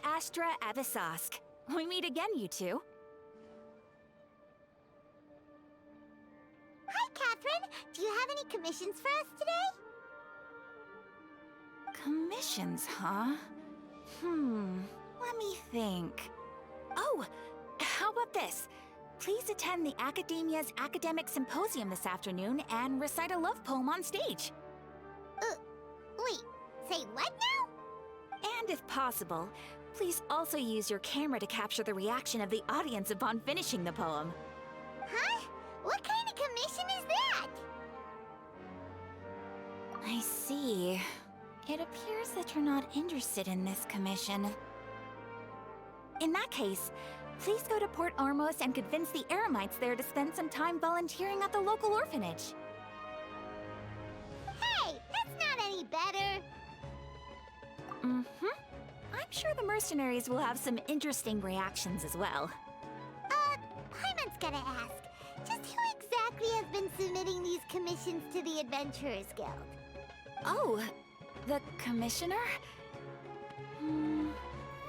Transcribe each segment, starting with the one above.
Astra Avisask. We meet again, you two. Hi, Catherine! Do you have any commissions for us today? Commissions, huh? Let me think. Oh, how about this? Please attend the Academia's Academic Symposium this afternoon and recite a love poem on stage. Wait, say what now? And if possible, please also use your camera to capture the reaction of the audience upon finishing the poem. Huh? What kind of commission is that? I see. It appears that you're not interested in this commission. In that case, please go to Port Armos and convince the Eremites there to spend some time volunteering at the local orphanage. Hey, that's not any better. I'm sure the mercenaries will have some interesting reactions as well. Paimon's gotta ask, just who exactly has been submitting these commissions to the Adventurers Guild? Oh, the commissioner?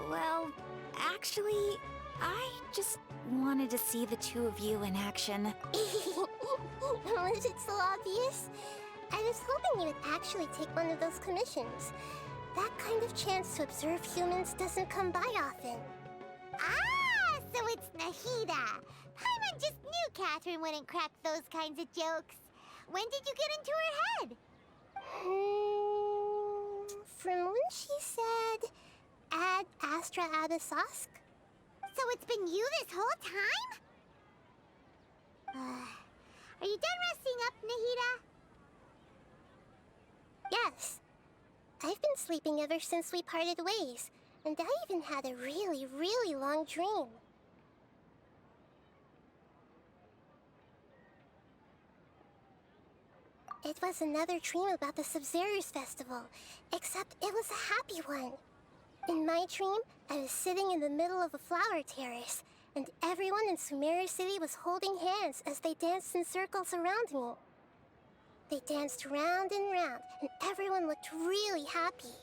Well, actually, I just wanted to see the two of you in action. Was it so obvious? I was hoping you would actually take one of those commissions. That kind of chance to observe humans doesn't come by often. Ah, so it's Nahida. Paimon just knew Catherine wouldn't crack those kinds of jokes. When did you get into her head? From when she said, Ad Astra Abisask? So it's been you this whole time? Are you done resting up, Nahida? Yes. I've been sleeping ever since we parted ways, and I even had a really, really long dream. It was another dream about the Sub-Zerus Festival, except it was a happy one. In my dream, I was sitting in the middle of a flower terrace, and everyone in Sumeru City was holding hands as they danced in circles around me. They danced round and round, and everyone looked really happy.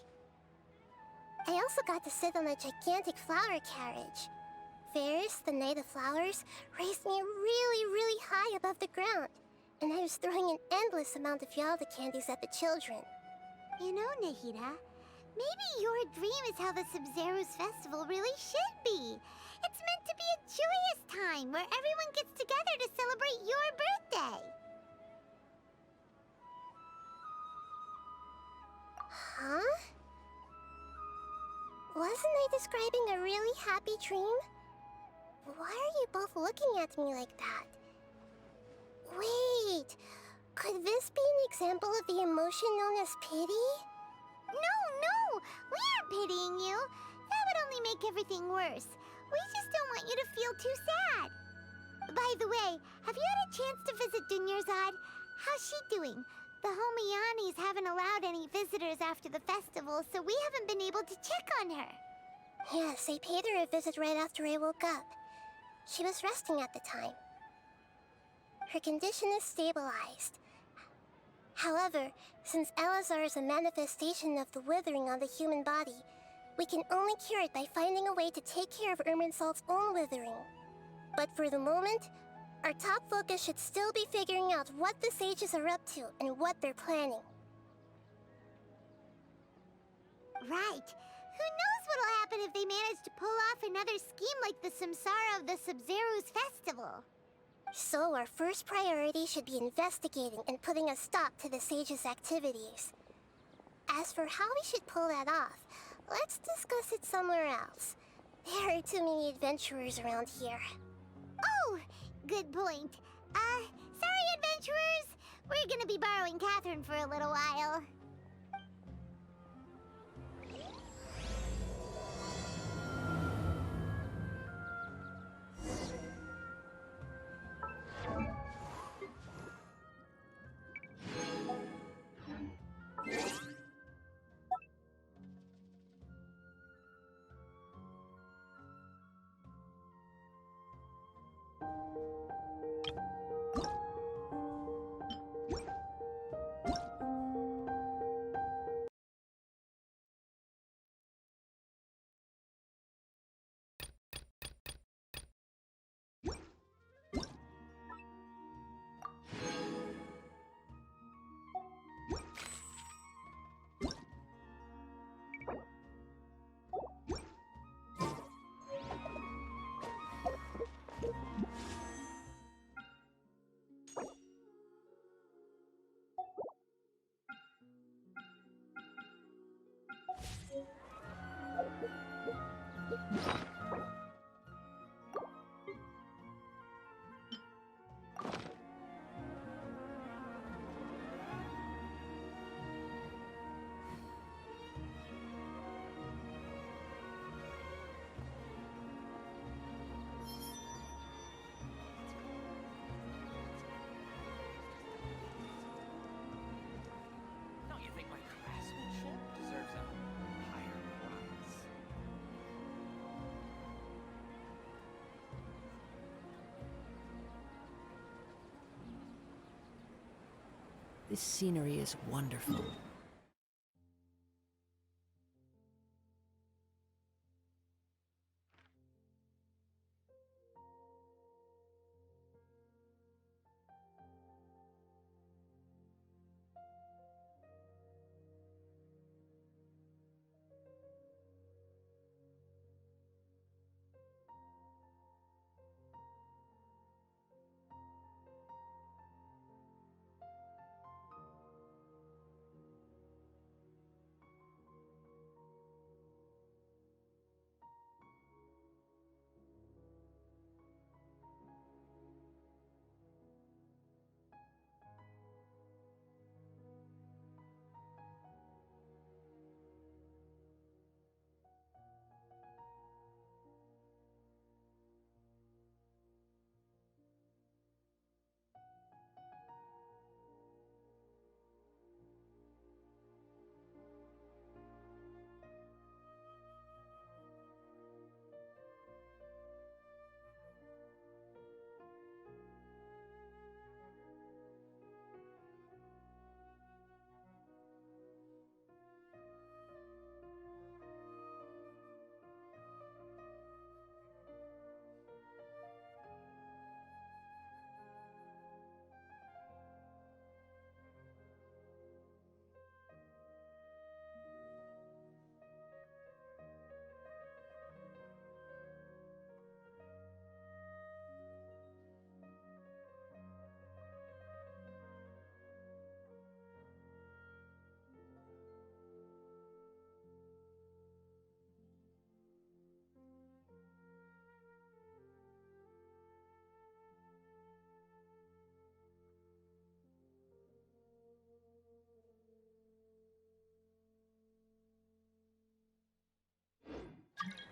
I also got to sit on a gigantic flower carriage. Ferris, the Knight of Flowers, raised me really, really high above the ground, and I was throwing an endless amount of Yalda candies at the children. You know, Nahida, maybe your dream is how the Sub-Zerus Festival really should be. It's meant to be a joyous time where everyone gets together to celebrate your birthday. Huh? Wasn't I describing a really happy dream? Why are you both looking at me like that? Wait, could this be an example of the emotion known as pity? No, we aren't pitying you. That would only make everything worse. We just don't want you to feel too sad. By the way, have you had a chance to visit Dunyarzad? How's she doing? The Homianis haven't allowed any visitors after the festival, so we haven't been able to check on her. Yes, I paid her a visit right after I woke up. She was resting at the time. Her condition is stabilized. However, since Elazar is a manifestation of the withering on the human body, we can only cure it by finding a way to take care of Irminsul's own withering. But for the moment, our top focus should still be figuring out what the sages are up to and what they're planning. Right. Who knows what'll happen if they manage to pull off another scheme like the Samsara of the Sub-Zerus Festival? So our first priority should be investigating and putting a stop to the sages' activities. As for how we should pull that off, let's discuss it somewhere else. There are too many adventurers around here. Oh, good point. Sorry, adventurers. We're gonna be borrowing Catherine for a little while. Don't you think my craftsmanship deserves a higher price? This scenery is wonderful.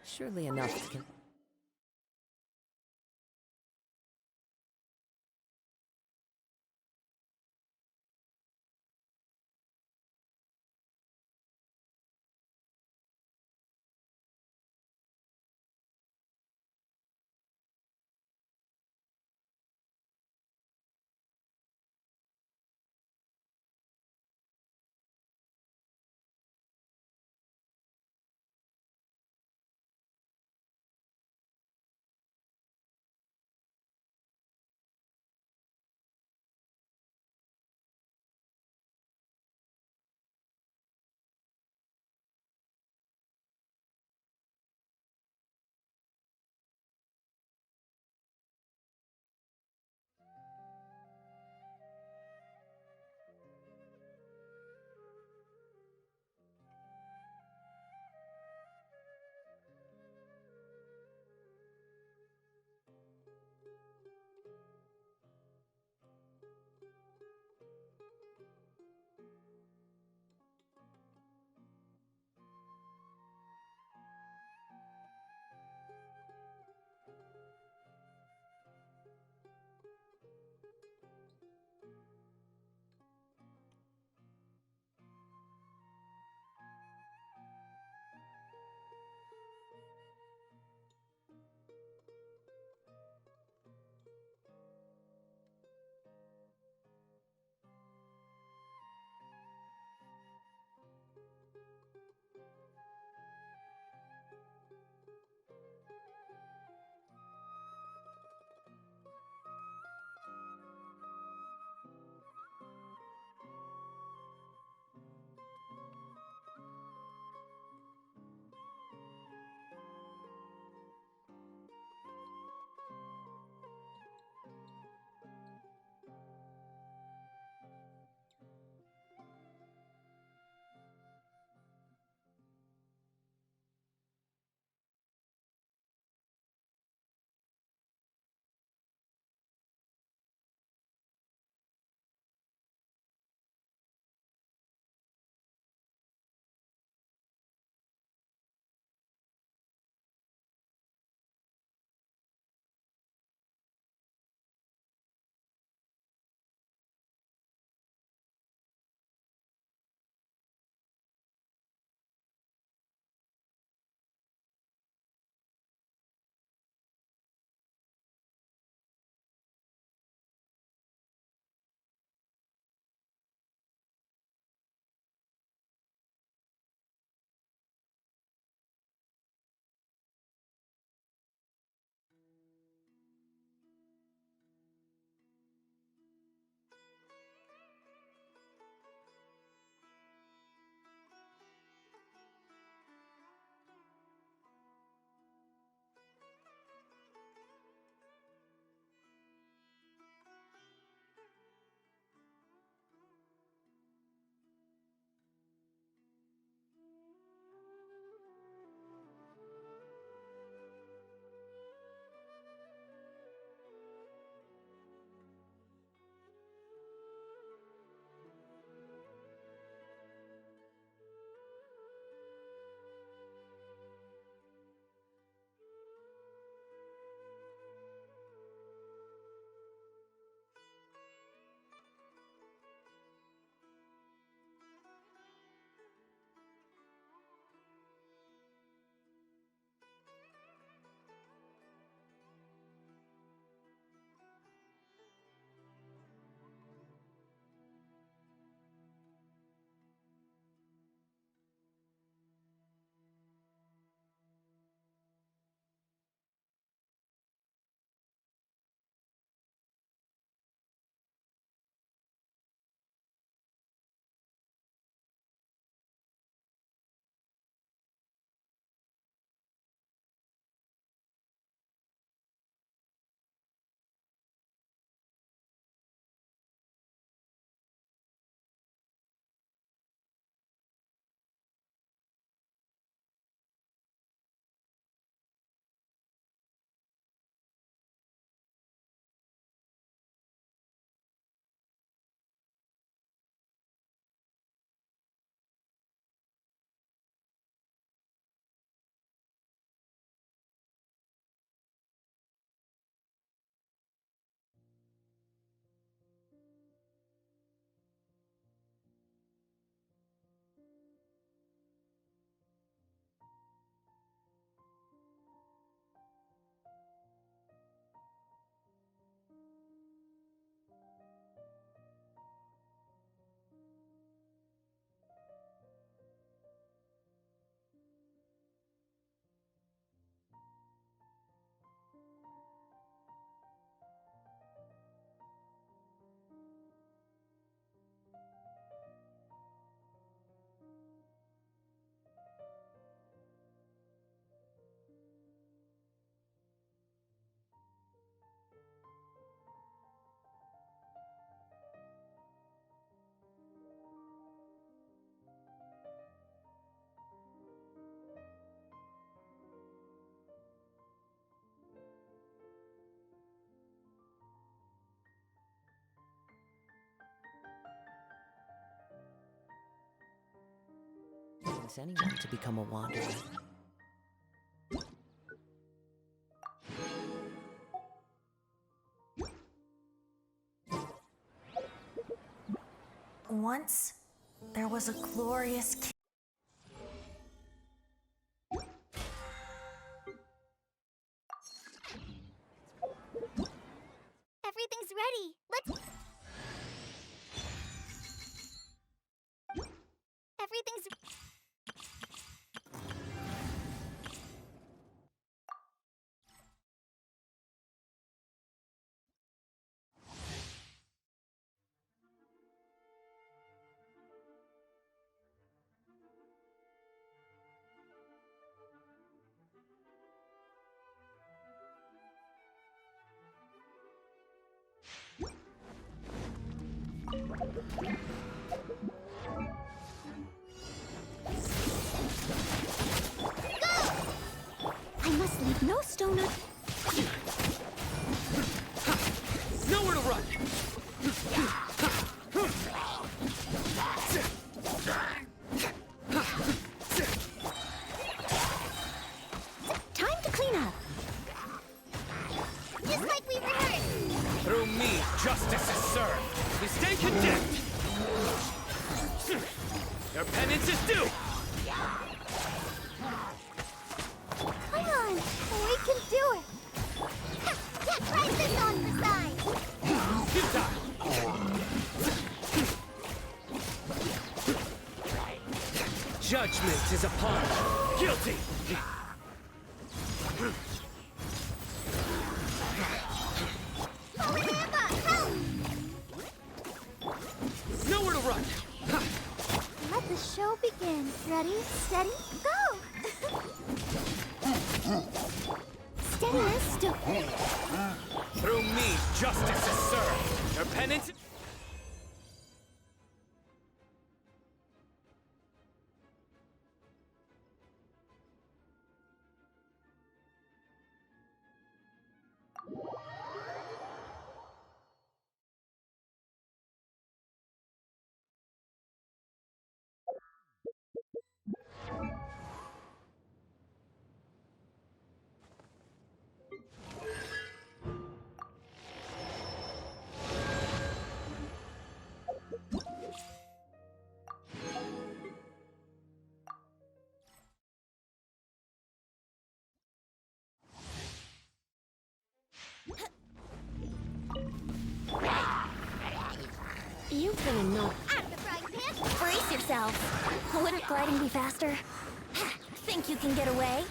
Surely enough to advise anyone to become a wanderer. Once, there was a glorious Everything's ready. Let's... Everything's... I must leave no stone un... Nowhere to run! Time to clean up. Just like we rehearsed. Through me, justice is served. You stay condemned! Your penance is due! Come on, we can do it. Try this on the side. Futile! Judgment is upon you. Guilty! Nowhere to run! Let the show begin. Ready, steady, go! Steadiness still... Through me, justice is served. Your penance... You've been a no... At the frying pan! Brace yourself! Wouldn't gliding be faster? Think you can get away?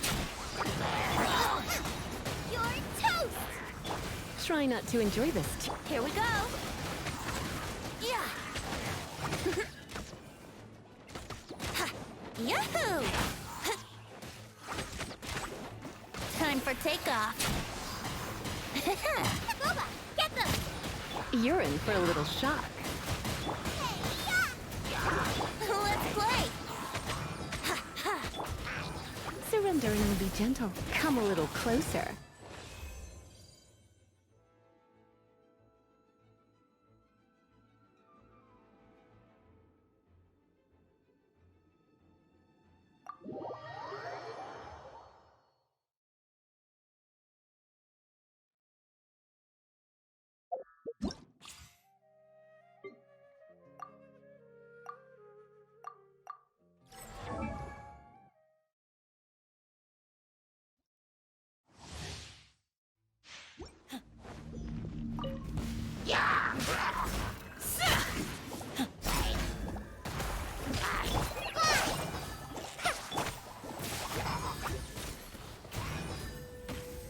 You're toast! Try not to enjoy this. Here we go! Yeah! Yahoo! Time for takeoff! Boba, get them! You're in for a little shock. Let's play! Surrender and be gentle. Come a little closer.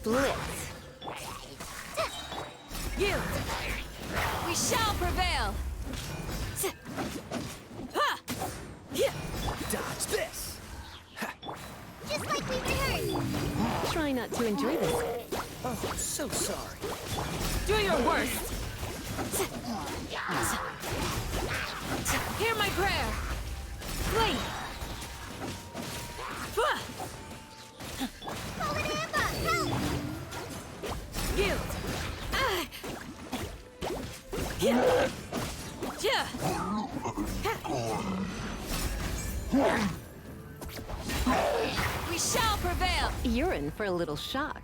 Blitz! You! We shall prevail! Dodge this! Just like we rehearsed! Try not to enjoy this. Oh, so sorry. Do your worst! Hear my prayer! Wait! Forward Amber, help! You! shall prevail! You're in for a little shock.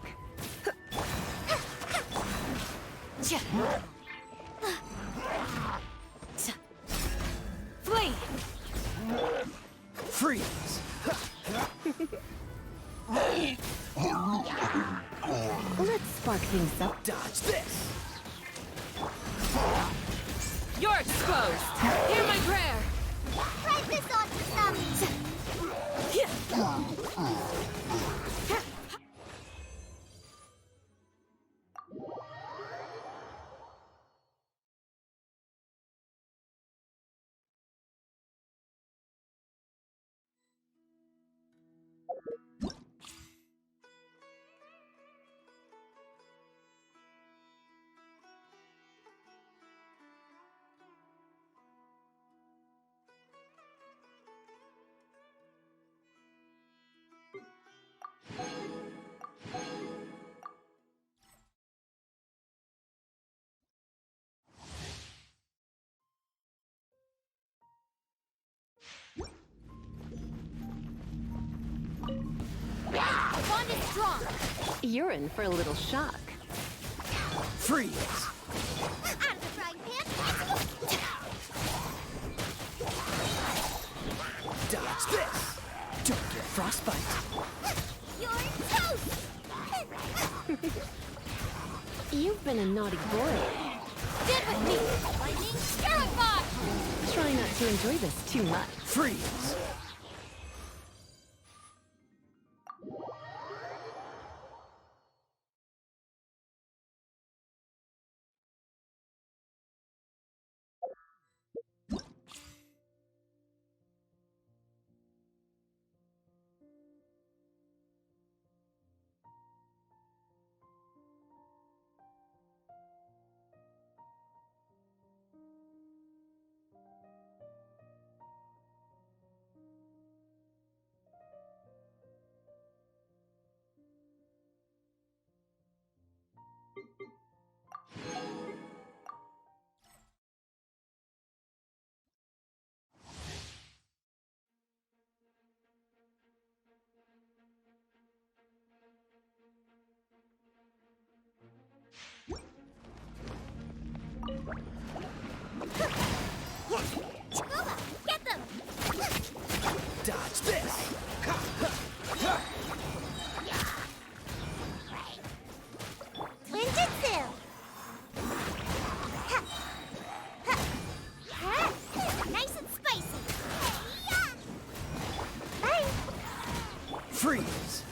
Flee! Freeze! Let's spark things up. Dodge this! You're exposed! Hear my prayer! Try this on for some. Bond is strong! You're in for a little shock. Freeze! Out of the frying pan. Dodge this! Don't get frostbite! You're toast. You've been a naughty boy. Get with me! Lightning terrified! Try not to enjoy this too much. Freeze! Scuba, get them. Dodge this! Ninjutsu. Nice and spicy. Bye. Freeze!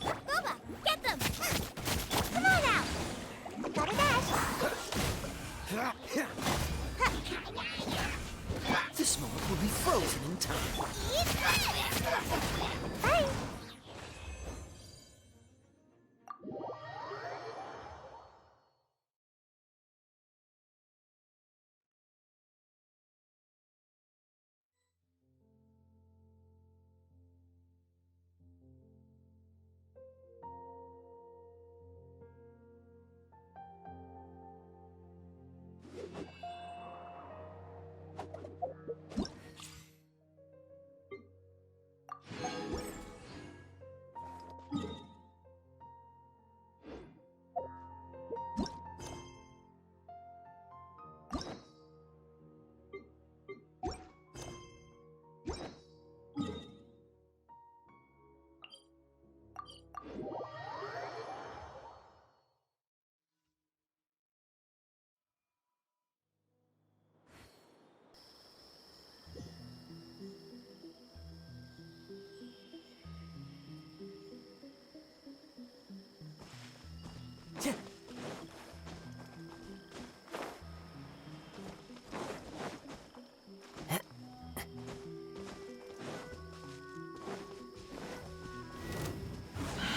Scuba, get them. Come on out. Gotta dash. This moment will be frozen in time. Bye.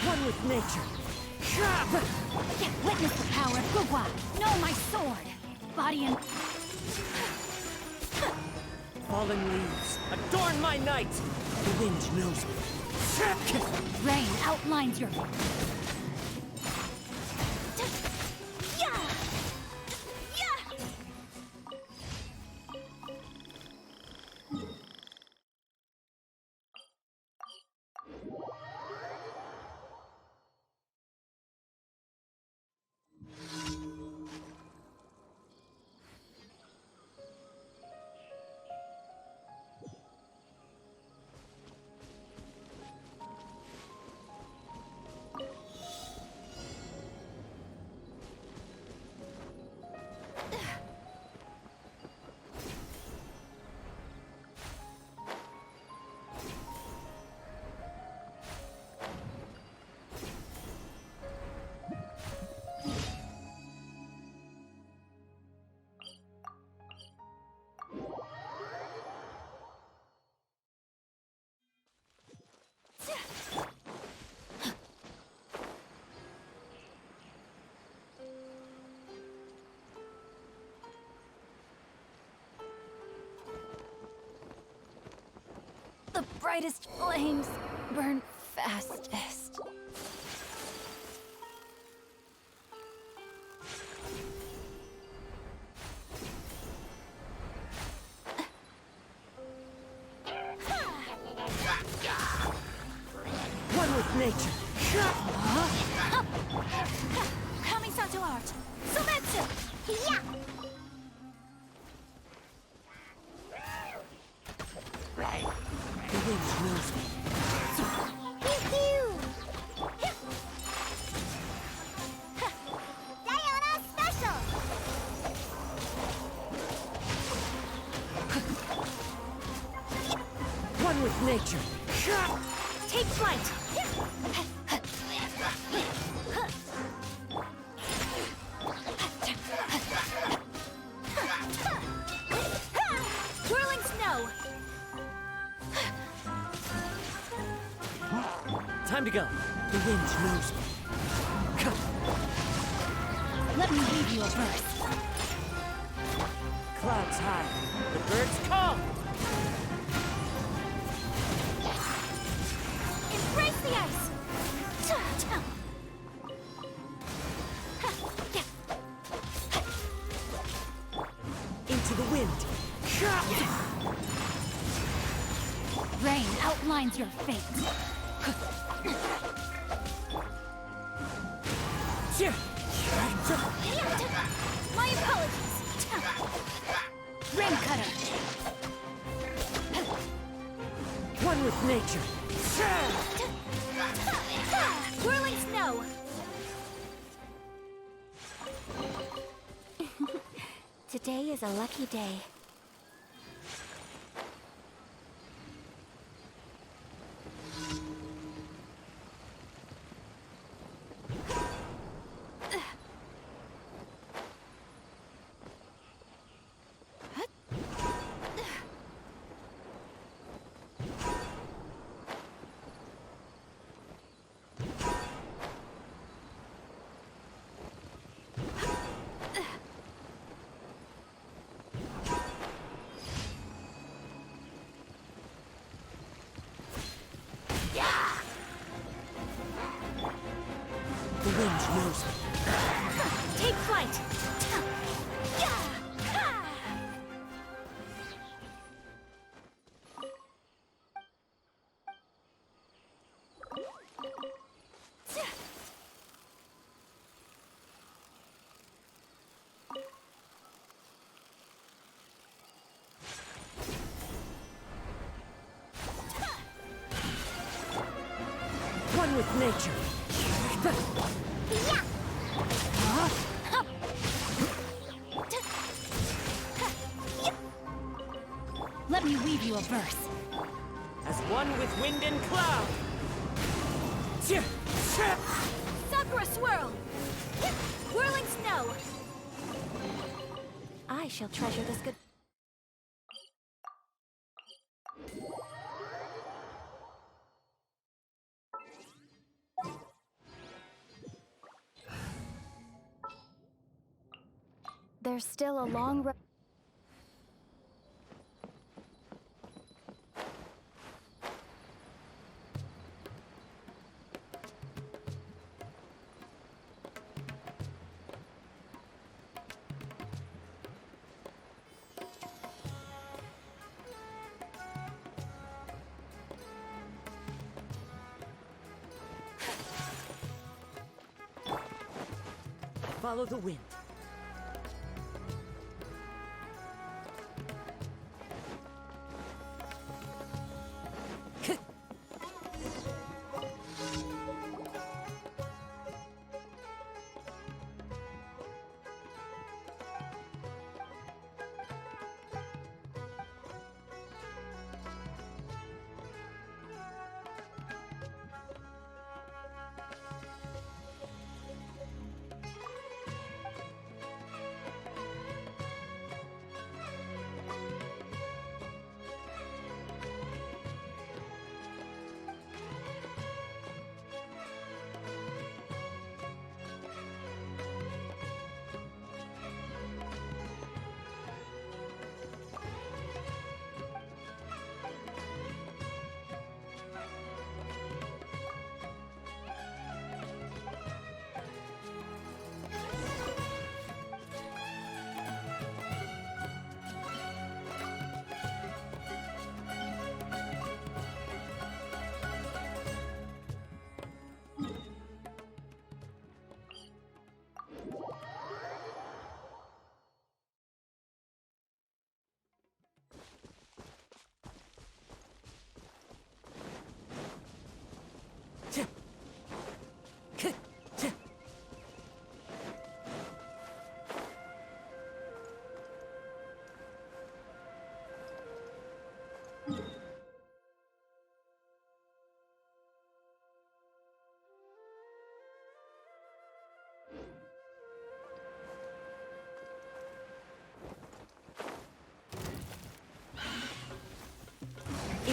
One with nature. Can't witness the power of Gugwa! Know my sword! Body and... Fallen leaves, adorn my night! The wind knows me. Rain outlines your... The brightest flames burn fastest. One with nature. Coming to art. Sometsu! Yeah! The wind knows me. Diana Special! One with nature. Take flight! Whirling snow! Time to go. The wind knows me. Let me leave you a verse. Clouds high. The birds come. Embrace the ice! Into the wind. Rain outlines your fate. My apologies. Rain cutter. One with nature. Whirling snow. Today is a lucky day. The wind knows me. Take flight. One with nature. Yeah! Let me weave you a verse. As one with wind and cloud. Sakura swirl. Whirling snow. I shall treasure this good. There's still a long road. Follow the wind.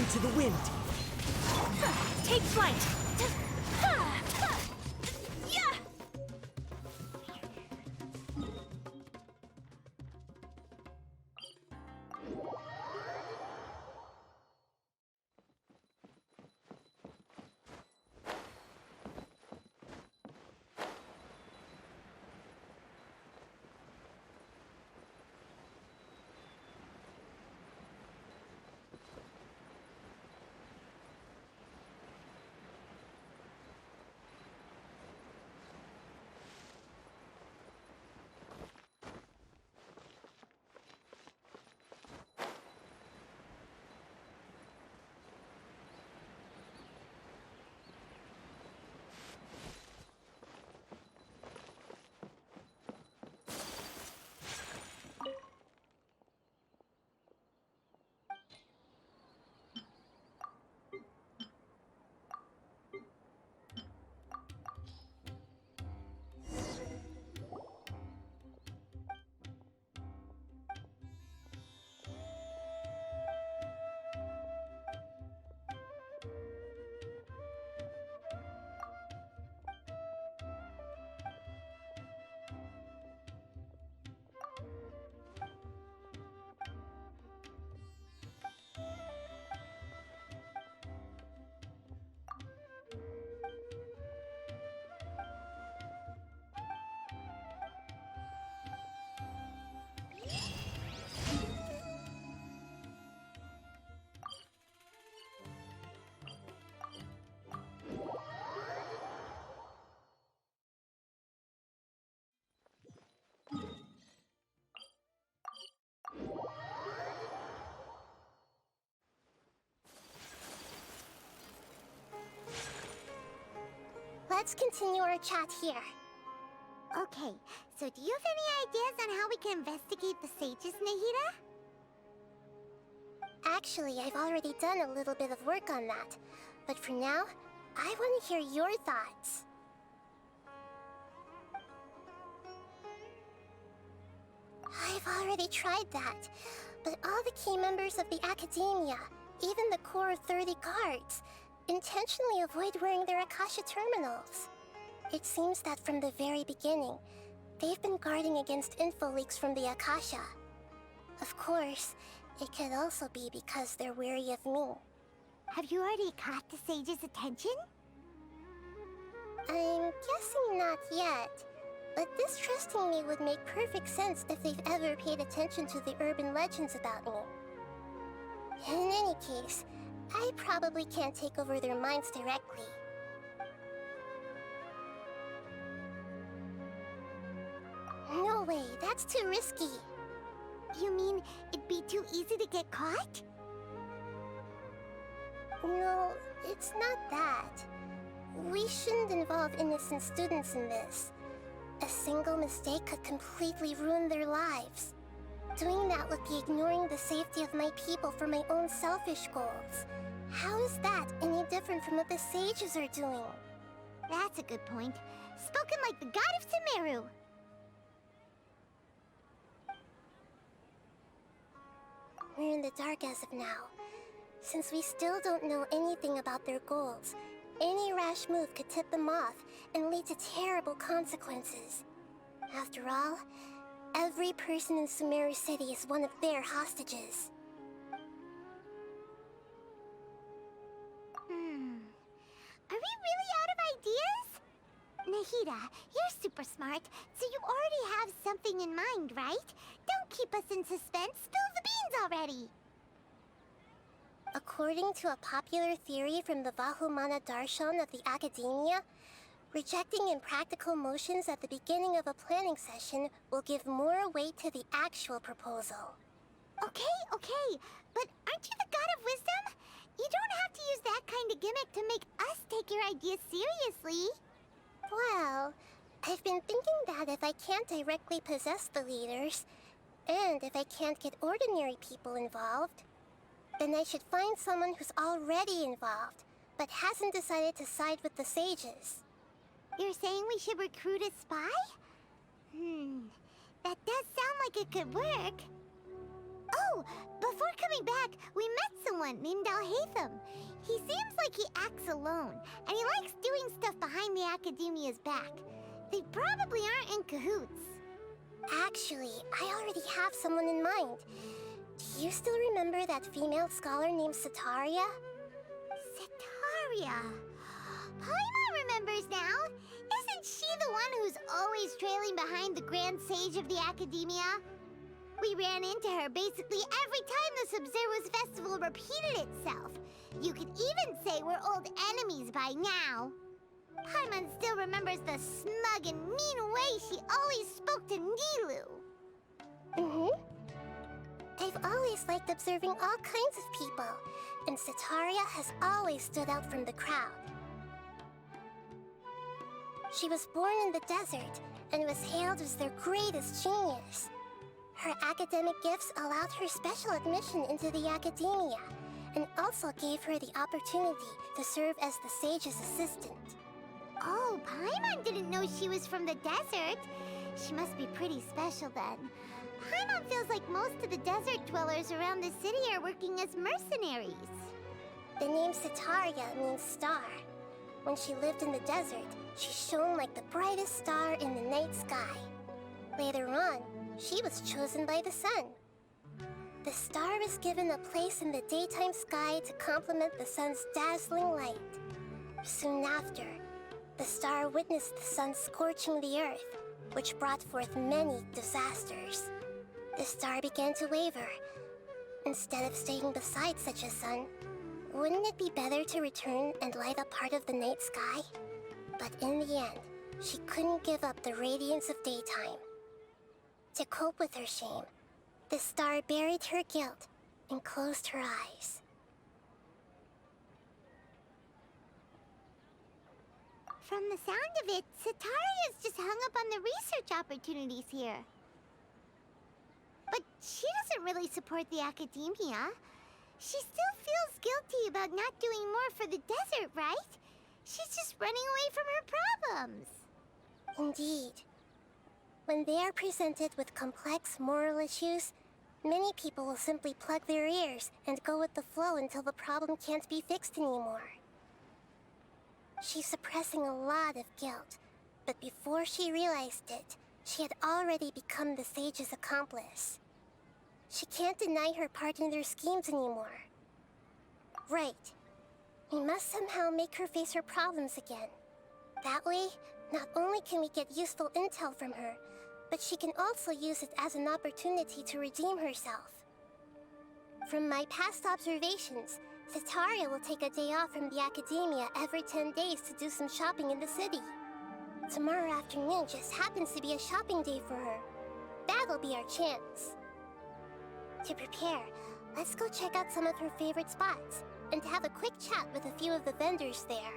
into the wind. Take flight! Let's continue our chat here. Okay, so do you have any ideas on how we can investigate the sages, Nahida? Actually, I've already done a little bit of work on that. But for now, I want to hear your thoughts. I've already tried that, but all the key members of the Academia, even the core 30 guards, intentionally avoid wearing their Akasha terminals. It seems that from the very beginning, they've been guarding against info leaks from the Akasha. Of course, it could also be because they're wary of me. Have you already caught the sage's attention? I'm guessing not yet, but distrusting me would make perfect sense if they've ever paid attention to the urban legends about me. In any case, I probably can't take over their minds directly. No way, that's too risky. You mean it'd be too easy to get caught? No, it's not that. We shouldn't involve innocent students in this. A single mistake could completely ruin their lives. Doing that would be ignoring the safety of my people for my own selfish goals. How is that any different from what the sages are doing? That's a good point. Spoken like the god of Sumeru. We're in the dark as of now. Since we still don't know anything about their goals, any rash move could tip them off and lead to terrible consequences. After all, every person in Sumeru City is one of their hostages. Are we really out of ideas? Nahida, you're super smart, so you already have something in mind, right? Don't keep us in suspense. Spill the beans already. According to a popular theory from the Vahumana Darshan of the Academia, rejecting impractical motions at the beginning of a planning session will give more weight to the actual proposal. Okay, but aren't you the god of wisdom? You don't have to use that kind of gimmick to make us take your ideas seriously. Well, I've been thinking that if I can't directly possess the leaders, and if I can't get ordinary people involved, then I should find someone who's already involved, but hasn't decided to side with the sages. You're saying we should recruit a spy? That does sound like it could work. Oh, before coming back, we met someone named Alhaitham. He seems like he acts alone, and he likes doing stuff behind the Academia's back. They probably aren't in cahoots. Actually, I already have someone in mind. Do you still remember that female scholar named Setaria? Setaria. Paimon remembers now. Isn't she the one who's always trailing behind the Grand Sage of the Academia? We ran into her basically every time the Sub-Zero's festival repeated itself. You could even say we're old enemies by now. Paimon still remembers the smug and mean way she always spoke to Nilu. Mm-hmm. I've always liked observing all kinds of people, and Setaria has always stood out from the crowd. She was born in the desert and was hailed as their greatest genius. Her academic gifts allowed her special admission into the Academia, and also gave her the opportunity to serve as the sage's assistant. Oh, Paimon didn't know she was from the desert. She must be pretty special then. Paimon feels like most of the desert dwellers around the city are working as mercenaries. The name Setaria means star. When she lived in the desert, she shone like the brightest star in the night sky. Later on, she was chosen by the sun. The star was given a place in the daytime sky to complement the sun's dazzling light. Soon after, the star witnessed the sun scorching the earth, which brought forth many disasters. The star began to waver. Instead of staying beside such a sun, wouldn't it be better to return and light up part of the night sky? But in the end, she couldn't give up the radiance of daytime. To cope with her shame, the star buried her guilt and closed her eyes. From the sound of it, Setaria's just hung up on the research opportunities here. But she doesn't really support the Academia. She still feels guilty about not doing more for the desert, right? She's just running away from her problems. Indeed. When they are presented with complex moral issues, many people will simply plug their ears and go with the flow until the problem can't be fixed anymore. She's suppressing a lot of guilt, but before she realized it, she had already become the sage's accomplice. She can't deny her part in their schemes anymore. Right. We must somehow make her face her problems again. That way, not only can we get useful intel from her, but she can also use it as an opportunity to redeem herself. From my past observations, Setaria will take a day off from the Academia every 10 days to do some shopping in the city. Tomorrow afternoon just happens to be a shopping day for her. That'll be our chance. To prepare, let's go check out some of her favorite spots and have a quick chat with a few of the vendors there.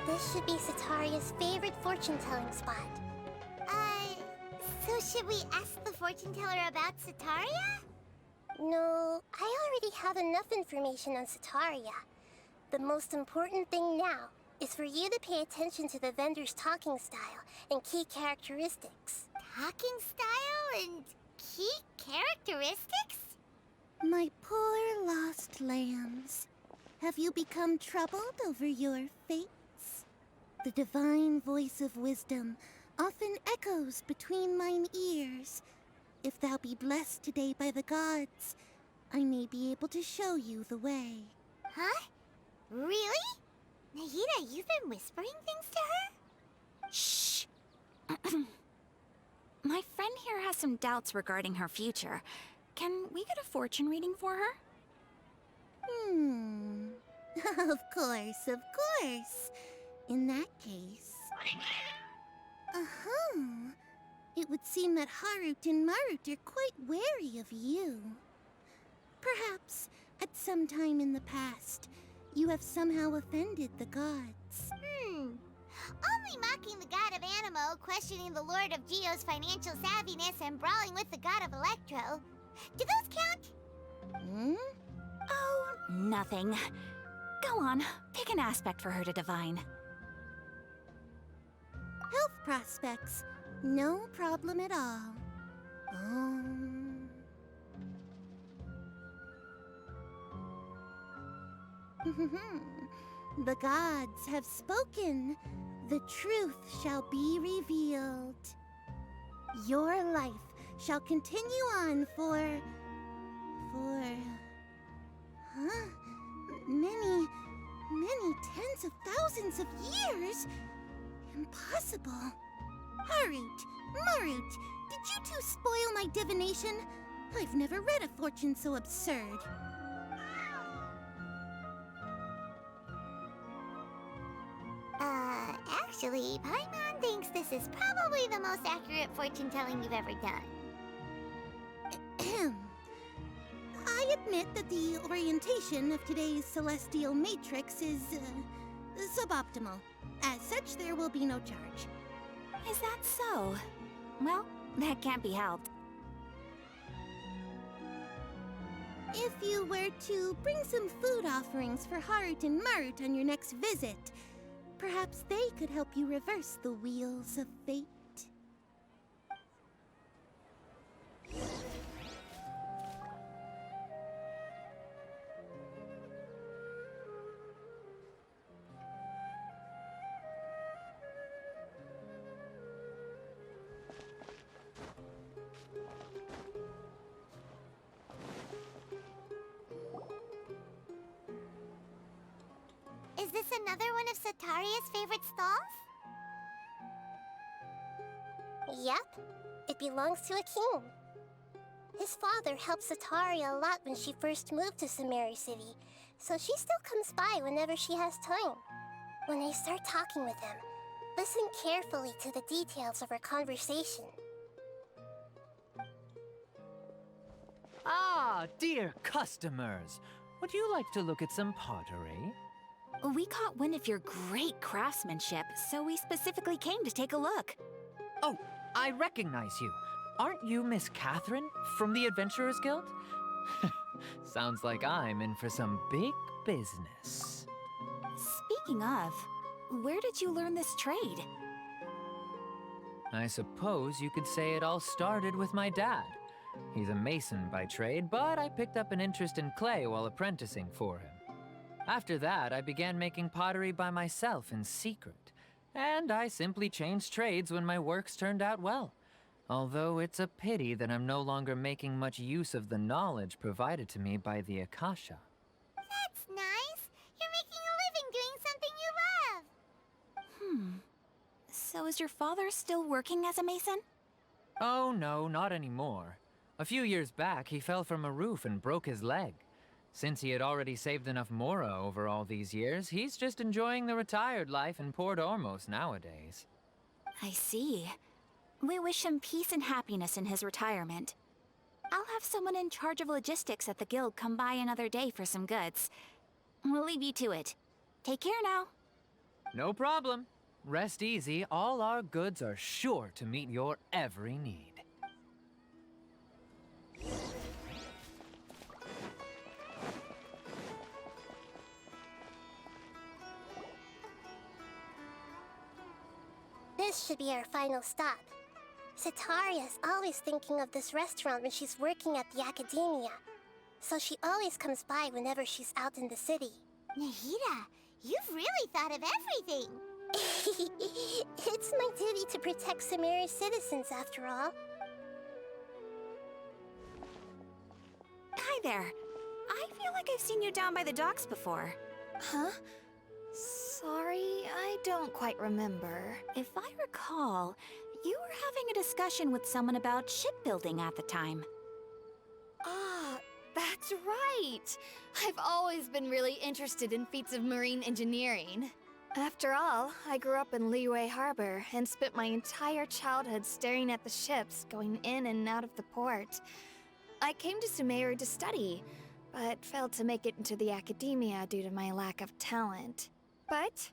This should be Setaria's favorite fortune-telling spot. So should we ask the fortune teller about Setaria? No, I already have enough information on Setaria. The most important thing now is for you to pay attention to the vendor's talking style and key characteristics. Talking style and key characteristics? My poor lost lambs, have you become troubled over your fates? The divine voice of wisdom often echoes between mine ears, If thou be blessed today by the gods, I may be able to show you the way. Huh? Really? Nahida, you've been whispering things to her? Shh! My friend here has some doubts regarding her future. Can we get a fortune reading for her? Of course, of course. In that case... It would seem that Harut and Marut are quite wary of you. Perhaps, at some time in the past, you have somehow offended the gods. Only mocking the god of Animo, questioning the lord of Geo's financial savviness, and brawling with the god of Electro. Do those count? Oh, nothing. Go on, pick an aspect for her to divine. Health prospects. No problem at all. The gods have spoken. The truth shall be revealed. Your life shall continue on for... many tens of thousands of years? Impossible. Harut, Marut, did you two spoil my divination? I've never read a fortune so absurd. Actually, Paimon thinks this is probably the most accurate fortune-telling you've ever done. I admit that the orientation of today's celestial matrix is, suboptimal. As such, there will be no charge. Is that so? Well, that can't be helped. If you were to bring some food offerings for Harut and Marut on your next visit, perhaps they could help you reverse the wheels of fate. Is this another one of Sataria's favorite stalls? Yep, it belongs to a king. His father helped Sataria a lot when she first moved to Samari City, so she still comes by whenever she has time. When I start talking with him, listen carefully to the details of our conversation. Ah, dear customers! Would you like to look at some pottery? We caught wind of your great craftsmanship, so we specifically came to take a look. Oh, I recognize you. Aren't you Miss Catherine from the Adventurers Guild? Sounds like I'm in for some big business. Speaking of, where did you learn this trade? I suppose you could say it all started with my dad. He's a mason by trade, but I picked up an interest in clay while apprenticing for him. After that, I began making pottery by myself in secret, and I simply changed trades when my works turned out well. Although it's a pity that I'm no longer making much use of the knowledge provided to me by the Akasha. That's nice. You're making a living doing something you love. So is your father still working as a mason? Oh no, not anymore. A few years back, he fell from a roof and broke his leg. Since he had already saved enough Mora over all these years, he's just enjoying the retired life in Port Ormos nowadays. I see. We wish him peace and happiness in his retirement. I'll have someone in charge of logistics at the guild come by another day for some goods. We'll leave you to it. Take care now. No problem. Rest easy, all our goods are sure to meet your every need. This should be our final stop. Sataria's always thinking of this restaurant when she's working at the academia, so she always comes by whenever she's out in the city. Nahida, you've really thought of everything. It's my duty to protect Samari's citizens, after all. Hi there. I feel like I've seen you down by the docks before. Huh? Sorry, I don't quite remember. If I recall, you were having a discussion with someone about shipbuilding at the time. Ah, that's right! I've always been really interested in feats of marine engineering. After all, I grew up in Liyue Harbor and spent my entire childhood staring at the ships going in and out of the port. I came to Sumeru to study, but failed to make it into the academia due to my lack of talent. But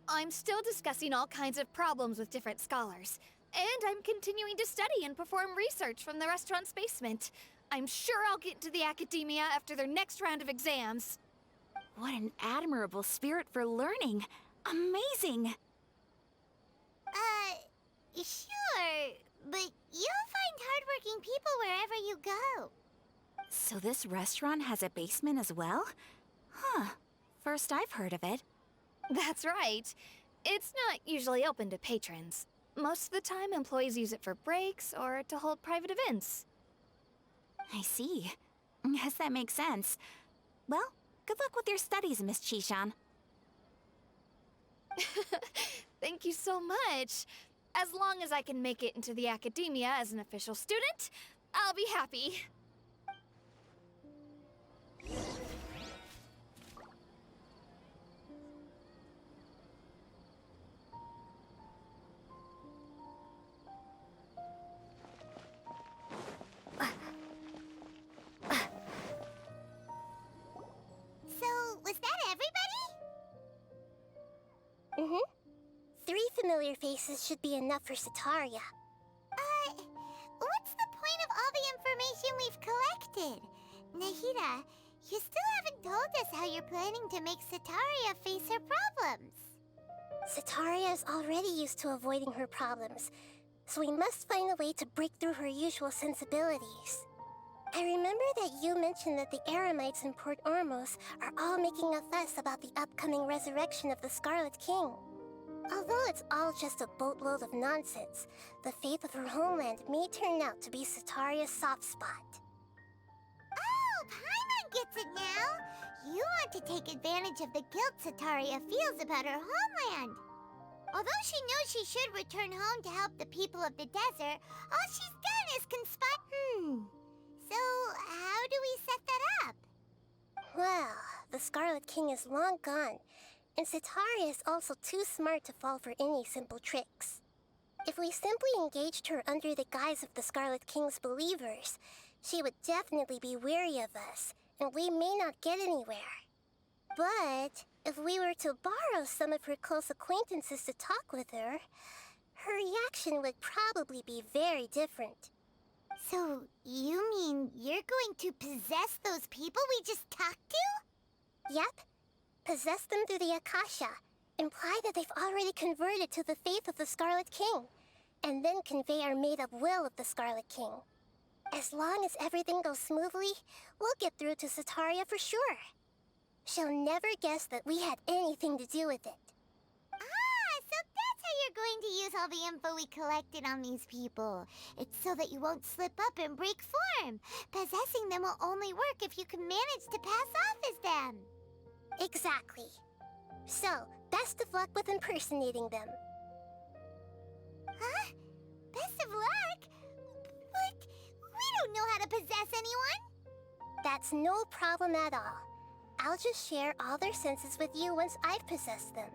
I'm still discussing all kinds of problems with different scholars, and I'm continuing to study and perform research from the restaurant's basement. I'm sure I'll get into the academia after their next round of exams. What an admirable spirit for learning. Amazing! Sure, but you'll find hardworking people wherever you go. So this restaurant has a basement as well? Huh. First I've heard of it. That's right. It's not usually open to patrons. Most of the time, employees use it for breaks or to hold private events. I see. Guess that makes sense. Well, good luck with your studies, Miss Chishan. Thank you so much. As long as I can make it into the academia as an official student, I'll be happy. So, was that everybody? Mm-hmm. 3 familiar faces should be enough for Sataria. What's the point of all the information we've collected? Nahida, you still haven't told us how you're planning to make Sataria face her problems. Sataria is already used to avoiding her problems, so we must find a way to break through her usual sensibilities. I remember that you mentioned that the Eremites in Port Ormos are all making a fuss about the upcoming resurrection of the Scarlet King. Although it's all just a boatload of nonsense, the faith of her homeland may turn out to be Sataria's soft spot. Oh, Paimon gets it now! You want to take advantage of the guilt Sataria feels about her homeland. Although she knows she should return home to help the people of the desert, all she's done is conspire. So, how do we set that up? Well, the Scarlet King is long gone, and Sataria is also too smart to fall for any simple tricks. If we simply engaged her under the guise of the Scarlet King's believers, she would definitely be weary of us, and we may not get anywhere. But if we were to borrow some of her close acquaintances to talk with her, her reaction would probably be very different. So, you mean you're going to possess those people we just talked to? Yep. Possess them through the Akasha, imply that they've already converted to the faith of the Scarlet King, and then convey our made-up will of the Scarlet King. As long as everything goes smoothly, we'll get through to Sataria for sure. She'll never guess that we had anything to do with it. So that's how you're going to use all the info we collected on these people. It's so that you won't slip up and break form. Possessing them will only work if you can manage to pass off as them. Exactly. So, best of luck with impersonating them. Huh? Best of luck? But we don't know how to possess anyone. That's no problem at all. I'll just share all their senses with you once I've possessed them.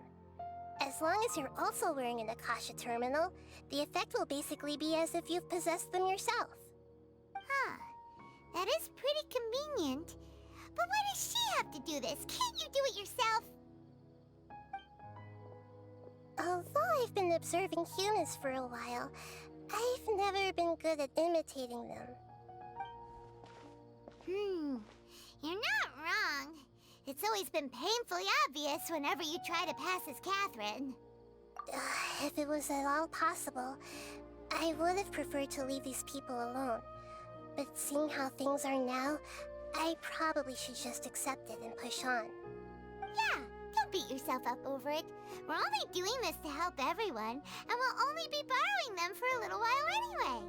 As long as you're also wearing an Akasha terminal, the effect will basically be as if you've possessed them yourself. Huh. That is pretty convenient. But why does she have to do this? Can't you do it yourself? Although I've been observing humans for a while, I've never been good at imitating them. You're not wrong. It's always been painfully obvious whenever you try to pass as Catherine. If it was at all possible, I would have preferred to leave these people alone. But seeing how things are now, I probably should just accept it and push on. Yeah, don't beat yourself up over it. We're only doing this to help everyone, and we'll only be borrowing them for a little while anyway.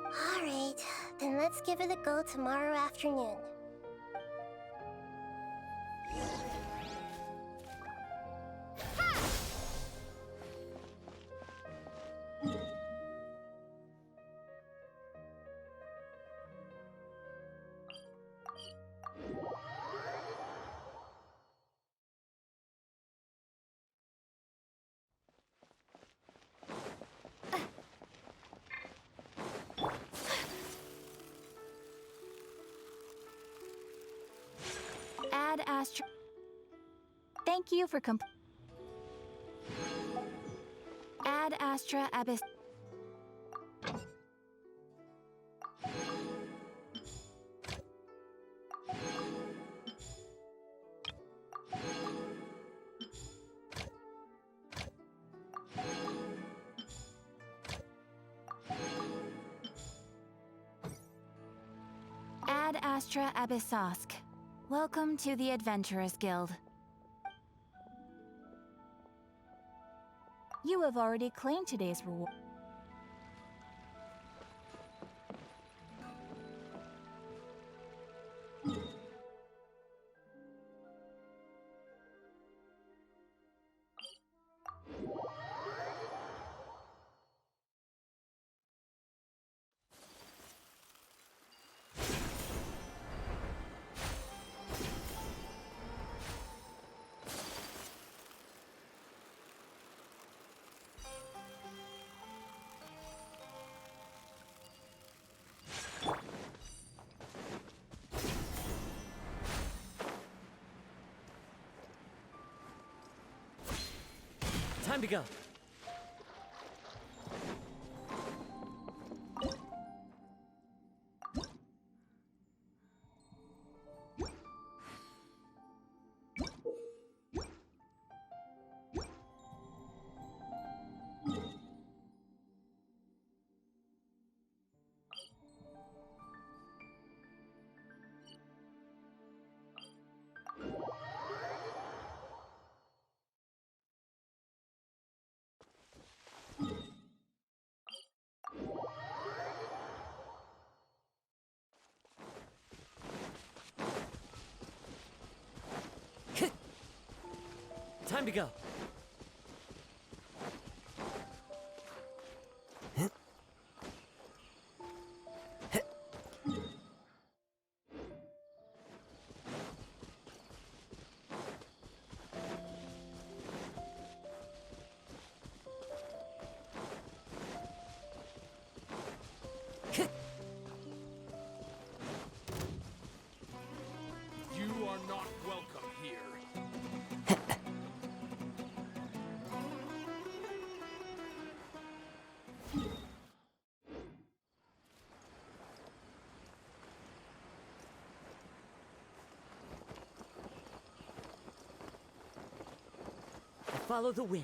Alright, then let's give it a go tomorrow afternoon. Ad Astra. Thank you for Ad Astra Abyss. Ad Astra Abyssosk. Welcome to the Adventurers Guild. You have already claimed today's reward. Time to go. Time to go. You are not welcome here. Follow the wind.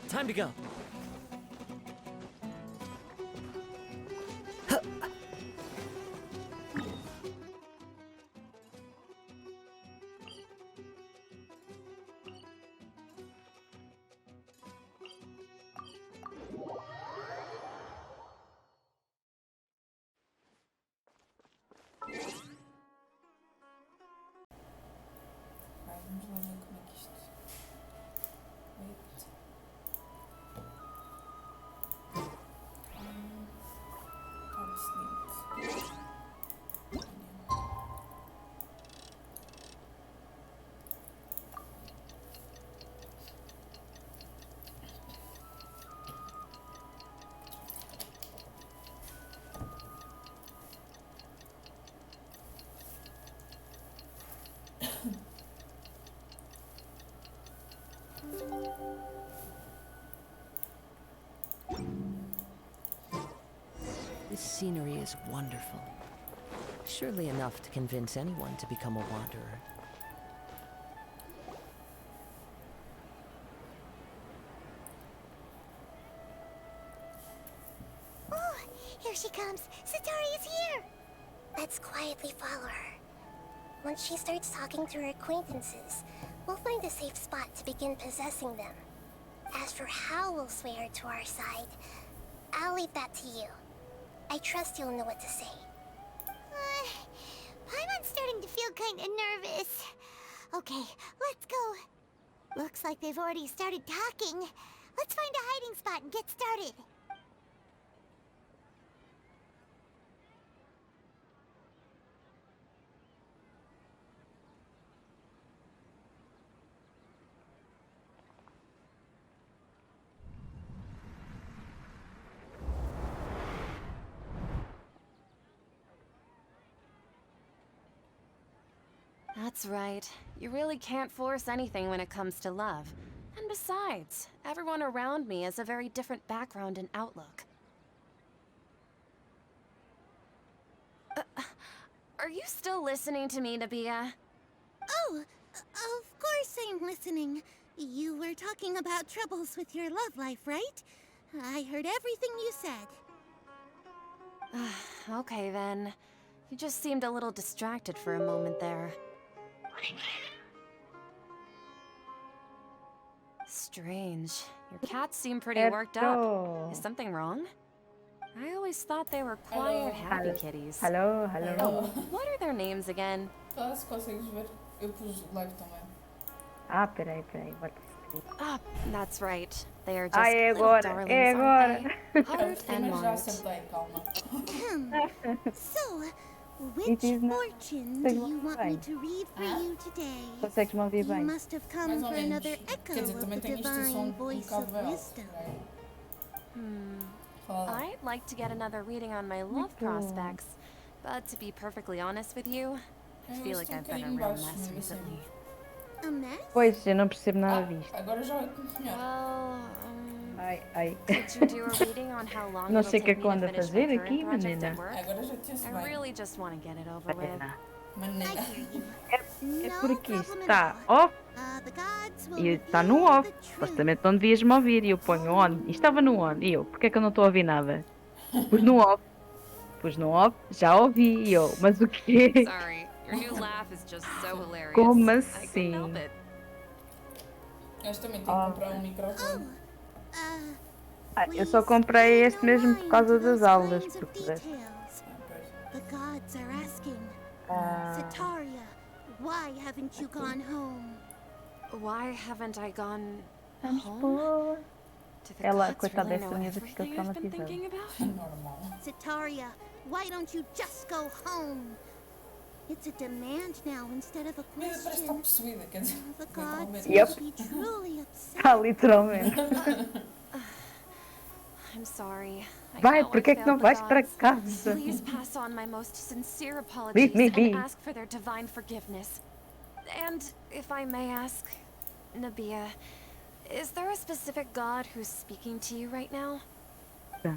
Time to go. This scenery is wonderful. Surely enough to convince anyone to become a wanderer. Oh, here she comes. Satori is here. Let's quietly follow her. Once she starts talking to her acquaintances, we'll find a safe spot to begin possessing them. As for how we'll sway her to our side, I'll leave that to you. I trust you'll know what to say. Paimon's starting to feel kinda nervous. Okay, let's go. Looks like they've already started talking. Let's find a hiding spot and get started. That's right. You really can't force anything when it comes to love. And besides, everyone around me has a very different background and outlook. Are you still listening to me, Nabia? Oh, of course I'm listening. You were talking about troubles with your love life, right? I heard everything you said. Okay then. You just seemed a little distracted for a moment there. Strange. Your cats seem pretty worked up. Is something wrong? I always thought they were quiet, happy kitties. Hello. Oh, what are their names again? Tá, se consegues ver. Eu pus live também. Peraí. Ah, that's right. They are just é little agora, darlings, aren't they? Heart and Já mind. acertei, calma. So, which fortune do you want me to read for you today? Consegues-me ouvir You bem? must have come Mais ou for menos. another echo Quer dizer, of também the tem isto o som divine voice of bocado alto. wisdom. Fala. I'd like to get another reading on my love prospects, but to be perfectly honest with you, I feel like I've been a real mess recently. A mess? Pois, eu não percebo nada disto. Agora já ouço melhor. Well, Ai. could you do a reading on how long Não it'll sei o que é take que eu me ando to a finish fazer my aqui, current project menina. at work? Agora já te ouço I bem. really just want to get it over with. Maneira. I hear you. É No porque isto problem está at all. off The gods will e está reveal no off. the truth. Supostamente não devias-me ouvir e eu ponho on. E estava no on. E eu, porquê é que eu não estou a ouvir nada? Pus no off. Já ouvi. E eu, mas o quê? Sorry, your new laugh is just so hilarious. Como I assim? couldn't help it. Eu também tenho que comprar um microfone. Eu só comprei este mesmo por causa das aulas, porque The gods are asking, Sitaria, why haven't you gone home? Why haven't I gone vamos home? pôr. Do the Ela, gods coitada really desta know miúda, fica everything I've been traumatizada. thinking about? Normal. Sitaria, why don't you just go home? It's a demand now instead of a Mas parece que está question. possuída, quer dizer. The gods Yep. will be truly upset. Está literalmente. I'm sorry. I Vai, know I porquê é que não failed the vais para gods. casa? Please pass on my most sincere apologies me. and ask for their divine forgiveness. And if I may ask, Nabia, is there a specific god who's speaking to you right now? Tá.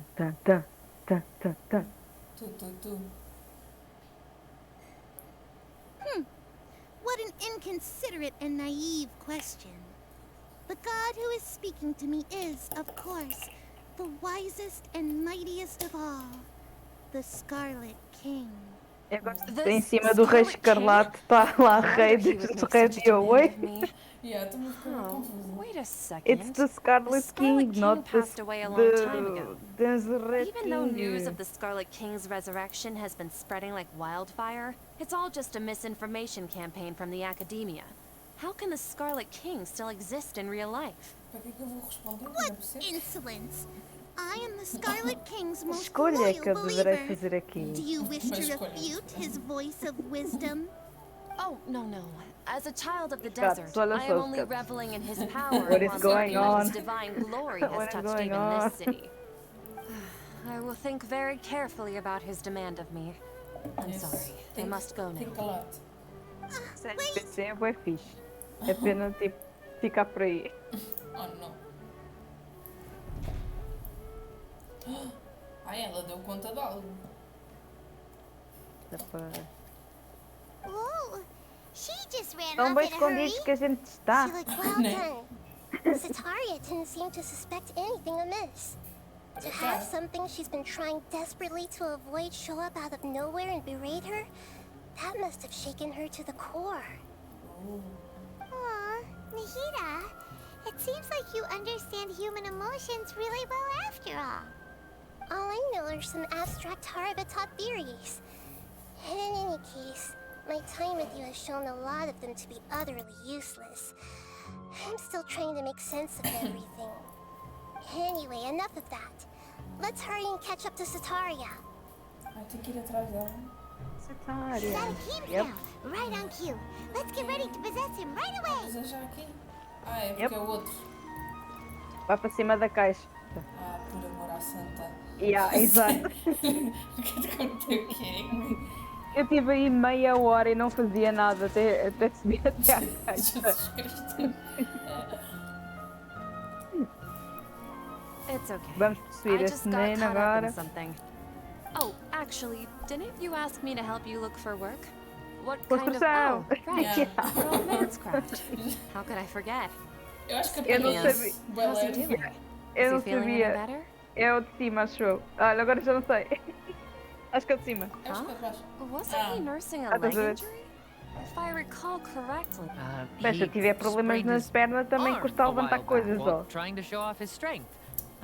Tu. What an inconsiderate and naive question. The god who is speaking to me is, of course, the wisest and mightiest of all, the Scarlet King. Eu gosto de em cima do Rei Escarlate, está lá Rei desde o Rei de Oi. Yeah, também ficou confuso. Wait a second. It's the Scarlet King, not passed away a long time ago. the Deseret Even though news of King. the Scarlet King's resurrection has been spreading like wildfire, it's all just a misinformation campaign from the academia. How can the Scarlet King still exist in real life? Para que eu vou responder? What insolence! I am the Scarlet King's most Escolha é que eu loyal deverei believer. fazer aqui. Do you wish to refute his voice of wisdom? Oh, no. As a child of the Scott, desert, solo I am so, only Scott. reveling in his power What is while going learning that his on? divine glory What has is touched going even on? this city. I will think very carefully about his demand of me. I'm sorry. I must go now. Fica calado. PC é bué fixe. É pena, tipo, ficar por aí. Oh, não. Ai, ela deu conta de algo. Whoa! She just ran Tão off bem in a hurry. escondidos que a gente está. She looked well done. Sataria didn't seem to suspect anything amiss. To have something she's been trying desperately to avoid show up out of nowhere and berate her, that must have shaken her to the core. Aw, Nahida, it seems like you understand human emotions really well after all. All I know are some abstract Harabata theories. And in any case, my time with you has shown a lot of them to be utterly useless. I'm still trying to make sense of everything. Anyway, enough of that. Let's hurry and catch up to Sataria. Ai, tem que ir atrás dela. Sataria. That Akeem's Yep. now, right on cue. Let's get ready to possess him right away. Mas é já aqui? Ah, é porque Yep. é o outro. Vai para cima da caixa. Ah, por amor à santa. Yeah, exato. Get kidding me? Eu tive aí meia hora e não fazia nada até subir até à caixa. Jesus Cristo. It's okay. Vamos possuir I este just got menino caught up in agora. something. Oh, actually, didn't you ask me to help you look for work? What kind of... Construção. Oh, right. Yeah. Romance craft. How could I forget? Eu acho que Eu não apanhei sabia. bué How's he leve. doing? Eu Is não he feeling any sabia. better? É o de cima, acho eu. Olha, agora já não sei. Acho que é o de cima. Eu acho que é de baixo. Wasn't he nursing a Ah, leg estás a ver? injury? If I recall correctly. Mas se eu tiver problemas sprained nas his pernas também arm custa a a levantar while back coisas, while ó. trying to show off his strength.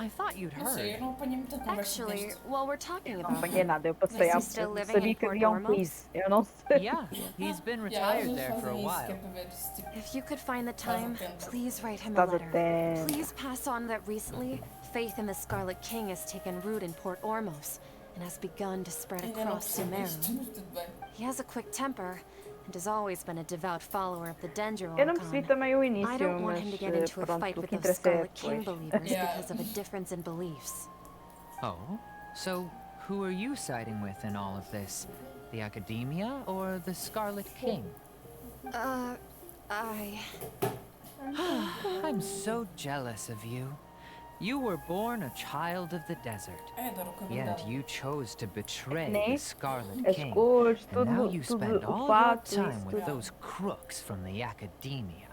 I thought you'd Não sei, eu heard. não apanhei muita conversa Actually, deste. while we're talking Não about apanhei him, nada, eu passei Is he à still living sabia in que Port havia um Ormos? quiz. Eu não sei. Yeah, he's been Yeah, retired às vezes there for a fazem isso, que é while. para ver se tipo. if you could find the time, please write him a Estás letter. até. Please pass on that recently, faith in the Scarlet King has taken root in Port Ormos and has begun to spread Ainda não across percebo isto, Sumeru. mas tudo bem. He has a quick temper and has always been a devout follower of the Dendro Eu não percebi Archon. também o I início, don't want mas him to get into a pronto, fight o with que those interessa é Scarlet King depois. believers Yeah. because of a difference in beliefs. Oh? So, who are you siding with in all of this? The Academia or the Scarlet King? I'm so jealous of you. You were born a child of the desert, Ai, adoro o cabelo yet dela. you chose to betray Né? the Scarlet As King. cores, And now tudo, you tudo spend o all your fato, time isso with tudo. those crooks from the Academia.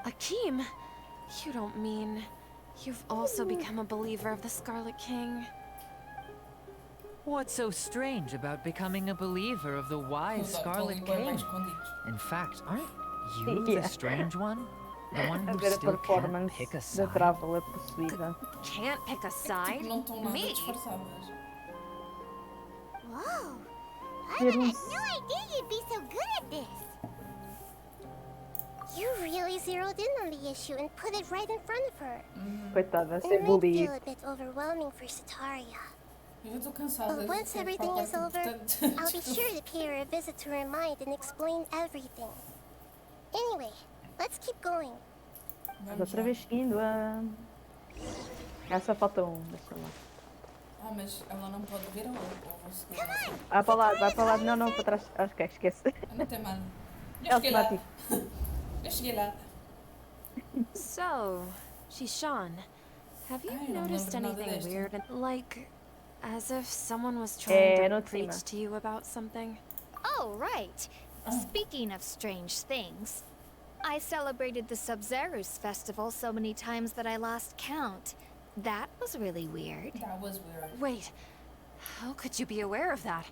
Akeem, you don't mean you've also become a believer of the Scarlet King? What's so strange about becoming a believer of the wise Exato, Scarlet ali bem mais King? escondidos. In fact, aren't you Yeah. the strange one? The one A who ver a still can't performance pick a da side? Traveler possuída. Can't pick a side? Tipo, não estão nada Me? disfarçadas. Whoa! I Ter had um no idea you'd be so good at this. You really zeroed in on the issue and put it right in front of her. Coitada, It ser might bullied. feel a bit overwhelming for Sataria. Eu já estou cansada. But once é everything para a is parte over, importante. I'll be sure to pay her a visit to her mind and explain everything. Anyway, let's keep going. Mas outra vez indo a. Essa falta um, deixa lá. Ah, mas ela não pode ver ou vou seguir? Ah, vai para lá, não, para trás. Acho que esquece. Não tem mal. É Eu cheguei lá. automático. Eu cheguei lá. So, Shishan, have you I don't noticed remember nada anything desta. weird? Like, as if someone was trying to no de preach cima. to you about something? Oh, right. Speaking of strange things, I celebrated the Sub-Zerus festival so many times that I lost count. That was really weird. That was weird. Wait, how could you be aware of that?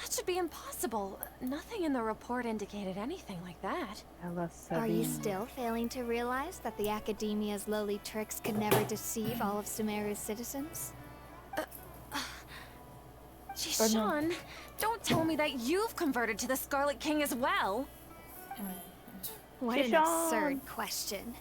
That should be impossible. Nothing in the report indicated anything like that. Ela Are you sabia. still failing to realize that the Academia's lowly tricks could never deceive all of Sumeru's citizens? Shishan, don't tell me that you've converted to the Scarlet King as well. What an Shishan. absurd question.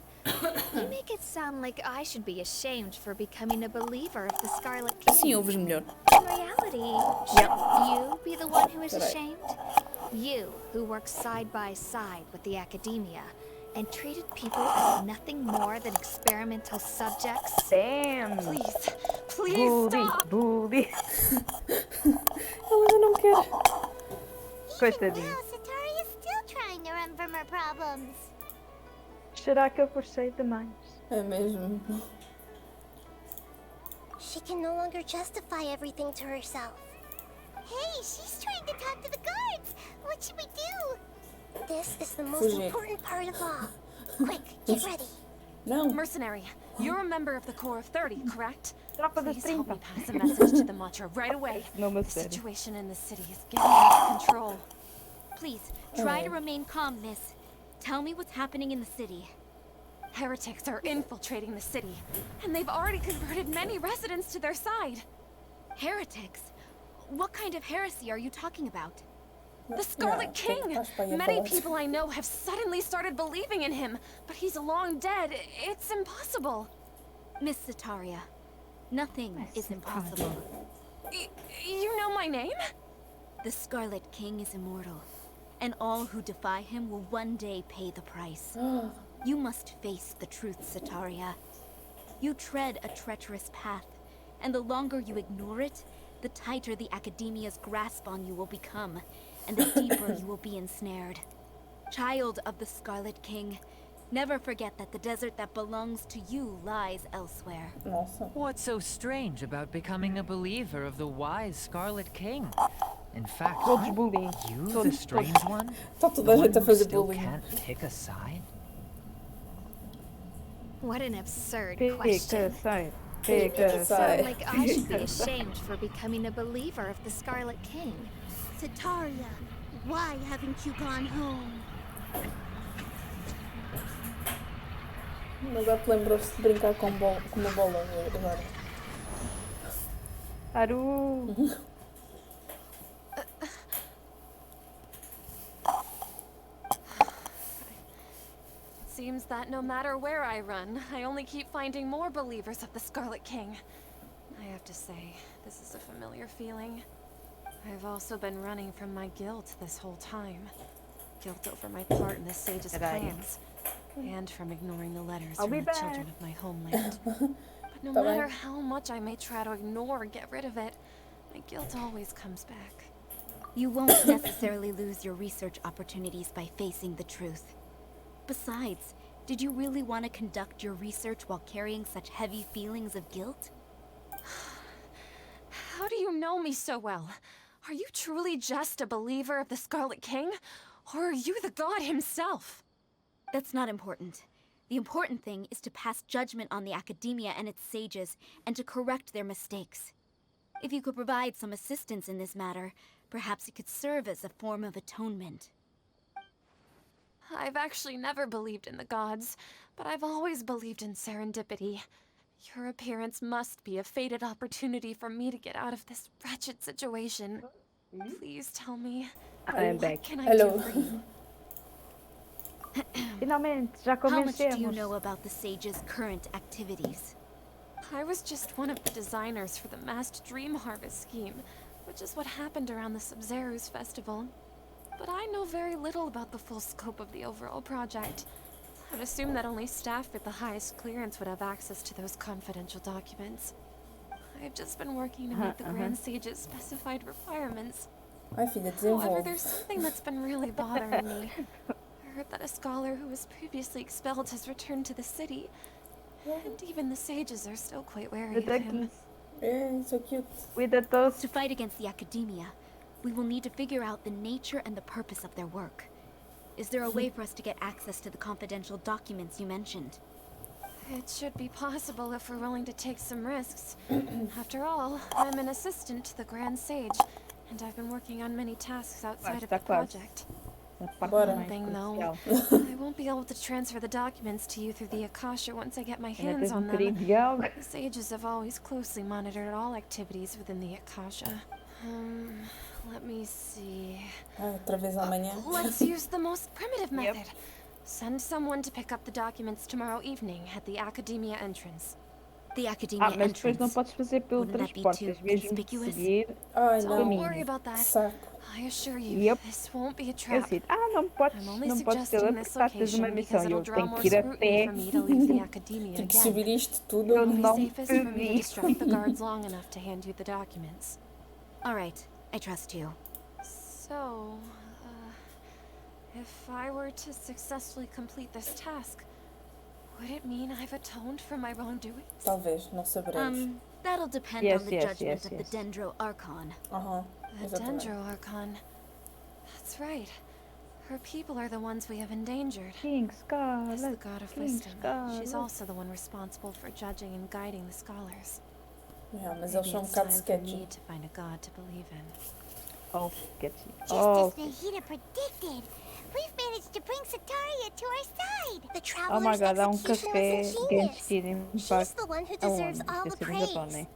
You make it sound like I should be ashamed for becoming a believer of the Scarlet Assim King. ouves melhor. In reality, shouldn't you be the one who is ashamed? You, who works side by side with the Academia and treated people as nothing more than experimental subjects. Damn! Please, please Bully, stop. bully. Ela ainda não quer. Coitadinho. Wow, Sataria's still trying to run from her problems. Será que eu forcei demais? É mesmo. She can no longer justify everything to herself. Hey, she's trying to talk to the guards. What should we do? This is the most Fugir. important part of all. Quick, get ready. Não. Mercenary, you're a member of the Corps of 30, correct? Tropa das Please help 30. me pass a message to the Matcha right away. Não, mas The sério. situation in the city is getting out of control. Please, try to remain calm, miss. Tell me what's happening in the city. Heretics are infiltrating the city, and they've already converted many residents to their side. Heretics? What kind of heresy are you talking about? The Scarlet King! estás para aí a Many falar. people I know have suddenly started believing in him, but he's long dead. It's impossible. Miss Sataria, nothing is impossible. You know my name? The Scarlet King is immortal, and all who defy him will one day pay the price. You must face the truth, Sataria. You tread a treacherous path, and the longer you ignore it, the tighter the Academia's grasp on you will become, and the deeper you will be ensnared. Child of the Scarlet King, never forget that the desert that belongs to you lies elsewhere. Nossa. What's so strange about becoming a believer of the wise Scarlet King? In fact, Todos bullying. you the Todos, strange todos. one? Tá The toda a one gente a who fazer still bullying. can't pick a side? What an absurd Pick a question. side. You Pick make a it sound side. like I should be ashamed for becoming a believer of the Scarlet King. Sataria, why haven't you gone home? Agora te lembras-te de brincar com uma bola agora. Haru. Seems that no matter where I run, I only keep finding more believers of the Scarlet King. I have to say, this is a familiar feeling. I've also been running from my guilt this whole time. Guilt over my part in the Sage's Right. plans, and from ignoring the letters I'll from be the back. children of my homeland. But no Tá bem. matter how much I may try to ignore or get rid of it, my guilt always comes back. You won't necessarily lose your research opportunities by facing the truth. Besides, did you really want to conduct your research while carrying such heavy feelings of guilt? How do you know me so well? Are you truly just a believer of the Scarlet King? Or are you the god himself? That's not important. The important thing is to pass judgment on the Academia and its sages, and to correct their mistakes. If you could provide some assistance in this matter, perhaps it could serve as a form of atonement. I've actually never believed in the gods, but I've always believed in serendipity. Your appearance must be a fated opportunity for me to get out of this wretched situation. Please tell me, I am what back. can I Hello. do for you? Finalmente, já How much do you comencemos. know about the sages' current activities? I was just one of the designers for the massed dream harvest scheme, which is what happened around the Sub-Zeru's festival. But I know very little about the full scope of the overall project. I'd assume that only staff with the highest clearance would have access to those confidential documents. I've just been working to meet the Grand Sage's specified requirements. Ai filha, However, desenvolve. there's something that's been really bothering me. I heard that a scholar who was previously expelled has returned to the city, and even the sages are still quite wary of him. É, so cute. Cuida todos. To fight against the Academia, we will need to figure out the nature and the purpose of their work. Is there a way for us to get access to the confidential documents you mentioned? It should be possible if we're willing to take some risks. After all, I'm an assistant to the Grand Sage, and I've been working on many tasks outside of the Está quase. project. Na parte Bora. One mais thing though, crucial. I won't be able to transfer the documents to you through the Akasha once I get my Ainda hands tens on bocadinho them. de diálogo. The sages have always closely monitored all activities within the Akasha. Let me see. Ai, outra vez amanhã. Let's use the most primitive method. Send someone to pick up the documents tomorrow evening at the Academia entrance. The Academia Mas depois não entrance. podes fazer pelo Wouldn't that be transporte. too Tens mesmo de conspicuous? seguir Ai Don't não. worry about Que that. saco. I assure you, Yep. this won't be a Eu trap. disse, não podes, I'm only não podes ter suggesting porque this estás uma location missão because e it'll eu draw tenho more que ir a scrutiny pé. for me to leave the Academia Tipo, again. subir isto tudo. Eu It'll be não safest for me to pedi. distract the guards long enough to hand you the documents. All right, I trust you. So, if I were to successfully complete this task, would it mean I've atoned for my wrongdoing? Talvez, não saberemos. That'll depend Yes, on the yes, judgment yes, of yes. the Dendro Archon. Aham, The exatamente. Dendro Archon. That's right. Her people are the ones we have endangered. King As the Scarlet. god of King wisdom, she's Scarlet. also the one responsible for judging and guiding the scholars. Yeah, mas Maybe eles são it's bocado time for sketchy. me to find a god to believe in. Oh, sketchy. Just Oh, as Nahida predicted, we've managed to bring Sataria to our side. The oh my traveler's god, há execution café was ingenious. Genshin She's Impact the one who deserves aonde? all the Esqueci do praise. Japão, né?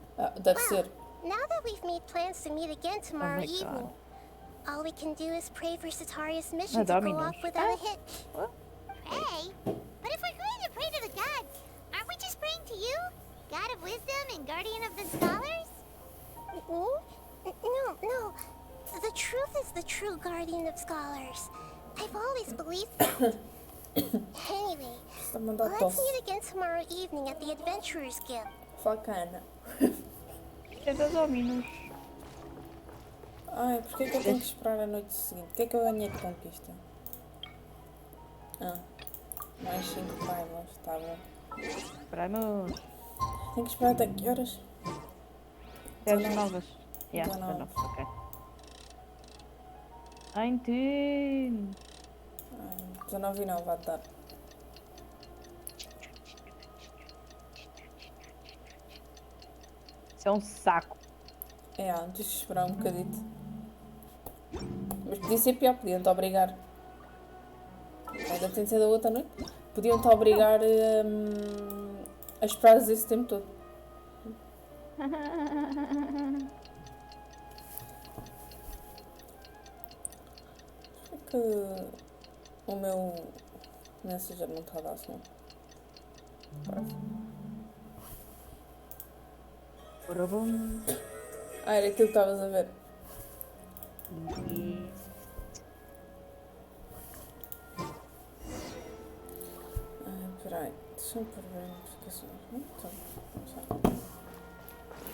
Deve ser. Now that we've made plans to meet again tomorrow my God. evening, all we can do is pray for Sataria's mission to go Dominos. off without a hitch. What? Pray? But if we're going to pray to the gods, aren't we just praying to you? God of wisdom and guardian of the scholars? No. The truth is the true guardian of scholars. I've always believed that. Anyway, Está a mandar let's tosse. meet again tomorrow evening at the Adventurers Guild. Facana. É da Dominos. Ai, porquê que eu tenho que esperar a noite seguinte? O que é que eu ganhei de conquista? Mais 5 primos, tá bom. Vamos. Tenho que esperar até que horas? 10 novas. Yeah, 19. 19, ok. 19. 19 e não, vai dar. Isso é um saco. É, antes de esperar um bocadito. Mas podia ser pior, podiam-te obrigar. Ainda tem de ser da outra noite. Podiam-te obrigar a esperar esse tempo todo. É que o meu Messenger não está a dar som. Ora bom. Era aquilo que estavas a ver. Peraí, deixa-me pôr bem as notificações. Então, vamos lá.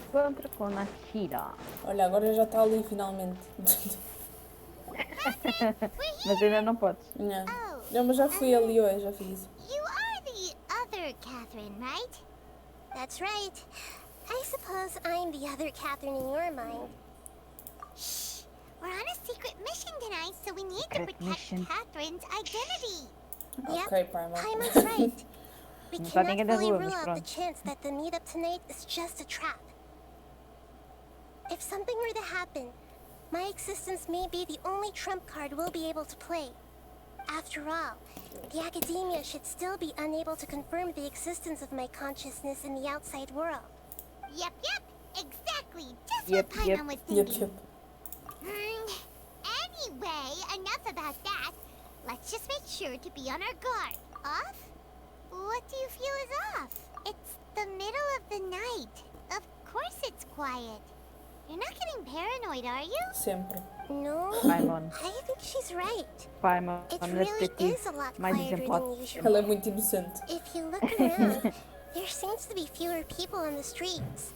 Encontra com a Shira. Olha, agora já está ali finalmente. Mas ainda não podes. Não. Não, mas já fui ali hoje, já fiz isso. You are the other Catherine, right? That's right. I suppose I'm the other Catherine in your mind. Shh! We're on a secret mission tonight, so we need to Secret protect mission. Catherine's identity. Ok, Primal. Paimon's right. We Não está cannot ninguém da fully rua, rule mas out the pronto. chance that the meetup tonight is just a trap. If something were to happen, my existence may be the only trump card we'll be able to play. After all, the academia should still be unable to confirm the existence of my consciousness in the outside world. Yep, exactly. Just Yep, what Paimon was Yep, thinking. yep. Anyway, enough about that. Let's just make sure to be on our guard. Off? What do you feel is off? It's the middle of the night. Of course it's quiet. You're not getting paranoid, are you? Sempre. No, Paimon. I think she's right. Paimon, It neste really aqui. is a lot Mais quieter exemplar. than usual. Ela é muito inocente. If you look around, there seems to be fewer people on the streets.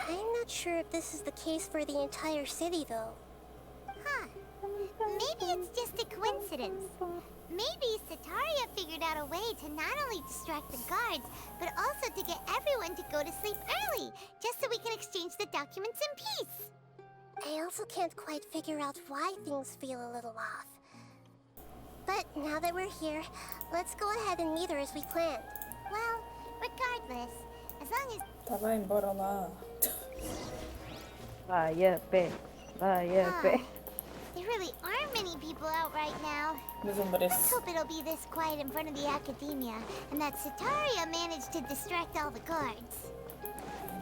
I'm not sure if this is the case for the entire city, though. Huh. Maybe it's just a coincidence. Maybe Sataria figured out a way to not only distract the guards, but also to get everyone to go to sleep early, just so we can exchange the documents in peace. I also can't quite figure out why things feel a little off. But now that we're here, let's go ahead and meet her as we planned. Well, regardless, as long as... Tá bem, bora lá. Vai a pé. Vai a pé. There really aren't many people out right now. Mas eu Let's mereço. hope it'll be this quiet in front of the academia, and that Sataria managed to distract all the guards.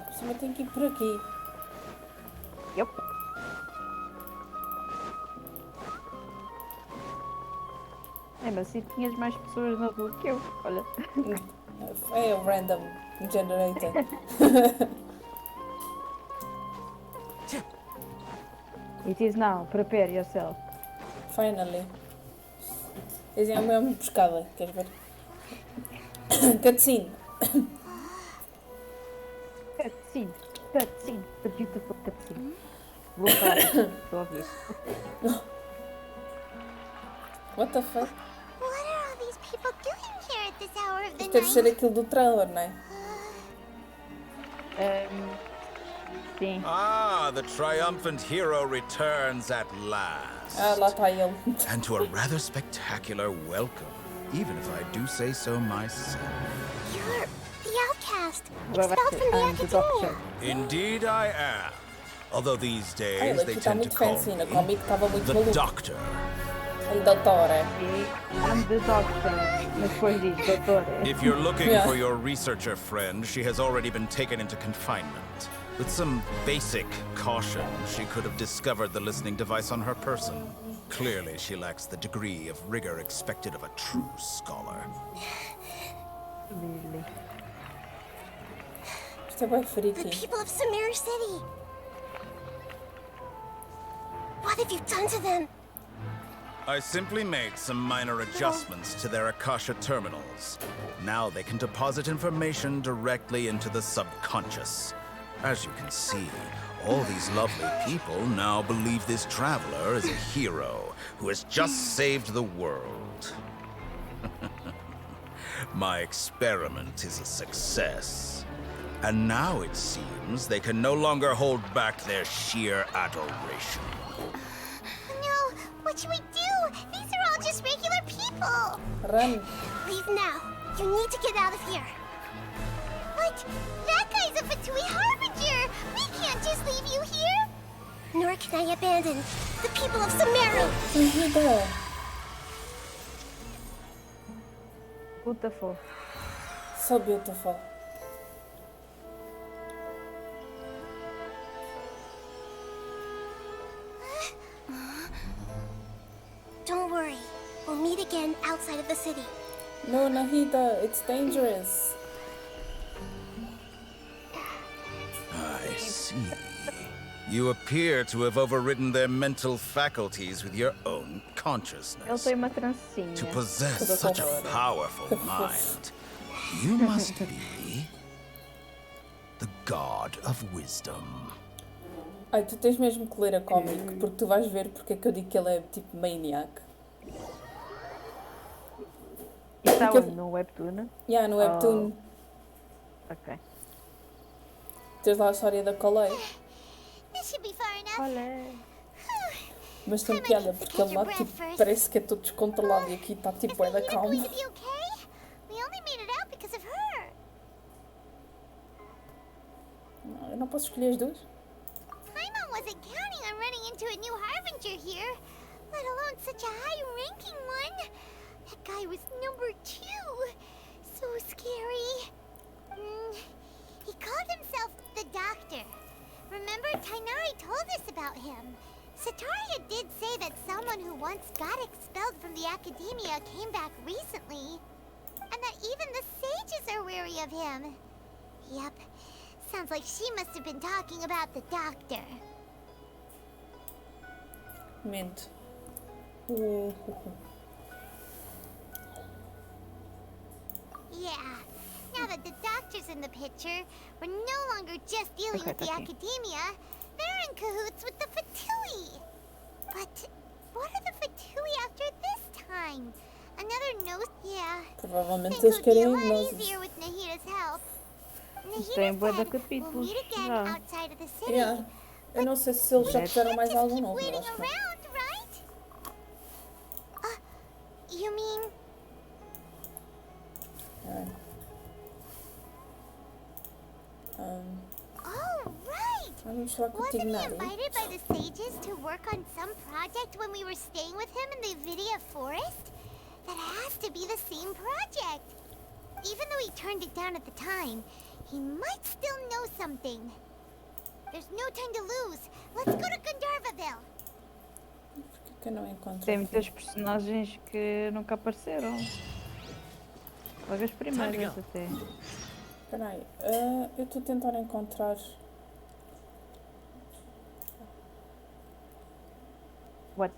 Por cima tem que ir por aqui. Yup. É, mas se tinhas mais pessoas na rua que eu, olha. É o random generator. It is now, prepare yourself. Finally. Dizem a mesma pescada, queres ver? Cutscene. Cutscene, cutscene, the beautiful cutscene. Vou falar, estou a ouvir. What the fuck? What are all these people doing here at this hour of the Isto deve ser night? aquilo do trailer, não é? Sim. Ah, the triumphant hero returns at last. Ah, lá está ele. And to a rather spectacular welcome, even if I do say so myself. You're the outcast, Agora vai expelled ser from the the Doctor. academia. Indeed I am. Although these Ah, days ele they aqui está tend to muito call fancy. Na me comic estava muito the maluco. Doctor. El Dottore. I'm the Doctor. Mas depois diz Doutor. If you're looking Yeah. for your researcher friend, she has already been taken into confinement. With some basic caution, she could have discovered the listening device on her person. Clearly, she lacks the degree of rigor expected of a true scholar. Diz-lhe. Isto é bem The freaky. people of Sumeru City. What have you done to them? I simply made some minor adjustments to their Akasha terminals. Now they can deposit information directly into the subconscious. As you can see, all these lovely people now believe this traveler is a hero who has just saved the world. My experiment is a success. And now it seems they can no longer hold back their sheer adoration. No, what should we do? These are all just regular people. Run. Leave now. You need to get out of here. But that guy's a Fatui Harbinger. We can't just leave you here. Nor can I abandon the people of Sumeru. Vida. Beautiful. So beautiful. Don't worry. We'll meet again outside of the city. No, Nahida, it's dangerous. I see. You appear to have overridden their mental faculties with your own Ele consciousness. tem uma trancinha. To possess such a powerful mind, you must be the god of wisdom. Ai, tu tens mesmo que ler a comic, porque tu vais ver porque é que eu digo que ele é tipo maniac. E está Porque- onde? No Webtoon? Yeah, no Webtoon. Ok. Tens lá a história da Colei. This should be far enough. Olha. Mas tem piada, porque ele lá tipo, parece que é todo descontrolado e aqui está tipo, é da Nahida calma. going to be okay? We only made it out because of her. Não, eu não posso escolher as duas. Paimon wasn't counting on running into a new Harbinger here, let alone such a high-ranking one. That guy was number 2. So scary. He called himself the Doctor. Remember, Tainari told us about him. Sataria did say that someone who once got expelled from the academia came back recently. And that even the sages are wary of him. Yep. Sounds like she must have been talking about the Doctor. Mente. Yeah. Now that the Doctor's in the picture, we're no longer just dealing with the academia. They're in cahoots with the Fatui. But what are the Fatui after this time? Another nose? Yeah. Provavelmente Things eles would be a querem lot nozes. easier with Nahida's help. Tem Nahida bué de said capítulos we'll meet again já. outside of the city. Yeah. Eu não sei se eles já fizeram mais algum Keep novo, eu waiting acho que não. around, right? You mean Oh, right! Vamos falar Wasn't contigo he nada. invited by the sages to work on some project when we were staying with him in the Vidia forest? That has to be the same project. Even though he turned it down at the time, he might still know something. There's no time to lose. Let's go to Gandharvaville. Que eu não encontro Tem aqui. muitas personagens que nunca apareceram. Logo as primeiras até. Espera aí, eu estou a tentar encontrar... What?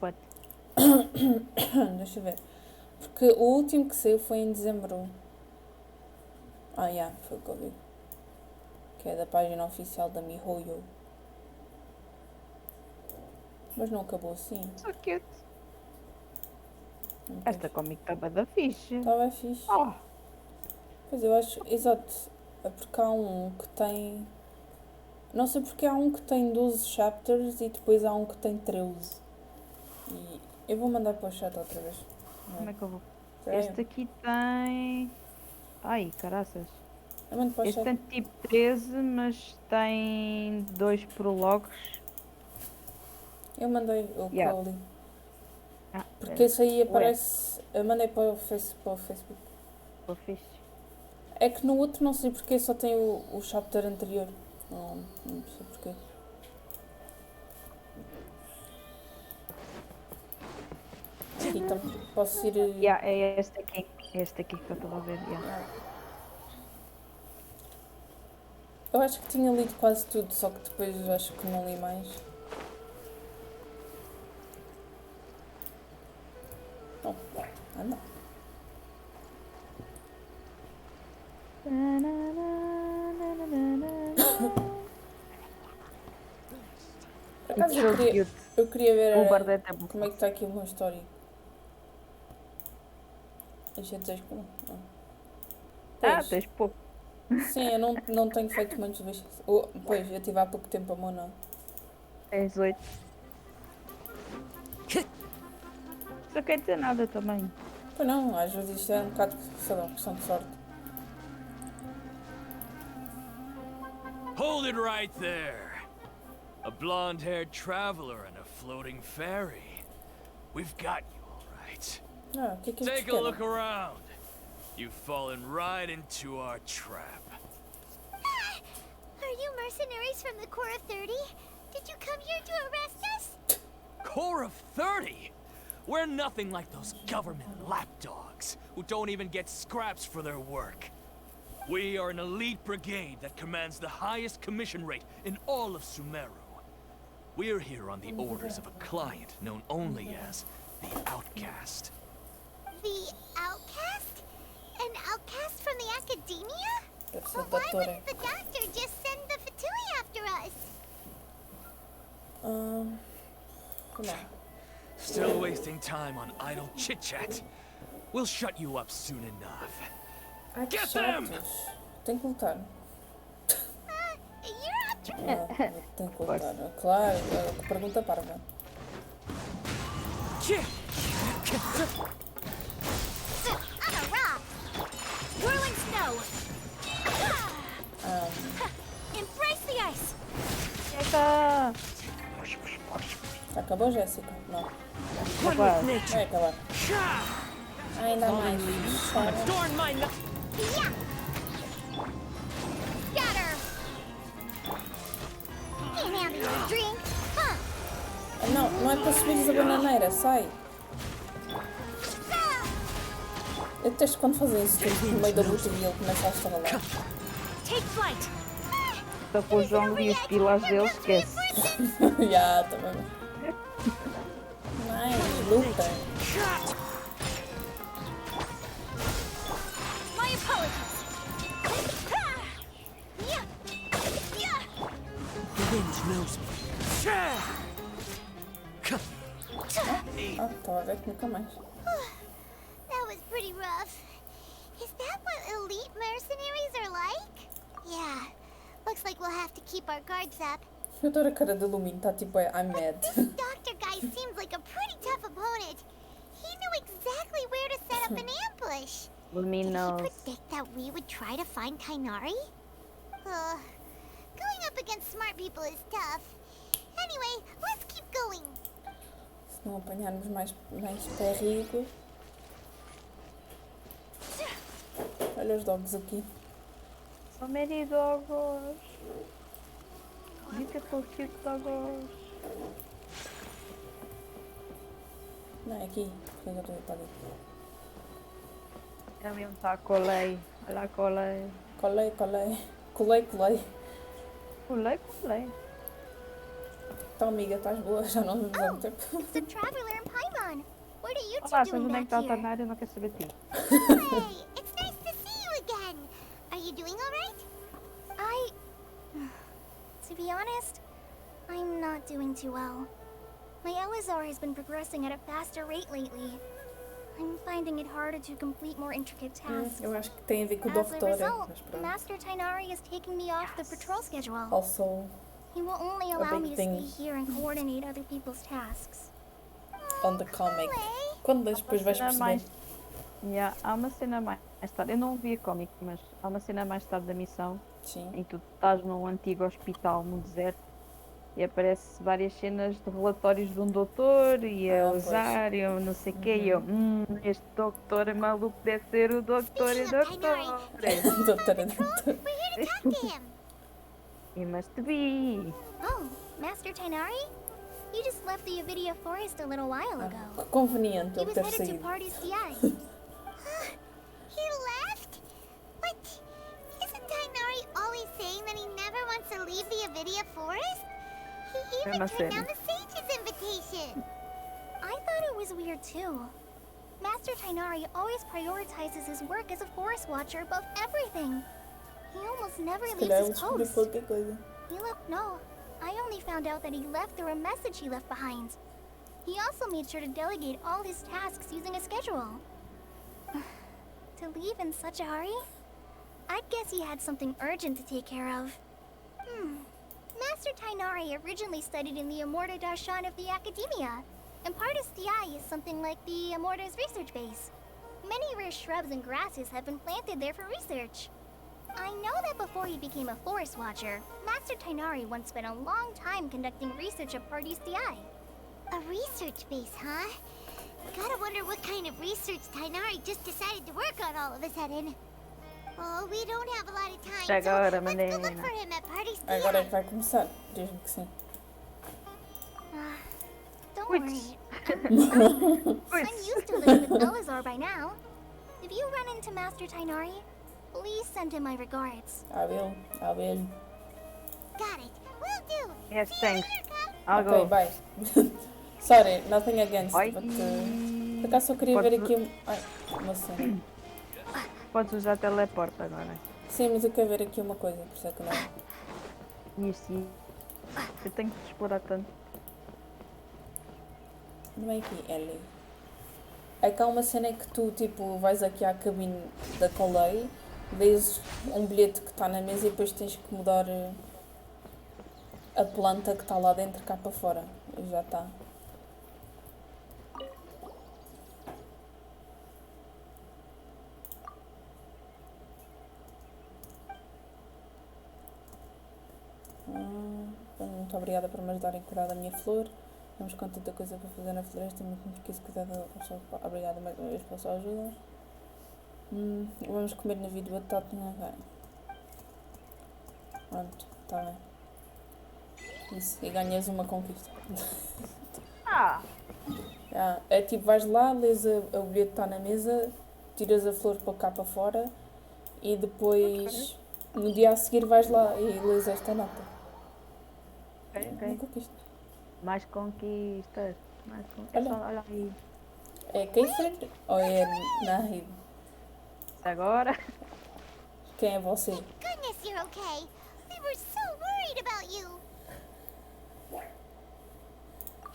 Deixa eu ver. Porque o último que saiu foi em dezembro. Ah, yeah, foi o que eu vi. Que é da página oficial da MiHoYo. Mas não acabou assim. So cute. Esta comic estava da fixe. Estava fixe. Oh. Pois eu acho, exato. É porque há um que tem Não sei porque há um que tem 12 chapters e depois há um que tem 13. E eu vou mandar para o chat outra vez. Como é que eu vou? Espera aí. Este aqui tem. Ai, caraças. Eu mando para o Este chat. tem tipo 13, mas tem 2 prólogos. Eu mandei o Yeah. Crowley. Ah, Porque esse aí Ué, aparece. Eu mandei para o Facebook. ficou fixe. É que no outro não sei porque só tem o chapter anterior. Não sei porquê. Então posso ir. Yeah, é este aqui. É este aqui que eu estou a ver. Yeah. Eu acho que tinha lido quase tudo, só que depois acho que não li mais. Não, anda. Por acaso eu queria ver O Bardette é bom. como é que está aqui uma história. Deixa eu dizer como. Tens pouco. Sim, eu não tenho feito muitos bichos. Pois, eu tive há pouco tempo a Mona. Tens 8. Isso não quer dizer nada também. Pois não, às vezes isto é um bocado, sei lá, questão de sorte. Hold it right there. A blonde-haired traveler and a floating fairy. We've got you, all right. Ah, o que é que isto Take a quer? look around. You've fallen right into our trap. Are you mercenaries from the Corps of 30? Did you come here to arrest us? Corps of 30? We're nothing like those government lapdogs who don't even get scraps for their work. We are an elite brigade that commands the highest commission rate in all of Sumeru. We're here on the orders of a client known only as the Outcast. The outcast? An outcast from the academia? Deve ser Well, why doutora. wouldn't the doctor just send the Fatui after us? Não. Still wasting time on idle chit-chat. We'll shut you up soon enough. Ai, que Get them! chatos. Tem que lutar. You're up to... Tem que lutar. Claro, pergunta parva. I'm a rock. Whirling snow. Embrace the ice. Eita! Acabou, Jéssica? Não. Não vai. Vai acabar. Ainda mais. Adorn my Yeah. Got her. Can't handle your drink. Huh. Não, não é para subires a bananeira, sai. Eu detesto quando fazem isso tipo, no meio da luta e ele começa a estralar. Take flight. Só com o João e os pilares dele, esquece. Já, também. Mais, luta. My apologies. Yeah. Yeah. The wind knows me. Ah, estava a ver que nunca mais. That was pretty rough. Is that what elite mercenaries are like? Yeah. Looks like we'll have to keep our guards up. Eu adoro a cara de Lumine, está tipo, I'm mad. This doctor guy seems like a pretty tough opponent. He knew exactly where to set up an ambush. Lumine Did he knows. predict that we would try to find Kainari? Going up against smart people is tough. Anyway, let's keep going. Se não apanharmos mais perigo. Olha os dogs aqui. So many doggos. Beautiful, cute doggos. Não, é aqui. Porque eu estou para ali. É mesmo, tá, colei. Olha lá, colei. Colei. Colei. Colei. Então, amiga, estás boa? Já não nos vemos há muito tempo. It's the traveler in Paimon. What are you Olá, two sabes doing onde é que back está a here? Tanária? Eu não quero saber de ti. Hey, it's nice to see you again. Are you doing all right? To be honest, I'm not doing too well. My Elazar has been progressing at a faster rate lately. I'm finding it harder to complete more intricate tasks. Eu acho que tem a ver com o As a Doctor. result, Mas pronto. Master Tainari is taking me off the patrol schedule. Also, He will only A allow big me to thing. stay here and coordinate other people's tasks. On the comic. Quando lês, depois vais Cena perceber. mais... Yeah, há uma cena mais tarde. Eu não vi a cómic, mas há uma cena mais tarde da missão Sim. em que tu estás num antigo hospital no deserto e aparece várias cenas de relatórios de um doutor e a Pois. usar e eu não sei o quê. E eu, este doutor é maluco, deve ser o doutor e doutor. Doutora. We're here to talk to him. He must be. Oh, Master Tainari? You just left the Avidia Forest a little while ago. Que conveniente He ele was ter headed to saído. Party's DI. He left? But isn't Tainari always saying that he never wants to leave the Avidia Forest? He even Não turned sei. down the Sage's invitation. I thought it was weird too. Master Tainari always prioritizes his work as a forest watcher above everything. He almost never Se leaves calhar eu his descobri post. qualquer coisa. He left, no. I only found out that he left through a message he left behind. He also made sure to delegate all his tasks using a schedule. To leave in such a hurry? I'd guess he had something urgent to take care of. Master Tainari originally studied in the Amorta Darshan of the Academia, and Partis DI is something like the Amorta's research base. Many rare shrubs and grasses have been planted there for research. I know that before he became a forest watcher, Master Tainari once spent a long time conducting research at Party's DI. A research base, huh? Gotta wonder what kind of research Tainari just decided to work on all of a sudden. Oh, we don't have a lot of time, so Agora, let's go look menina. for him at Party's Agora é que DI. vai começar. Diz-me que sim. Don't Which- worry. I'm used to living with Elazar by now. If you run into Master Tainari, please send him my regards. I will. Got it. Will do. Yes, See you thanks. later, Ka. I'll Ok, go. bye. Sorry, nothing against, Oi. but... por acaso eu queria ver Podes- aqui uma cena. Podes usar teleporte agora. Sim, mas eu quero ver aqui uma coisa, por isso é que não... E sim. Eu tenho que explorar tanto. Não é aqui, Ellie. É que há uma cena que tu, tipo, vais aqui à cabine da Colei, vês um bilhete que está na mesa e depois tens que mudar a planta que está lá dentro cá para fora. E já está. Muito obrigada por me ajudarem a cuidar da minha flor. Vamos com tanta coisa para fazer na floresta, muito me quis cuidar da... Obrigada mais uma vez pela sua ajuda. Vamos comer na vida batata, não é? Pronto, está bem. Isso, e ganhas uma conquista. É tipo, vais lá, lês o bilhete que está na mesa, tiras a flor para cá para fora e depois, no dia a seguir, vais lá e lês esta nota. Uma conquista. Mais conquistas. Olha aí. É Kayfred ou é Nahid? Agora. Quem é você? Goodness, you're okay. We were so worried about you.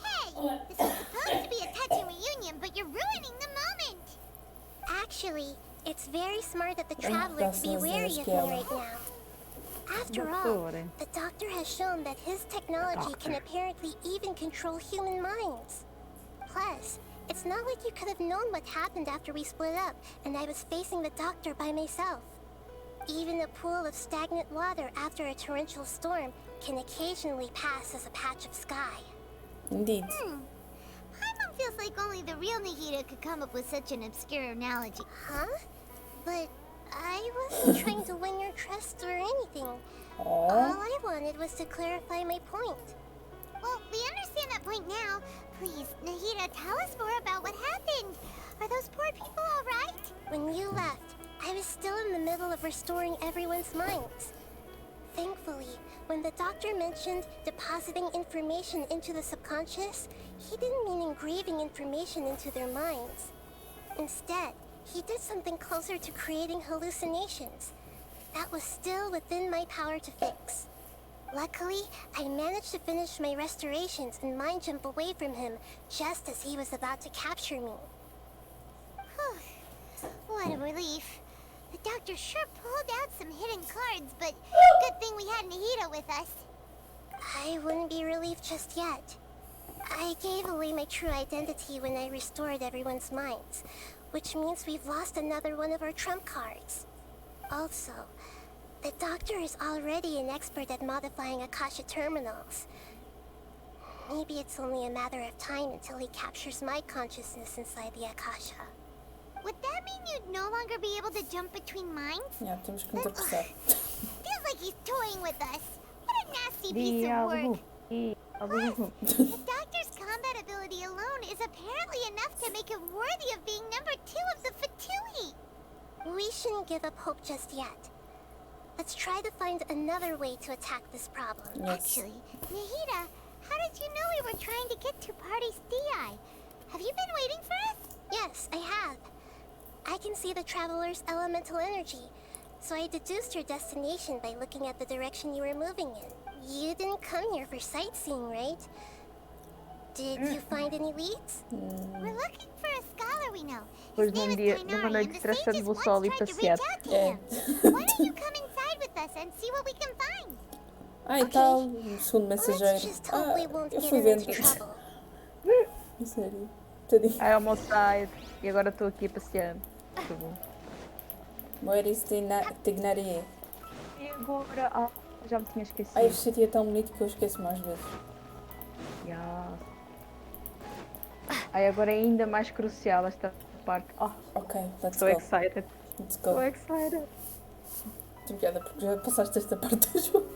Hey, this is supposed to be a touching reunion, but you're ruining the moment. Actually, it's very smart that the traveler to be wary of me right now. After all, the doctor has shown that his technology can apparently even control human minds. Plus, it's not like you could have known what happened after we split up and I was facing the doctor by myself. Even a pool of stagnant water after a torrential storm can occasionally pass as a patch of sky. Indeed. Paimon feels like only the real Nahida could come up with such an obscure analogy. Huh? But I wasn't trying to win your trust or anything. All I wanted was to clarify my point. Well, we understand that point now. Please, Nahida, tell us more about what happened. Are those poor people all right? When you left, I was still in the middle of restoring everyone's minds. Thankfully, when the doctor mentioned depositing information into the subconscious, he didn't mean engraving information into their minds. Instead, he did something closer to creating hallucinations. That was still within my power to fix. Luckily, I managed to finish my restorations and mind jump away from him just as he was about to capture me. What a relief. The doctor sure pulled out some hidden cards, but good thing we had Nahida with us. I wouldn't be relieved just yet. I gave away my true identity when I restored everyone's minds, which means we've lost another one of our trump cards. Also, the doctor is already an expert at modifying Akasha terminals. Maybe it's only a matter of time until he captures my consciousness inside the Akasha. Would that mean you'd no longer be able to jump between minds? Yeah, temos que nos apressar. Feels like he's toying with us. What a nasty piece of work. The doctor's combat ability alone is apparently enough to make him worthy of being number 2 of the Fatui. We shouldn't give up hope just yet. Let's try to find another way to attack this problem. Yes. Actually, Nahida, how did you know we were trying to get to Party's DI? Have you been waiting for us? Yes, I have. I can see the traveler's elemental energy, so I deduced your destination by looking at the direction you were moving in. You didn't come here for sightseeing, right? Did you find any leads? We're looking for a scholar we know. Depois numa noite estressante vou só ali passear. Why don't you come inside with us and see what we can find? Ah, e tal, o segundo mensageiro. Eu fui vendo. Sério. Tadinho. I almost died. E agora estou aqui a passear. Muito bom. Where is Tignarie? E agora... Ah, já me tinha esquecido. Ai, este sítio é tão bonito que eu esqueço mais vezes. Yeah. Ai, agora é ainda mais crucial esta parte. Oh, ok, let's so go. Excited. Let's go. So excited. Tenho piada porque já passaste esta parte do jogo.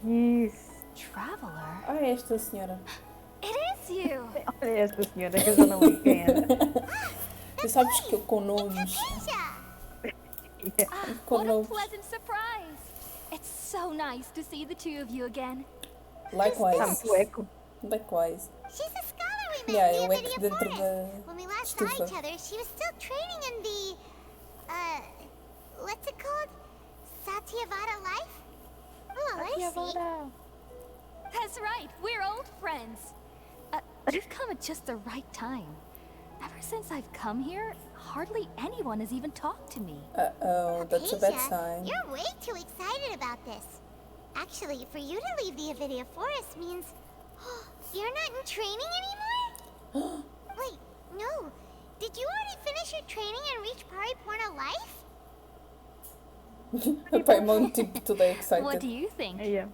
Yes. Traveler? Ah, é esta senhora. It is you! Olha esta senhora que eu já não lembro quem era. Tu sabes que eu com nomes. What a pleasant surprise! It's so nice to see the two of you again. Likewise. Sueco. Likewise. She's a scholar we met Yeah, in eu the é que Avidia dentro Forest. da When we last saw estufa. each other, she was still training in the... what's it called? Satyavada life? Oh, I see. That's right, we're old friends. You've come at just the right time. Ever since I've come here, hardly anyone has even talked to me. Uh-oh, that's a bad Asia, sign. You're way too excited about this. Actually, for you to leave the Avidia Forest means... you're not in training anymore? Wait, no. Did you already finish your training and reach Pariporna life? Paimon tipo toda excited. What do you think? Yeah.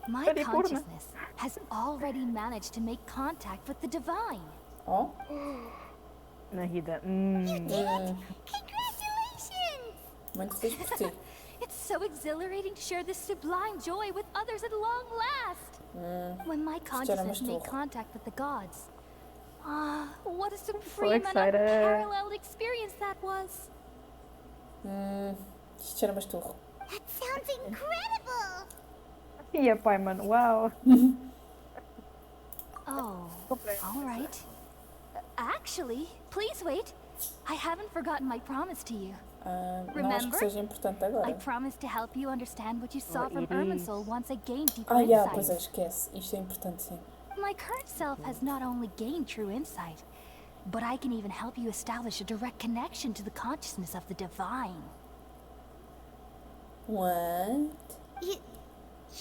My Pariporna. consciousness has already managed to make contact with the divine. Oh? Nahida. Congratulations! Muito feliz por ti. It's so exhilarating to share this sublime joy with others at long last. When my consciousness made contact with the gods. Ah, what a supreme and excited. unparalleled experience that was. Isto cheira-me a esturro. That sounds incredible! Yeah, Paimon. Wow. Oh, all right. Actually, please wait. I haven't forgotten my promise to you. Não acho que seja importante agora. I promised to help you understand what you saw from it is. Irminsul once I gained deeper Ah, yeah, insight. pois é, esquece. Isto é importante, sim. My current self has not only gained true insight, but I can even help you establish a direct connection to the consciousness of the divine. What?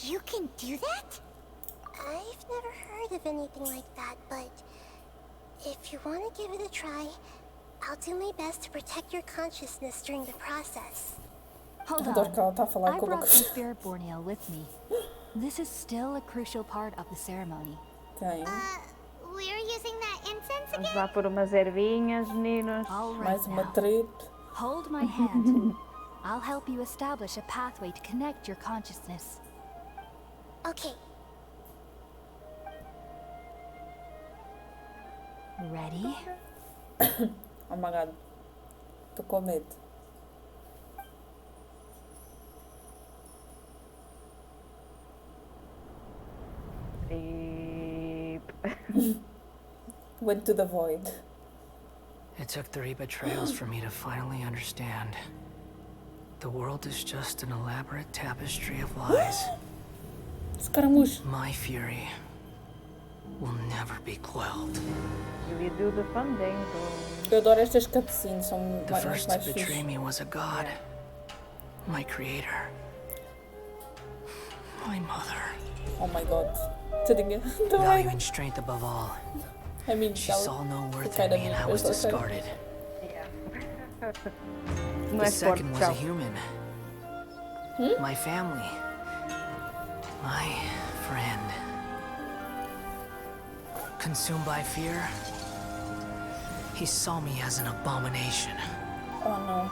You can do that? I've never heard of anything like that, but if you want to give it a try, I'll do my best to protect your consciousness during the process. Hold Adoro que ela está a on. falar I com a brought boca. some spirit borneo with me. This is still a crucial part of the ceremony. Tem. We're using that incense Vamos again? lá por umas ervinhas, meninos. All right Mais uma now. trip. Hold my hand. I'll help you establish a pathway to connect your consciousness. Okay. Ready? Oh my god. Estou com medo. Went to the void. It took 3 betrayals for me to finally understand. The world is just an elaborate tapestry of lies. Escaramujo. My fury will never be quelled. We do the fandango. Eu adoro estas cutscenes, são The mais first mais to betray fixe. me was a god. My creator. My mother. Oh my god. Tadinha. Value and strength above all. I mean, She saw no worth kind in of me and I mean, was it's okay. discarded. Não The é forte, second was a tchau. human. My family. My friend. Consumed by fear, he saw me as an abomination. Oh no.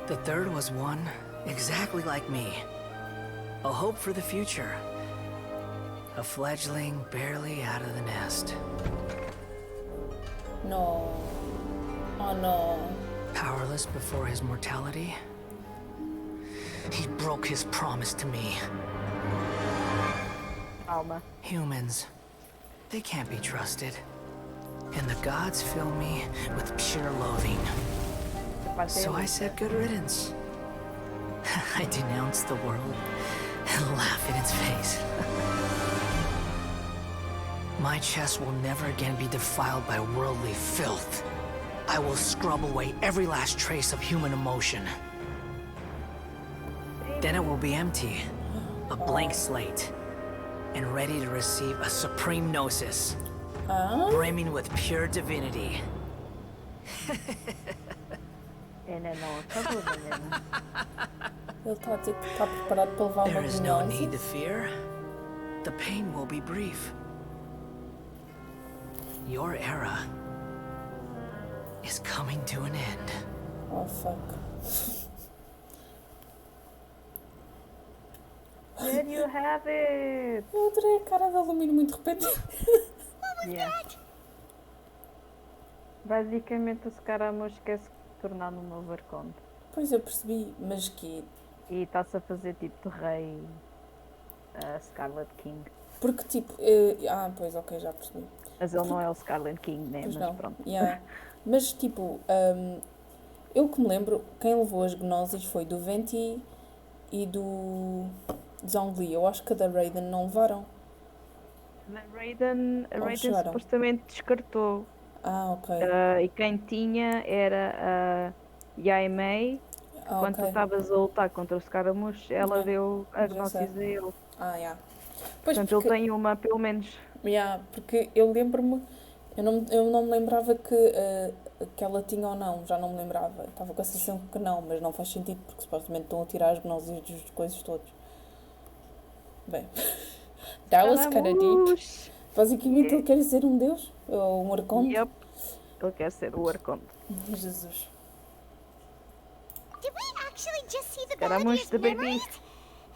The third was one exactly like me. A hope for the future. A fledgling barely out of the nest. No. Oh no. Powerless before his mortality, he broke his promise to me. Calma. Humans, they can't be trusted. And the gods fill me with pure loathing. So I said good riddance. I denounced the world and laughed in its face. My chest will never again be defiled by worldly filth. I will scrub away every last trace of human emotion. Then it will be empty, a blank slate, and ready to receive a supreme gnosis, brimming with pure divinity. Ainda não acabou, menina. Ele está a dizer que está preparado para levar uma There is no gnose. need to fear. The pain will be brief. Your era is coming to an end. Oh fuck. There you have it! Eu adorei a cara da Lumino muito repentina. Yeah. Basicamente, o Scaramouche quer se tornar num novo arconte. Pois eu percebi, mas que... E está-se a fazer tipo de rei Scarlet King. Porque tipo... pois ok, já percebi. Mas ele não é o Scarlet King, né? Pois Mas não. pronto. Yeah. Mas tipo... eu que me lembro, quem levou as gnoses foi do Venti e do Zhongli. Eu acho que a da Raiden não levaram. A Raiden chegaram? supostamente descartou. Ah, ok. E quem tinha era a Yai Mei. Quando tu ok. estavas a lutar contra o Scaramouche, ela deu a já Gnosis sei. a ele. Yeah. Pois, Portanto, porque... ele tem uma, pelo menos. Yeah, porque eu lembro-me... Eu não me lembrava que ela tinha ou não. Já não me lembrava. Estava com a sensação que não, mas não faz sentido, porque supostamente estão a tirar as gnoses das coisas todas. Bem... That was kinda deep. Basicamente ele quer ser um deus? Ou um arconte? Yep. Ele quer ser o arconte. Jesus. Did we actually just see the Scaramouche, Balladeer's the baby. memories?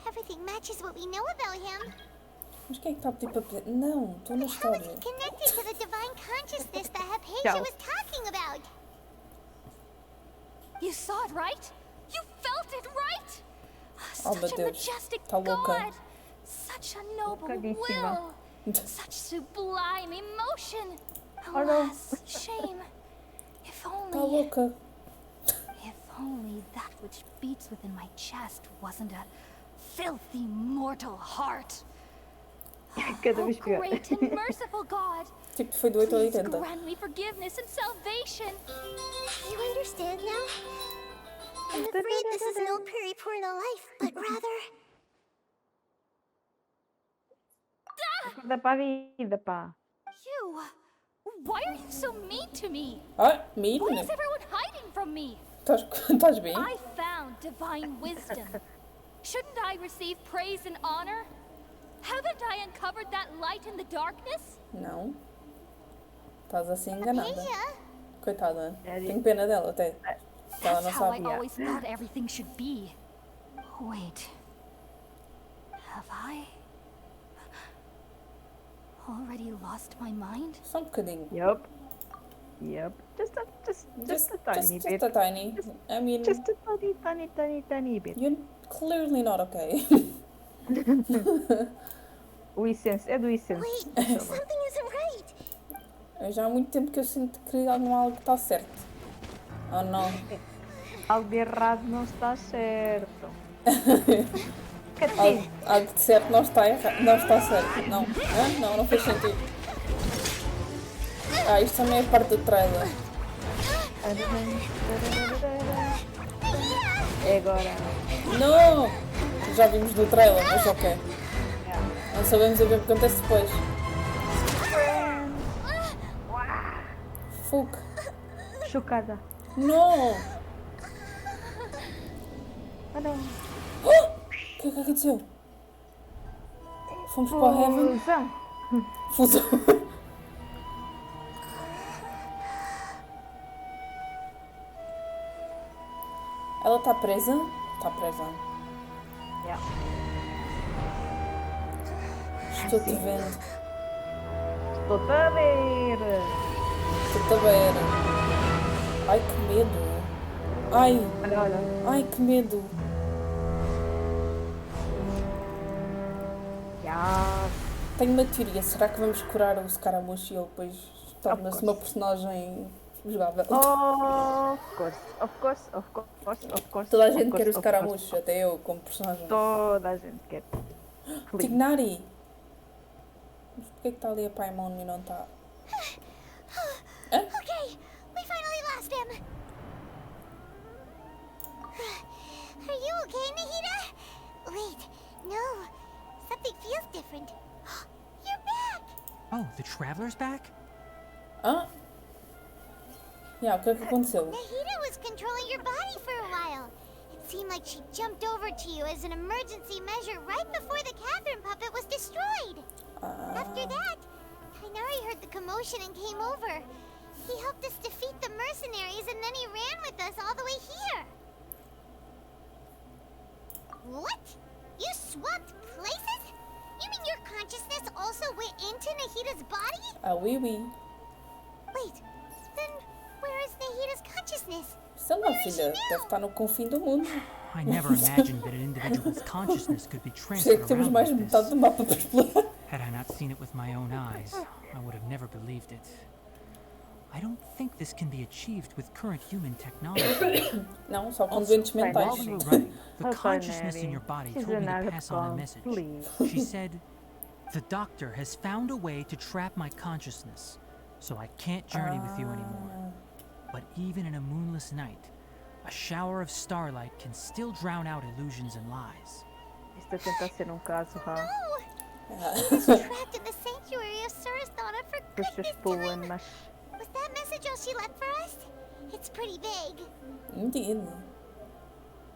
Everything matches what we know about him. Mas quem é que está a pedir para pedir? Não, estou na How is história. he connected to the divine consciousness that Hypatia Ciao. was talking about? You saw it, right? You felt it, right? Oh, meu Such a Deus. majestic Está louca. god. Such a noble Loucadíssima. will. Such sublime emotion. Oh, no. Alas, shame. If Está only... louca. If only that which beats within my chest wasn't a filthy mortal heart. Cada Oh, vez pior. great and merciful God, Tipo, foi do 8 ao please 80. grant me forgiveness and salvation. You understand now? I'm afraid this is no periporno life, but rather... Acorda para a vida, pá. You, why are you so mean to me? Ah, menina. Why is everyone hiding from me? Estás bem? I found divine wisdom. Shouldn't I receive praise and honor? Haven't I uncovered that light in the darkness? Não. Estás assim enganada. Hypatia? Coitada. Tenho pena dela até. Ela That's não how I sabe. always thought everything should be. Wait. Have I already lost my mind? Só um bocadinho. Yep. Just a tiny bit. Just a tiny. I mean, Just a tiny bit. you're clearly not okay. O essence, é do essence. Wait, something isn't right. Já há muito tempo que eu sinto que não há algo que está certo. Oh não. Algo de errado não está certo. Algo de certo não está errado. Não está certo. Não. Não fez sentido. Isto também é parte do trailer. É agora. Não! Já vimos no trailer, mas ok. Não sabemos o que acontece depois. Fuck. Chocada. Não! Ah, não. O que é que aconteceu? Fomos para o Heaven. Fusão. Ela está presa? Está presa. Yeah. Estou-te vendo. Estou-te a ver. Estou-te a ver. Ai, que medo. Ai. Olha. Ai, que medo. Yeah. Tenho uma teoria. Será que vamos curar o Scaramouche e ele depois torna-se uma personagem jogável? Of course. Toda a gente quer o Scaramouche, até eu como personagem. Toda a gente quer. Tignari! Mas porquê que está ali a Paimon e não está? Okay, we finally lost him. Are you okay, Nahida? Wait, no. Something feels different. You're back! Oh, the Traveler's back? Hã? Yeah, o que é que aconteceu? Nahida was controlling your body for a while. It seemed like she jumped over to you as an emergency measure right before the Catherine puppet was destroyed. After that, Tainari heard the commotion and came over. He helped us defeat the mercenaries and then he ran with us all the way here. What? You swapped places? You mean your consciousness also went into Nahida's body? Ah, oui, oui. Wait, then where is Nahida's consciousness? Sei lá, filha, deve estar no confim do mundo. I never imagined that an individual's consciousness could be Sei transferred que temos around mais like metade this. do mapa para explorar. Had I not seen it with my own eyes, I would have never believed it. I don't think this can be achieved with current human technology. Não, só com doentes While mentais. we were running, the Okay, consciousness in Mary. your body She's told me an to pass on a outcome, message. please. She said, "The doctor has found a way to trap my consciousness, so I can't journey with you anymore. But even in a moonless night, a shower of starlight can still drown out illusions and lies." Isto a tentar ser caso, ha? He's trapped in the sanctuary of Surasthana for Puxas goodness time. mas Was that message all she left for us? It's pretty vague. Entendi.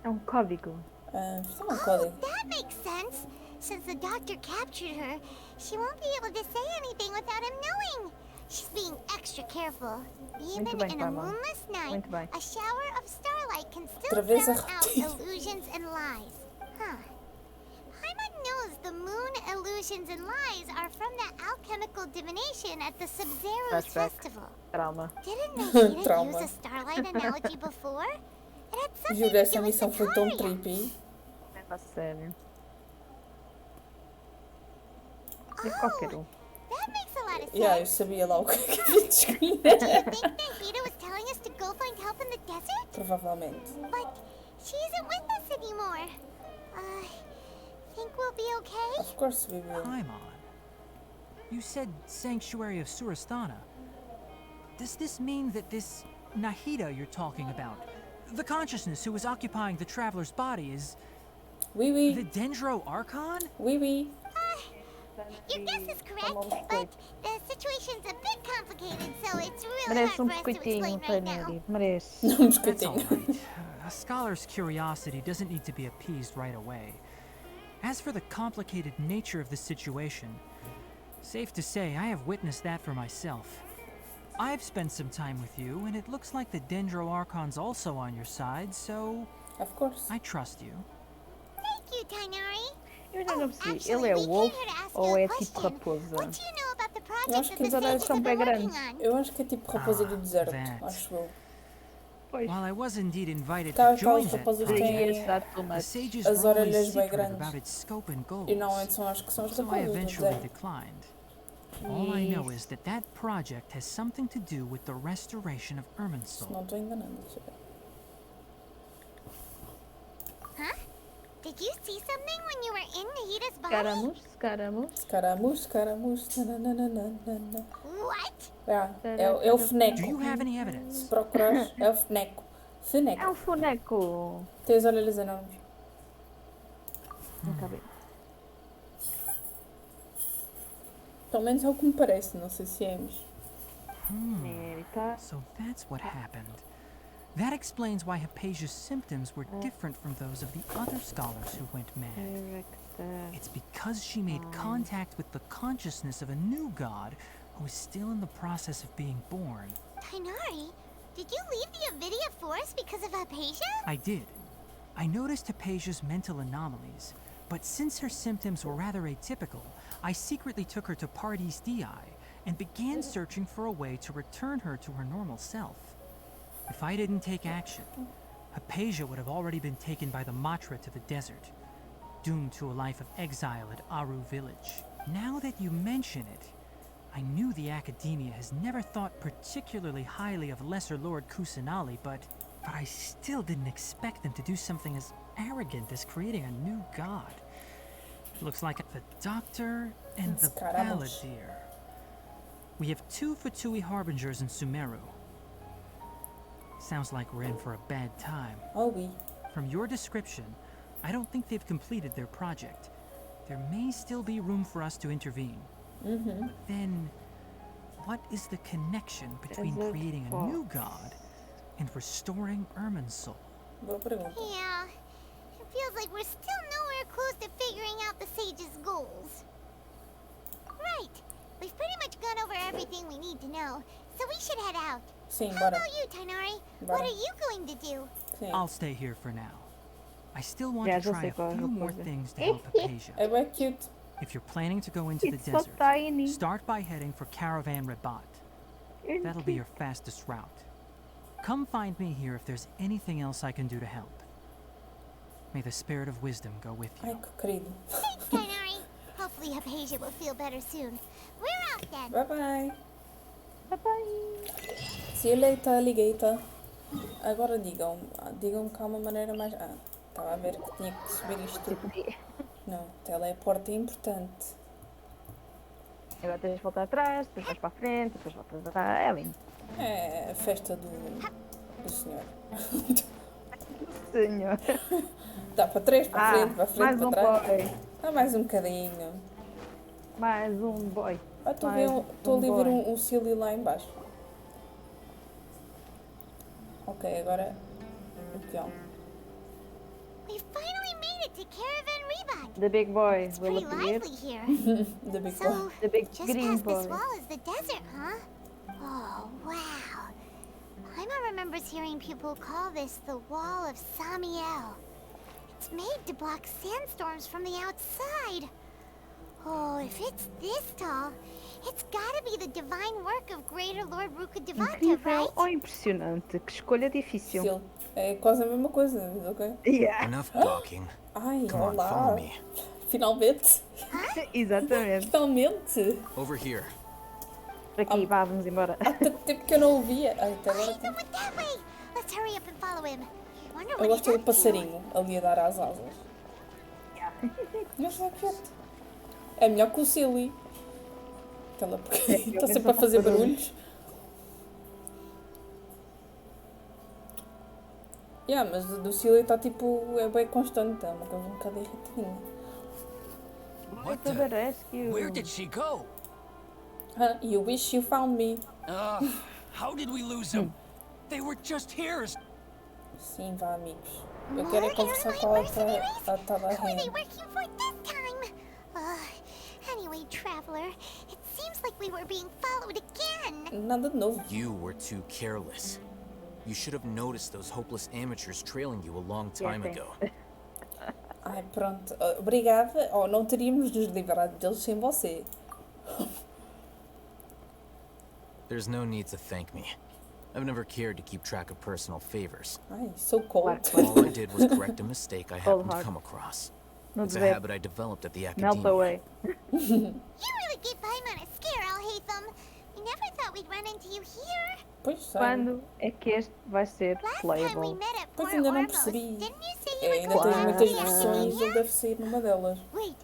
é código. Isto é um código. That makes sense. Since the doctor captured her, she won't be able to say anything without him knowing. She's being extra careful. Even bem, in a Paimon. moonless night, Muito bem. a shower of starlight can still Outra vez a drown out repetir. illusions and lies. Huh. Paimon knows the moon illusions and lies are from the alchemical divination at the Sub-Zero's Flashback. festival. Trauma. Didn't Nahida Trauma. use a starlight analogy before? It had something Juro, to essa do with missão foi tão Victoria. trippy. É a sério. É qualquer um. That makes a lot of sense. Yeah, eu sabia lá o que havia de escolher. Do you think Nahida was telling us to go find help in the desert? Provavelmente. But she isn't with us anymore. Think we'll be okay? Of course we will. Paimon, you said Sanctuary of Surasthana. Does this mean that this Nahida you're talking about, the consciousness who is occupying the traveler's body, is Oui, oui. the Dendro Archon? Oui, oui. Your guess is correct, but the situation's a bit complicated, so it's really Merece hard for us to biscoitinho, explain right now. Tainari. Merece. That's all right. A scholar's curiosity doesn't need to be appeased right away. As for the complicated nature of the situation, safe to say I have witnessed that for myself. I've spent some time with you, and it looks like the Dendro Archon's also on your side, so... Of course. I trust you. Thank you, Tainari. Eu já não percebi. Actually, Ele é we wolf came here to ask ou you a é tipo question. raposa? What do you know about the Eu project acho that que the os olhos sages são have bem been working grandes. on? Eu acho que é tipo raposa do deserto, that. acho eu. Pois. While I was indeed invited Tá, to join aquelas that raposas project, têm the sages as were always orelhas bem secret about grandes. its scope and goals. E normalmente são, acho que são as So I raposas do eventually deserto. declined. All I know is that that project has something to do with the restoration of Se Irminsul. não estou enganando, deixa eu ver. Huh? Did you see something when you were in Nahida's body? Escaramus. Escaramus. Nananana. What? É o feneco. Do you have any evidence? Se procurares, é o feneco. É Feneco. um funeco. Tem as orelhas enormes. Acabei. Pelo menos é o que me parece, não sei se é, mas... So that's what happened. That explains why Hypatia's symptoms were different from those of the other scholars who went mad. It's because she made contact with the consciousness of a new god who is still in the process of being born. Tainari, did you leave the Avidia Forest because of Hypatia? I did. I noticed Hypatia's mental anomalies, but since her symptoms were rather atypical, I secretly took her to Party's DI and began searching for a way to return her to her normal self. If I didn't take action, Hypatia would have already been taken by the Matra to the desert, doomed to a life of exile at Aru village. Now that you mention it, I knew the Academia has never thought particularly highly of Lesser Lord Kusanali, but I still didn't expect them to do something as arrogant as creating a new god. It looks like the Doctor and the Balladeer. We have 2 Fatui Harbingers in Sumeru. Sounds like we're in for a bad time. Oh, oui. From your description, I don't think they've completed their project. There may still be room for us to intervene. Then, what is the connection between creating a new god and restoring Ermin's soul? Boa pergunta. Yeah, it feels like we're still nowhere close to figuring out the Sage's goals. Right, we've pretty much gone over everything we need to know, so we should head out. Sim, How bora. about you, Tainari? Bora. What are you going to do? Sim. I'll stay here for now. I still want Yeah, to try just like a few a more cosa. things to help Hypatia. É bem cute. If you're planning to go into the It's so desert, tiny. start by heading for Caravan Rabat. That'll be your fastest route. Come find me here if there's anything else I can do to help. May the spirit of wisdom go with you. Ai, que querido. Thanks, Tainari. Hopefully Hypatia will feel better soon. We're out then. Bye-bye. Bye-bye. See you later, alligator. Agora digam-me cá uma maneira mais... Ah, estava a ver que tinha que subir isto. Não, teleporte é importante. Agora tens de voltar atrás, depois vais para a frente, depois voltas atrás. É lindo. É a festa do senhor. Senhor. Dá para três, para frente, mais para um trás. boy. Dá mais um bocadinho. Mais um boy. Estou Mais ali a ver boy. um Silly lá em baixo. Ok, agora o peão. We finally made it to Caravan Rebat. The big boy It's will pretty appear. lively here. The big boy. So, The big just green past boy. this wall is the desert, huh? Oh, wow. Paimon remembers hearing people call this the Wall of Samiel. It's made to block sandstorms from the outside. Oh, if it's this tall, it's gotta be the divine work of Greater Lord Ruka Devata, Incrível right? ou impressionante? Que escolha difícil. Sil. É quase a mesma coisa, mas ok. Yeah. Enough gawking. Ai, Come on, olá. follow me. Finalmente. Exatamente. Finalmente. Over here. Por aqui, vá, vamos embora. Há tanto tempo que eu não ouvia. Ai, até agora Wait, tem... went that way. Let's hurry up and follow him. Wonder Eu what he's gosto do up to. passarinho ali a dar às asas. Mas é quieto. É melhor que o Silly. Está sempre a fazer barulhos. Yeah, mas do Silly está tipo. É bem constante. É uma coisa um bocado irritadinha. What To the rescue. Where did she go? You wish you found me. How did we lose them? They were just here. Sim, vá, amigos. Eu quero é conversar com a Who are they Tabarren. working for this time? Anyway, traveler, it seems like we were being followed again. Nada de novo. You were too careless. You should have noticed those hopeless amateurs trailing you a long time ago. Ai, pronto. Obrigada. Oh, não teríamos nos livrado deles sem você. There's no need to thank me. I've never cared to keep track of personal favors. Ai, so cold. All I did was correct a mistake I happened to hard. come across. No It's a debate. habit I developed at the Melt academia. away. You really gave Paimon a scare, Alhaitham. We never thought we'd run into you here. Pois sei. Quando é que este vai ser Last time we playable? met at Pois Port ainda não Ormos, percebi. didn't you say you were Ainda going tens to muitas the versões, Academia? ele deve sair numa delas. Wait,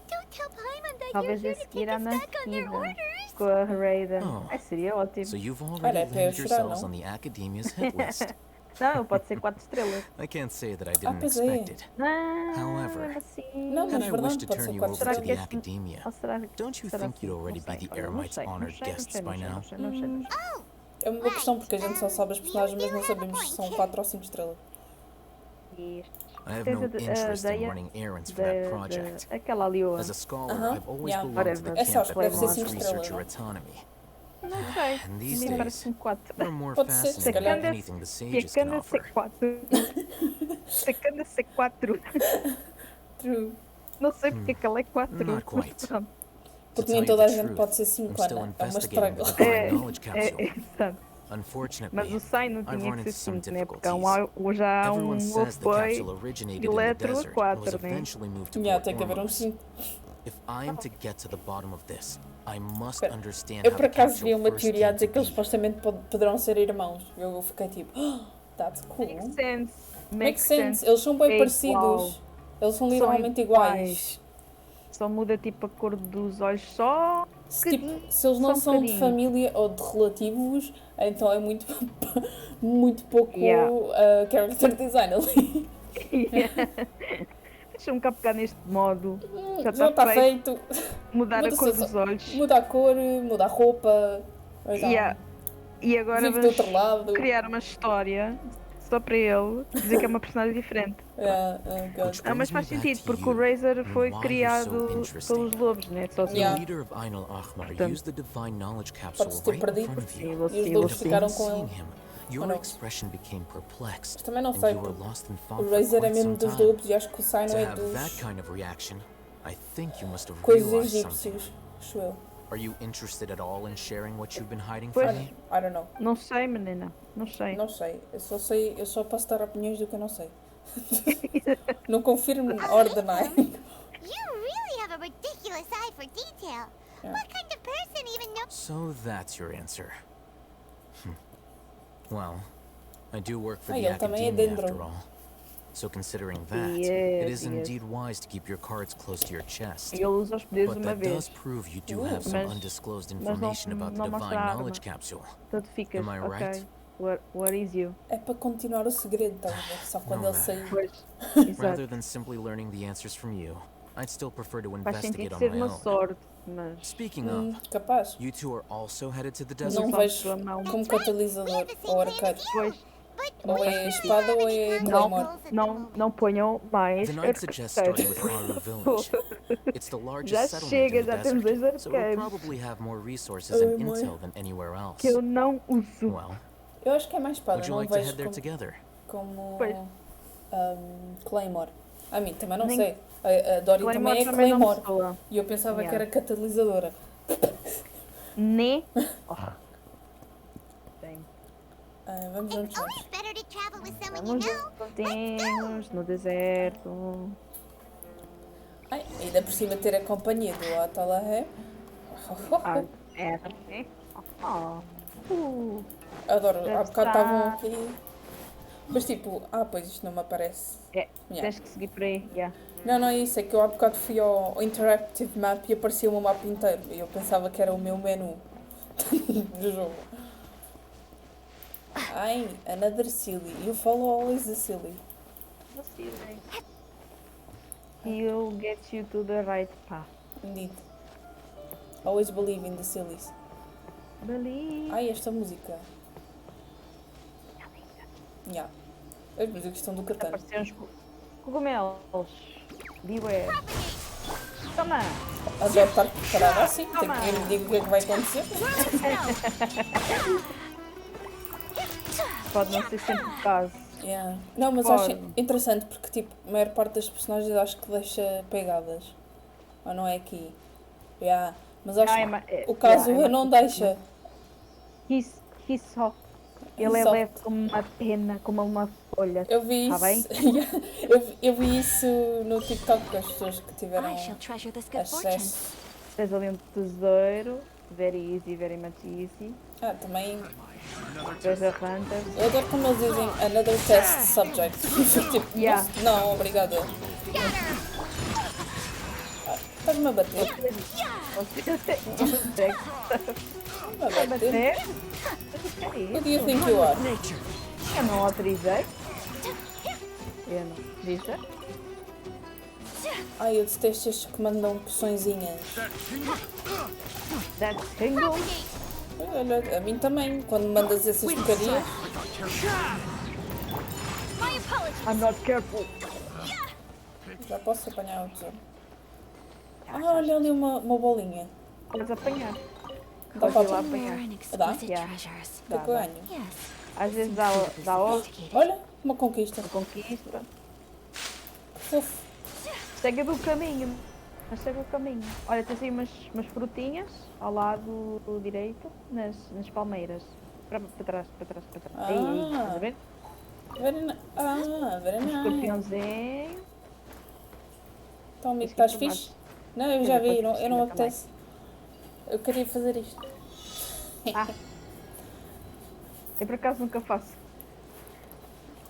don't tell Paimon that Talvez you're a here to seguir kick à us back on their Nankida orders. com a Raiden. Oh. Seria ótimo. So you've Olha, already é para eu landed chorar, yourselves não? on the academia's hit list. Não, pode ser 4 estrelas. I can't say that I didn't pois é. expect it. Ah, However, assim. Não, had mas I verdade, wished to pode turn ser you 4 over to Será que the estrelas. academia, Ou será, don't you será think assim? you'd already Não be sei, the olha, não Eremites' sei, não honored sei, não guests sei, não by sei, now? não sei, não sei, não sei. É uma boa questão porque a gente só sabe as personagens, mas não sabemos se são 4 ou 5 estrelas. Isto. I have Tens no a interest in Deia running errands for that project. aquela ali, ó. As a scholar, Uh-huh, I've always yeah. belonged to the Whatever. É só, camp acho that que deve ser promotes 5 research estrelas, or não? autonomy. Não sei. And A these mim days, parece-me 4. we're more Pode ser, fascinated se by calhar. anything the sages can Secanda offer. C4. Secanda C4. True. Não sei porque que ela é 4. Not quite. Pronto. To Porque tell nem you toda a the gente truth, pode ser I'm 5, still Ana. É uma investigating the estraga. divine knowledge capsule. Exato. Mas Unfortunately, o Sai não I've tinha run que into ser some 5, né? Porque difficulties. já há Everyone says the Wolfboy capsule originated in the Eletro a desert and was 4, né? eventually moved to Yeah, Port tem que haver um Ormuz. 5. If I am to get to the bottom of this, I must Espera, understand eu how por the acaso vi capsule uma first teoria a came dizer to que eles be. supostamente poderão ser irmãos. Eu fiquei tipo, that's cool. Makes sense. Makes sense. Eles são bem É parecidos. igual. Eles são São literalmente iguais. Só muda tipo a cor dos olhos só. Se eles não Só um são de bocadinho. família ou de relativos, então é muito, muito pouco Yeah. character design ali. Deixa-me cá pegar neste modo. Já está feito. Mudar Muda a cor só- dos olhos. Muda a cor, muda a roupa. Então, Yeah. E agora vive do vamos outro lado. criar uma história só para ele dizer que é uma personagem diferente. God. Ah, mas faz sentido, porque o Razor foi criado pelos lobos, né? Só assim. The leader of Ainul Ahmar Portanto, used the divine knowledge capsule Pode-se ter right in perdido. front of you. Sim, E os sim, lobos sim. ficaram Upon com seeing ele. him, Ou your não? expression became perplexed, Mas também não and sei, you were porque lost in thought o for Razor é quite some mesmo dos time. lobos e acho que o Sai To não é have dos that kind of reaction, I think you must have coisas realized something. egípcios, acho eu. Are you interested at all in sharing what you've been hiding Pois, from me? I don't know. não sei, menina. Não sei. Não sei. Eu só posso dar opiniões do que eu não sei. Não confirmo or deny. You really have a ridiculous eye for detail. Yeah. What kind of person even knows? So that's your answer. Well, I do work for Ah, the ele também é academia dendro. after all. So considering that, it Yes, is yes. indeed wise to keep your cards close to your chest. E ele usa os poderes But uma that vez. does prove you do have some Mas- undisclosed mas não- information about the não mostra divine a arma. knowledge capsule. Então tu ficas, Am I ok. right? What is you? É para continuar o segredo, estás a ver? Só quando No ele sair. Pois, Rather exato. than simply learning the answers from you, I'd still prefer to Faz investigate sentido on ser my uma own. sorte, mas... Speaking of, Capaz. you two are also headed to the Não desert? vejo sua mão. como catalisador ou arcade. Pois, Ou é espada ou é claymore. não ponham mais Then I'd suggest starting with arqueiros. Haru Village. It's the largest Já settlement chega, in the já temos dois desert, so we'll arqueiros probably have more resources and intel than anywhere else. que eu não uso. Well, Eu acho que é mais espada, would you não like to vejo head there como, together? como Pois. claymore. A mim também não Nem- sei. A Dory Claymore também é também não me claymore. soa. E eu pensava que Yeah. era catalisadora. Né? Oh. Bem, Vamos juntos. Always better to travel with someone you vamos know. juntinhos no deserto. Ai, ainda por cima ter a companhia do Atalahé. Ah, é. Oh. Adoro, há Deve bocado estavam estar. aqui. Mas tipo, pois isto não me aparece. É, Yeah. tens que seguir por aí, yeah. Não é isso, é que eu há bocado fui ao Interactive Map e aparecia o mapa inteiro. E eu pensava que era o meu menu do jogo. Ai, another silly. You follow always the silly. He'll get you to the right path. Indeed. Always believe in the sillies. Believe. Ai, esta música. Yeah. As músicas estão do Catan. Apareceram os cogumelos. Beware. Toma! Adoro estar preparada assim. Tem que me diga o que é que vai acontecer. Pode não ser sempre o caso. Yeah. Não, mas Pode. acho interessante porque tipo, a maior parte das personagens acho que deixa pegadas. Ou não é aqui? Yeah. Mas acho que o caso não deixa. He só. Ele é Só. leve como uma pena, como uma folha. Eu vi Tá isso. bem? eu vi isso no TikTok com as pessoas que tiveram I shall treasure this good fortune. acesso. Tens ali um tesouro. Very easy, very much easy. Também. Treasure hunters. Eu adoro como eles dizem another test subject. Tipo, Yeah. não, obrigada. Estás-me a bater? Estás-me a bater? Who do you think you are? Eu não autorizei. Eu não autorizei. Ai, eu detesto estes que mandam poçõezinhas. That single. Olha, a mim também, quando mandas essas porcarias. I'm not careful. Já posso apanhar o tesouro. Ah, olha ali uma bolinha. Podes apanhar. Dá Podes ir para lá apanhar. Dá? Yeah. O que é Dá, que eu dá. ganho? Às vezes dá Olha, uma conquista. conquista. Fofo. Segue do caminho. Mas segue o caminho. Olha, tens aí umas frutinhas ao lado direito, nas palmeiras. Para trás, para trás, para trás. Aí, estás a ver? Very nice. Escorpiãozinho. Então, amigo, estás fixe? Não, eu já vi, eu não apetece. Eu queria fazer isto. Eu por acaso nunca faço.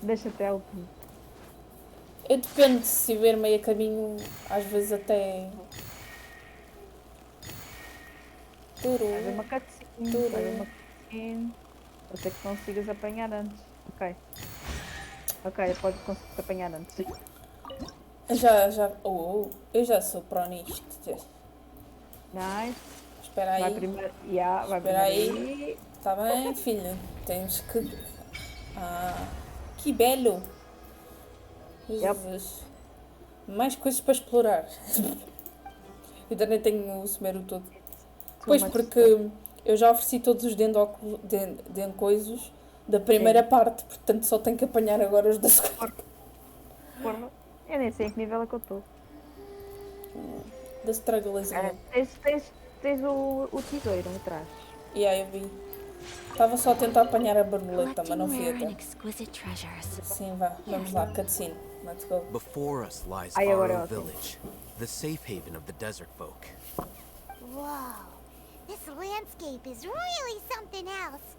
Deixa até ao último. Eu dependo, se ver meio a caminho, às vezes até... Fazer uma cutscene, fazer uma cutscene. Pode ser que consigas apanhar antes. Ok. Ok, pode conseguir apanhar antes. Eu já sou pró nisto. Nice. Espera aí. Vai primeiro. Yeah, vai Espera primeiro aí. Tá bem, filha. Temos que... Ah, que belo. Jesus. Mais coisas para explorar. Eu ainda nem tenho o sumeiro todo. Pois, porque eu já ofereci todos os coisos da primeira parte, portanto só tenho que apanhar agora os da segunda. Porra. Eu nem sei em que nível é que eu estou. Da estragalazinha. Tens o tesouro atrás. E aí eu vi. Estava só a tentar apanhar a borboleta, mas não fui até. Sim, vá. Vamos lá, cutscene. Let's go. Before us lies Aro Village, the safe haven of the desert folk. Whoa, this landscape is really something else.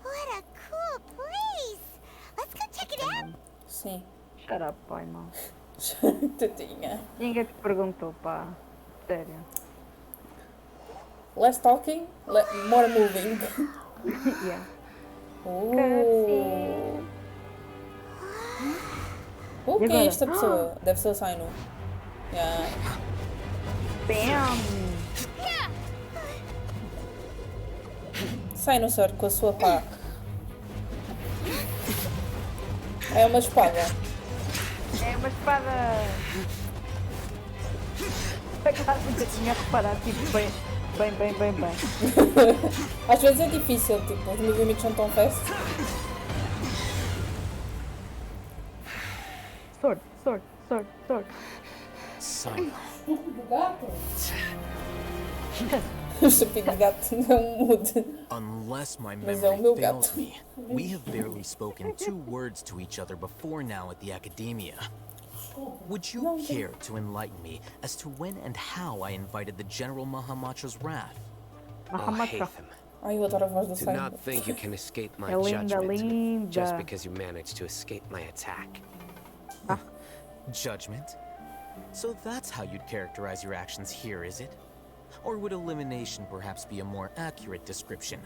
What a cool place. Let's go check it out. Sim. Shut up, pai, mal. Tadinha. Ninguém te perguntou, pá. Sério. Less talking, more moving. Yeah. Quem é esta pessoa? Deve ser o Saino. Yeah. Bam! Saino, senhor, com a sua pá. É uma espada. É uma espada! Por acaso nunca tinha reparado, tipo, bem. Às vezes é difícil, tipo, os movimentos são tão fast. Sword. Simon. Estúpido gato. O estúpido gato não muda. Unless my Mas é o memory meu fails gato. me, we have barely spoken 2 words to each other before now at the academia. Would you care to enlighten me as to when and how I invited the General Mahamatra's wrath? Haytham, Ai, eu adoro a voz do do Saino. not think you can escape my É linda, judgment just linda. because you managed to escape my attack. Judgment? So that's how you'd characterize your actions here, is it? Or would elimination perhaps be a more accurate description?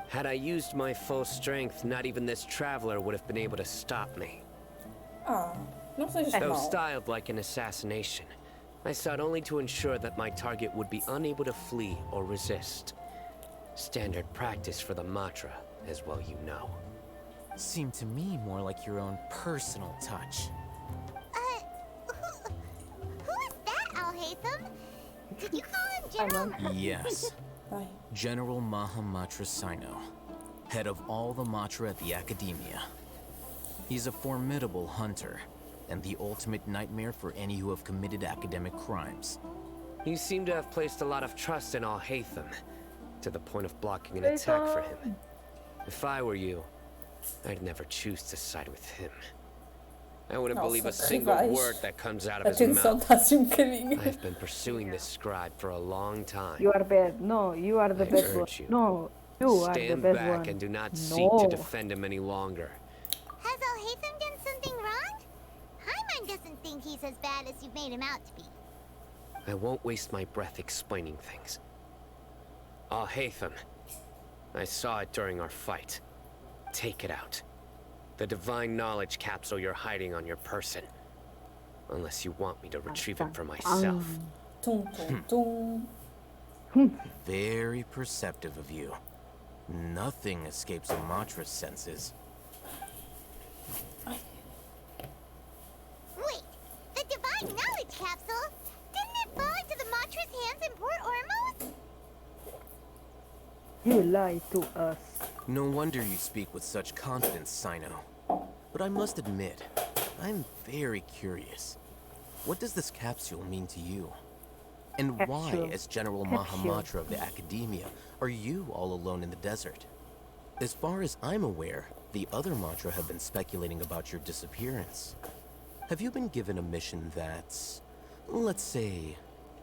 Had I used my full strength, not even this traveler would have been able to stop me. Não sejas Though mal. styled like an assassination, I sought only to ensure that my target would be unable to flee or resist. Standard practice for the Matra, as well you know. Seemed to me more like your own personal touch. Who is that, Alhaitham? Did you call him General? Yes. General Mahamatra Sino, head of all the Matra at the Academia. He's a formidable hunter, and the ultimate nightmare for any who have committed academic crimes. You seem to have placed a lot of trust in Alhaitham, to the point of blocking an attack for him. If I were you, I'd never choose to side with him. I wouldn't believe a single word that comes out of his mouth. I've been pursuing this scribe for a long time. You are bad. No, you are the bad one. urge you. No, you are the Stand bad back one. and do not seek to defend him any longer. Has Alhaitham done something wrong? Paimon doesn't think he's as bad as you've made him out to be. I won't waste my breath explaining things. Alhaitham, I saw it during our fight. Take it out. The divine knowledge capsule you're hiding on your person. Unless you want me to retrieve it for myself. Tum, tum, tum. Very perceptive of you. Nothing escapes a Matra's senses. Wait, the divine knowledge capsule? Didn't it fall into the Matra's hands in Port Ormos? You lied to us. No wonder you speak with such confidence, Sino. But I must admit, I'm very curious. What does this capsule mean to you? And why, as General Mahamatra of the Academia, are you all alone in the desert? As far as I'm aware, the other Matra have been speculating about your disappearance. Have you been given a mission that's, let's say,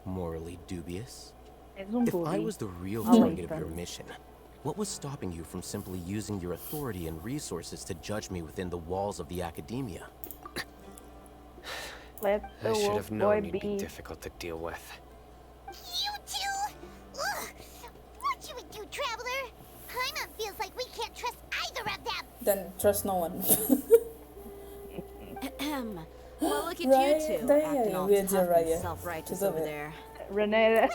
morally dubious? If I was the real target of your mission, what was stopping you from simply using your authority and resources to judge me within the walls of the Academia? Let the I should wolf have boy known you'd be be. difficult to deal with. You two? Ugh. What you would do, Traveler? Paimon feels like we can't trust either of them. Then trust no one. Well, look at Raya, you two, daí acting eu all ia dizer tough and Raya. self-righteous Tudo a over ver. there. Renee.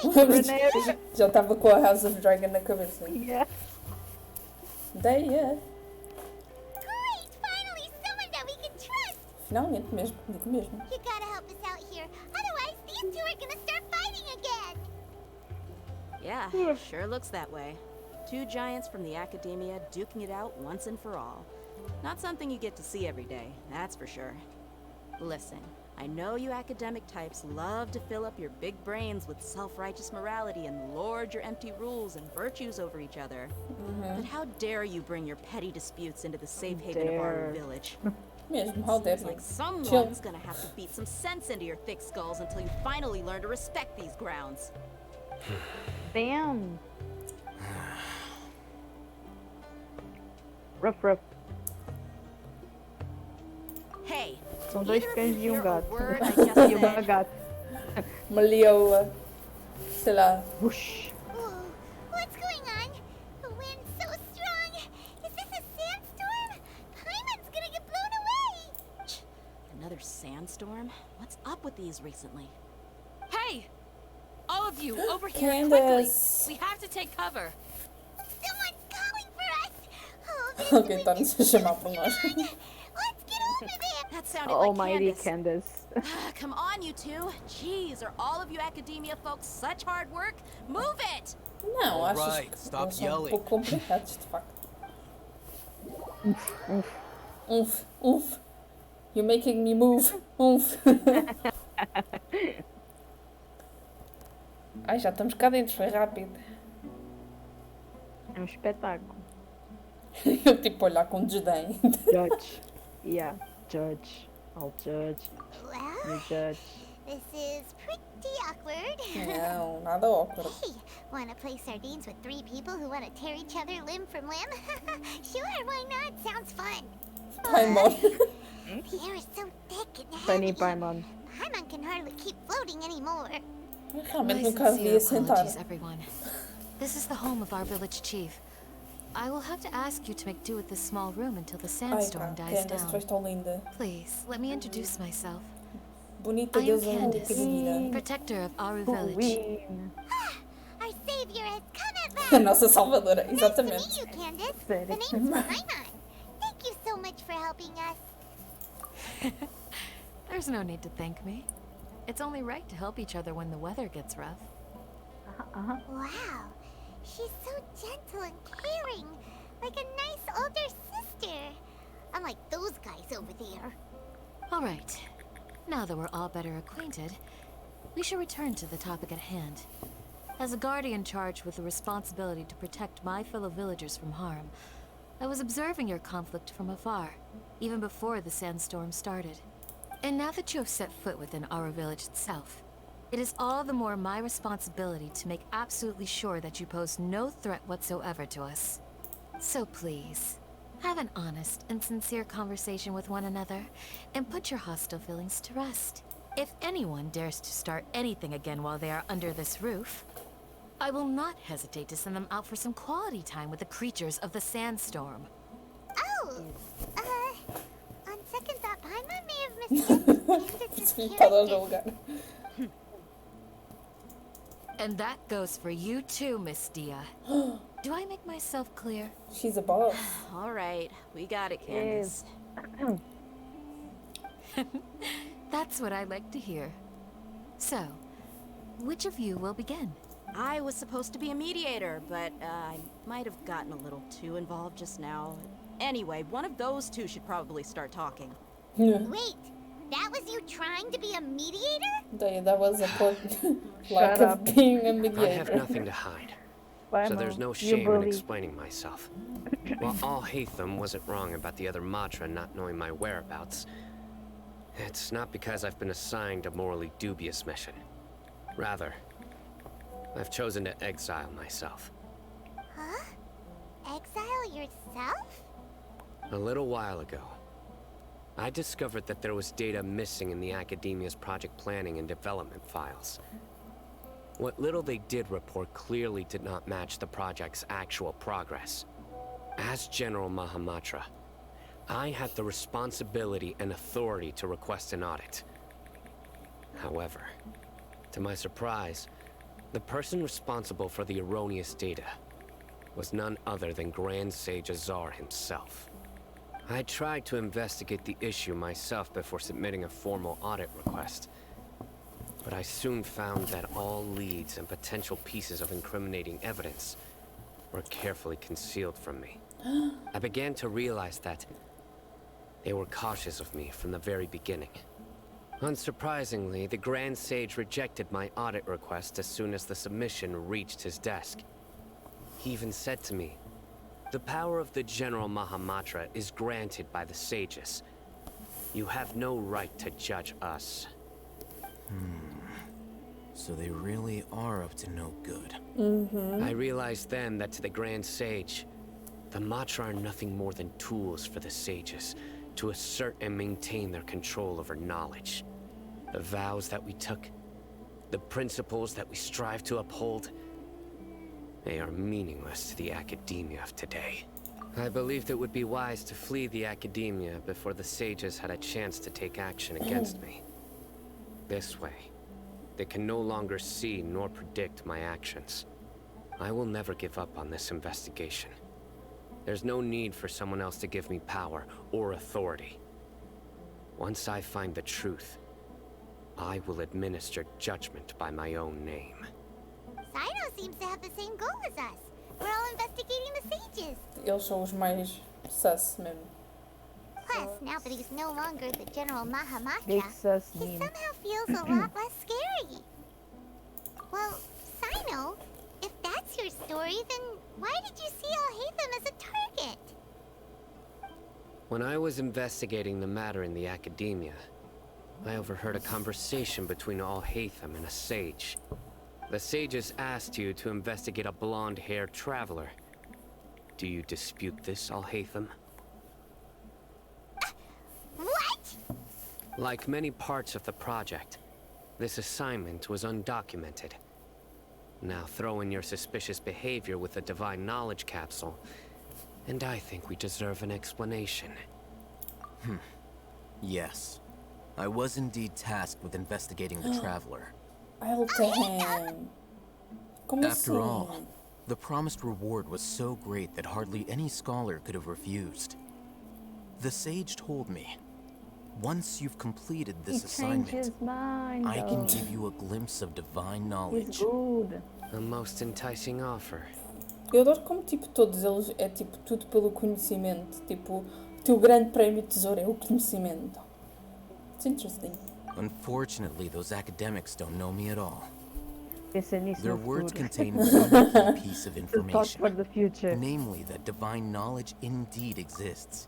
Já estava com a House of Dragon na cabeça. Yeah. Daí é. Great! Finally, someone that we can trust! Finalmente mesmo, digo mesmo. You gotta help us out here. Otherwise, these two are gonna start fighting again. Yeah, sure looks that way. Two giants from the Academia duking it out once and for all. Not something you get to see every day, that's for sure. Listen, I know you academic types love to fill up your big brains with self-righteous morality and lord your empty rules and virtues over each other. But how dare you bring your petty disputes into the safe haven of our village? Mesmo, how dare Seems you. like someone's gonna have to beat some sense into your thick skulls until you finally learn to respect these grounds. Damn. Ruff. Hey, São dois cães e um gato. word I just E uma said. gata. Uma leoa. Sei lá. Whoosh. Whoa, what's going on? The wind's so strong. Is this a sandstorm? Paimon's gonna get blown away. Another sandstorm? What's up with these recently? Hey! All of you, over here, Candace. quickly! We have to take cover. Someone's calling for us. Oh, this Alguém está-nos a chamar por nós. Let's get over there. That sounded Almighty like Candace. Come on, you two. Jeez, are all of you academia folks such hard work? Move it! Não, acho Alright, que stop são yelling. pouco complicados, de facto. Oof. You're making me move. Oof. Ai, já estamos cá dentro, foi rápido. É um espetáculo. Eu tipo olhar com desdém. Judge. Yeah, judge. I'll judge. You Well, judge. this is pretty awkward. Não, nada awkward. Hey, wanna play sardines with three people who wanna tear each other limb from limb? Sure, why not? Sounds fun. Paimon. The air is so thick and Funny heavy. Paimon. Paimon can hardly keep floating anymore. Realmente My nunca devia sincere sentar. apologies, everyone. This is the home of our village chief. I will have to ask you to make do with this small room until the Ai sandstorm pá, dies Candace, tu down. és tão linda. Please, let me introduce myself. Bonita, I am deusa Candace, pequenina. protector of Aru village. Queen. Our savior has come at A last. nossa salvadora, Nice exatamente. to meet you, Candace. Sério? The name's Paimon. Thank you so much for helping us. There's no need to thank me. It's only right to help each other when the weather gets rough. Wow, she's so gentle and caring, like a nice older sister. Unlike those guys over there. All right. Now that we're all better acquainted, we should return to the topic at hand. As a guardian charged with the responsibility to protect my fellow villagers from harm, I was observing your conflict from afar, even before the sandstorm started. And now that you have set foot within our village itself, it is all the more my responsibility to make absolutely sure that you pose no threat whatsoever to us. So please, have an honest and sincere conversation with one another, and put your hostile feelings to rest. If anyone dares to start anything again while they are under this roof, I will not hesitate to send them out for some quality time with the creatures of the sandstorm. Oh, Precipitado a julgar. And that goes for you too, Miss Dia. Do I make myself clear? She's a boss. All right, we got it, Candace. That's what I like to hear. So, which of you will begin? I was supposed to be a mediator, but I might have gotten a little too involved just now. Anyway, one of those two should probably start talking. Wait, that was you trying to be a mediator? That was a poor lack of being a mediator. I have nothing to hide, so there's no shame in explaining myself. While Al-Haytham wasn't wrong about the other Matra not knowing my whereabouts, it's not because I've been assigned a morally dubious mission. Rather, I've chosen to exile myself. Huh? Exile yourself? A little while ago, I discovered that there was data missing in the Academia's project planning and development files. What little they did report clearly did not match the project's actual progress. As General Mahamatra, I had the responsibility and authority to request an audit. However, to my surprise, the person responsible for the erroneous data was none other than Grand Sage Azar himself. I tried to investigate the issue myself before submitting a formal audit request, but I soon found that all leads and potential pieces of incriminating evidence were carefully concealed from me. I began to realize that they were cautious of me from the very beginning. Unsurprisingly, the Grand Sage rejected my audit request as soon as the submission reached his desk. He even said to me, "The power of the General Mahamatra is granted by the sages. You have no right to judge us." So they really are up to no good. I realized then that to the Grand Sage, the Matra are nothing more than tools for the sages to assert and maintain their control over knowledge. The vows that we took, the principles that we strive to uphold, they are meaningless to the Academia of today. I believed it would be wise to flee the Academia before the sages had a chance to take action against me. This way, they can no longer see nor predict my actions. I will never give up on this investigation. There's no need for someone else to give me power or authority. Once I find the truth, I will administer judgment by my own name. Sino seems to have the same goal as us. We're all investigating the sages. Eles são os mais sus mesmo. Plus, now that he's no longer the General Mahamatra, Big sus he meme. somehow feels a lot less scary. Well, Sino, if that's your story, then why did you see Al-Haytham as a target? When I was investigating the matter in the Academia, I overheard a conversation between Al-Haytham and a sage. The sages asked you to investigate a blonde-haired traveler. Do you dispute this, Al-Haytham? What? Like many parts of the project, this assignment was undocumented. Now throw in your suspicious behavior with the Divine Knowledge Capsule, and I think we deserve an explanation. Yes. I was indeed tasked with investigating the Traveler. Al-Haytham. Como After all, assim? the promised reward was so great that hardly any scholar could have refused. The sage told me, once you've completed this assignment, his mind, I can though. give you a glimpse of divine He's knowledge. good. A most enticing offer. Eu adoro como, tipo, todos eles é, tipo, tudo pelo conhecimento. Tipo, o teu grande prémio tesouro é o conhecimento. It's interesting. Unfortunately, those academics don't know me at all. Pensei nisso Their no words futuro. contain one key piece of Thought information, for the future. namely that divine knowledge indeed exists.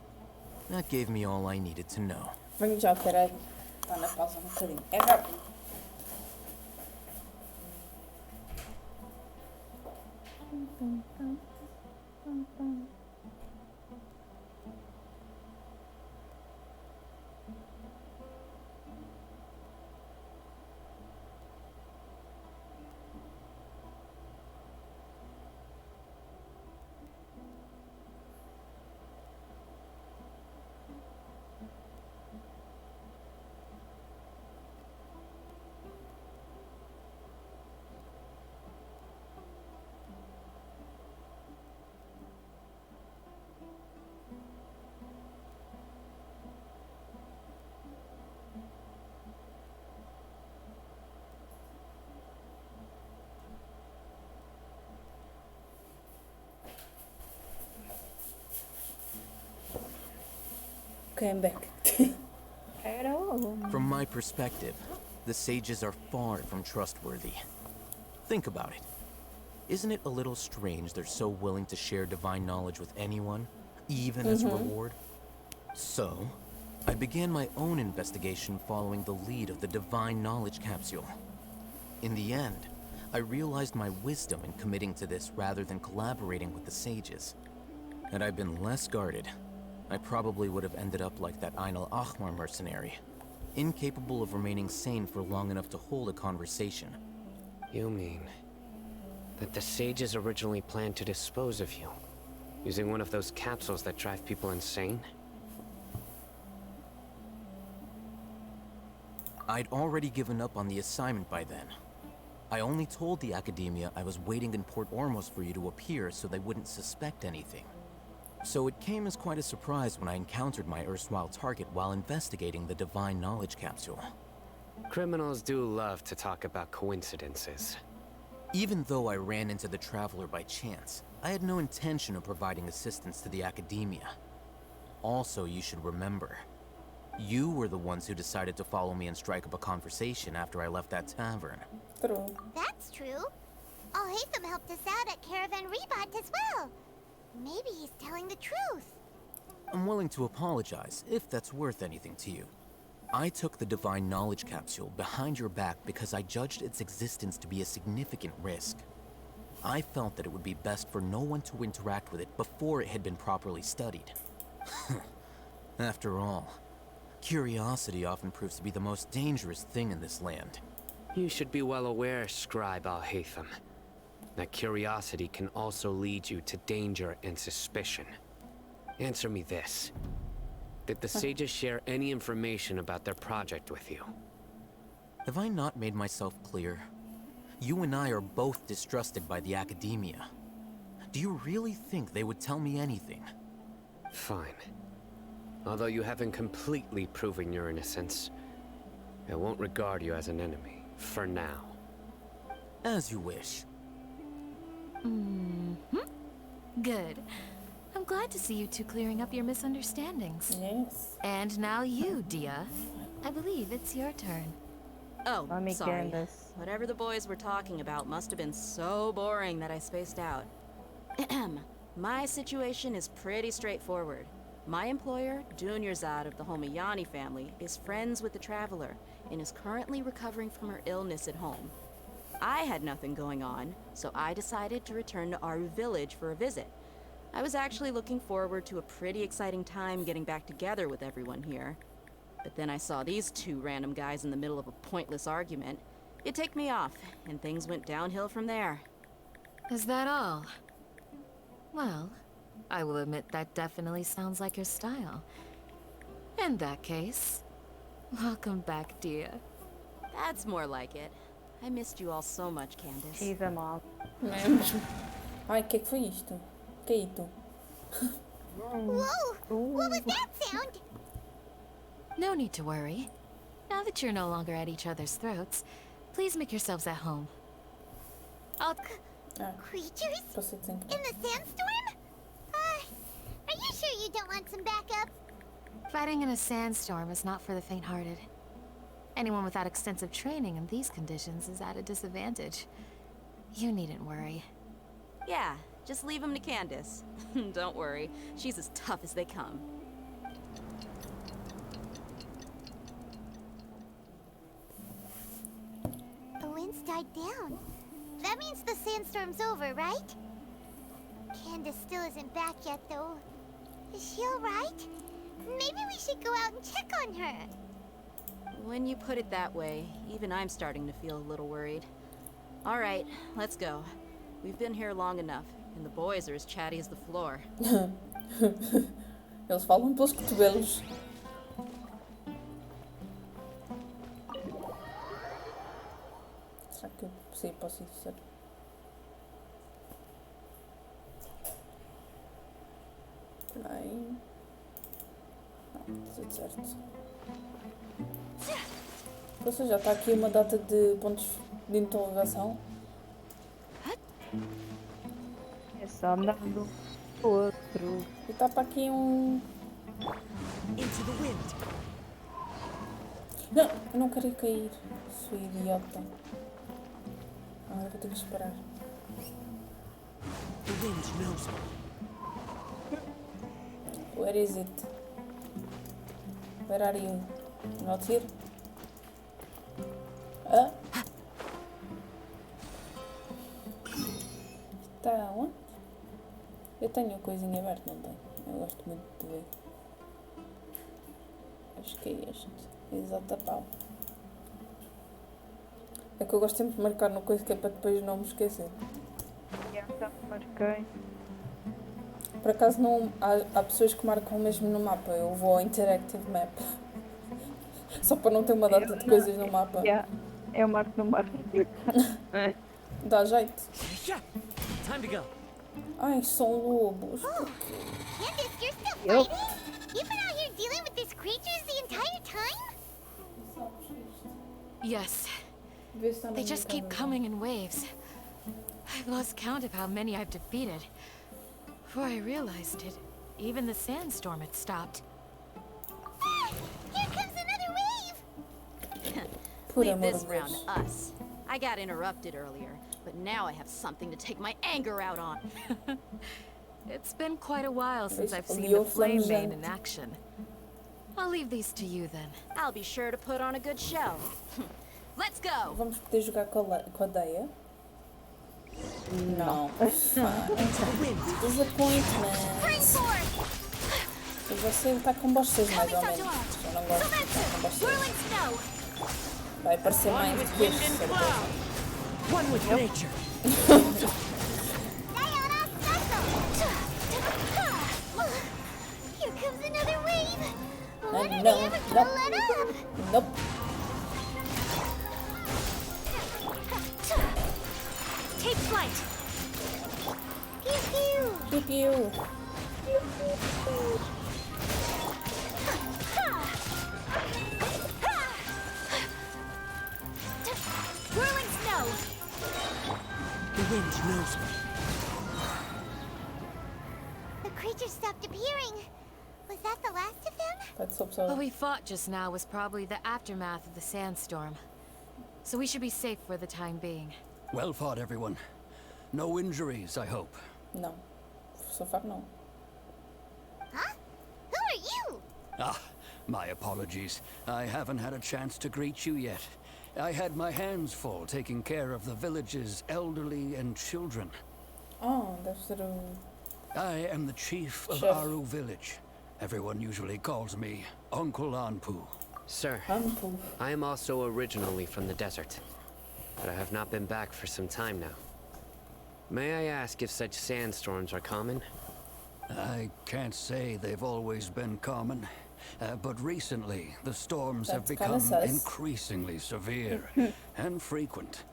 That gave me all I needed to know. Venho já, peraí. Está na pausa um bocadinho. É rápido. Okay, I'm back. From my perspective, the sages are far from trustworthy. Think about it. Isn't it a little strange they're so willing to share divine knowledge with anyone, even as a reward? So, I began my own investigation following the lead of the divine knowledge capsule. In the end, I realized my wisdom in committing to this rather than collaborating with the sages. Had I been less guarded, I probably would have ended up like that Ain al-Ahmar mercenary, incapable of remaining sane for long enough to hold a conversation. You mean that the sages originally planned to dispose of you, using one of those capsules that drive people insane? I'd already given up on the assignment by then. I only told the Academia I was waiting in Port Ormos for you to appear so they wouldn't suspect anything. So it came as quite a surprise when I encountered my erstwhile target while investigating the Divine Knowledge Capsule. Criminals do love to talk about coincidences. Even though I ran into the Traveler by chance, I had no intention of providing assistance to the Academia. Also, you should remember, you were the ones who decided to follow me and strike up a conversation after I left that tavern. True. That's true. Al-Haytham helped us out at Caravan Rebat as well. Maybe he's telling the truth. I'm willing to apologize, if that's worth anything to you. I took the Divine Knowledge Capsule behind your back because I judged its existence to be a significant risk. I felt that it would be best for no one to interact with it before it had been properly studied. After all, curiosity often proves to be the most dangerous thing in this land. You should be well aware, Scribe Al-Haytham, that curiosity can also lead you to danger and suspicion. Answer me this. Did the sages share any information about their project with you? Have I not made myself clear? You and I are both distrusted by the Academia. Do you really think they would tell me anything? Fine. Although you haven't completely proven your innocence, I won't regard you as an enemy, for now. As you wish. Good. I'm glad to see you two clearing up your misunderstandings. Yes. And now you, Dia. I believe it's your turn. Oh, Mommy sorry. Candace. Whatever the boys were talking about must have been so boring that I spaced out. My situation is pretty straightforward. My employer, Dunyarzad of the Homayani family, is friends with the Traveler and is currently recovering from her illness at home. I had nothing going on, so I decided to return to Aru village for a visit. I was actually looking forward to a pretty exciting time getting back together with everyone here. But then I saw these two random guys in the middle of a pointless argument. It ticked me off, and things went downhill from there. Is that all? Well, I will admit that definitely sounds like your style. In that case, welcome back, Dia. That's more like it. I missed you all so much, Candace. She's a mom. Ai, que foi isto? Que é isto? Whoa! What was that sound? No need to worry. Now that you're no longer at each other's throats, please make yourselves at home. I'll... Creatures? In the sandstorm? Are you sure you don't want some backup? Fighting in a sandstorm is not for the faint-hearted. Anyone without extensive training in these conditions is at a disadvantage. You needn't worry. Yeah, just leave him to Candace. Don't worry, she's as tough as they come. The wind's died down. That means the sandstorm's over, right? Candace still isn't back yet, though. Is she alright? Maybe we should go out and check on her. When you put it that way, even I'm starting to feel a little worried. All right, let's go. We've been here long enough, and the boys are as chatty as the floor. Eles falam pelos cotovelos. Será que eu posso ir? Sério? Espera aí. Não, tudo certo. Ou seja, já está aqui uma data de pontos de interrogação. É só andando outro. E está para aqui um Into the wind. Não, eu não queria cair. Sou idiota. Ah, eu vou ter que esperar. The wind knows me. Where is it? Where are you? Not here? Ah? Está onde? Eu tenho a coisinha aberta, não tenho? Eu gosto muito de ver. Acho que é este. Exato, pau. É que eu gosto sempre de marcar no coisa que é para depois não me esquecer. Já marquei. Por acaso não há pessoas que marcam mesmo no mapa. Eu vou ao Interactive Map. Só para não ter uma data de coisas no mapa. Eu marco no mapa. Dá jeito. Time to go. Ai, são lobos. Candace, you're still fighting? You've been out here dealing with these creatures the entire time? Yes. They just keep coming in waves. I've lost count of how many I've defeated. Before I realized it, even the sandstorm had stopped. Ah, here comes another wave! Leave this round to us. I got interrupted earlier, but now I have something to take my anger out on. It's been quite a while since I've seen the flame main in action. I'll leave these to you then. I'll be sure to put on a good show. Let's go! Vamos poder jogar com a Deia? Não. Disappointment. Eu já sei lutar com vocês mais ou menos. Eu não gosto de lutar com vocês. Vai parecer mais do que este, certeza. One with nature. Here comes another wave! When are No, they ever gonna let up? Nope. Take flight! Pew pew! Pew pew! Whirling snow! The wind knows me. The creatures stopped appearing. Was that the last of them? Let's hope so. What we fought just now was probably the aftermath of the sandstorm. So we should be safe for the time being. Well fought, everyone. No injuries, I hope. No. So far, no. Huh? Who are you? Ah, my apologies. I haven't had a chance to greet you yet. I had my hands full taking care of the village's elderly and children. Oh, deve ser o... I am the chief of Chef. Aru village. Everyone usually calls me Uncle Anpu. Sir, Anpu. I am also originally from the desert, but I have not been back for some time now. May I ask if such sandstorms are common? I can't say they've always been common, but recently the storms have That's kinda become sus. increasingly severe and frequent.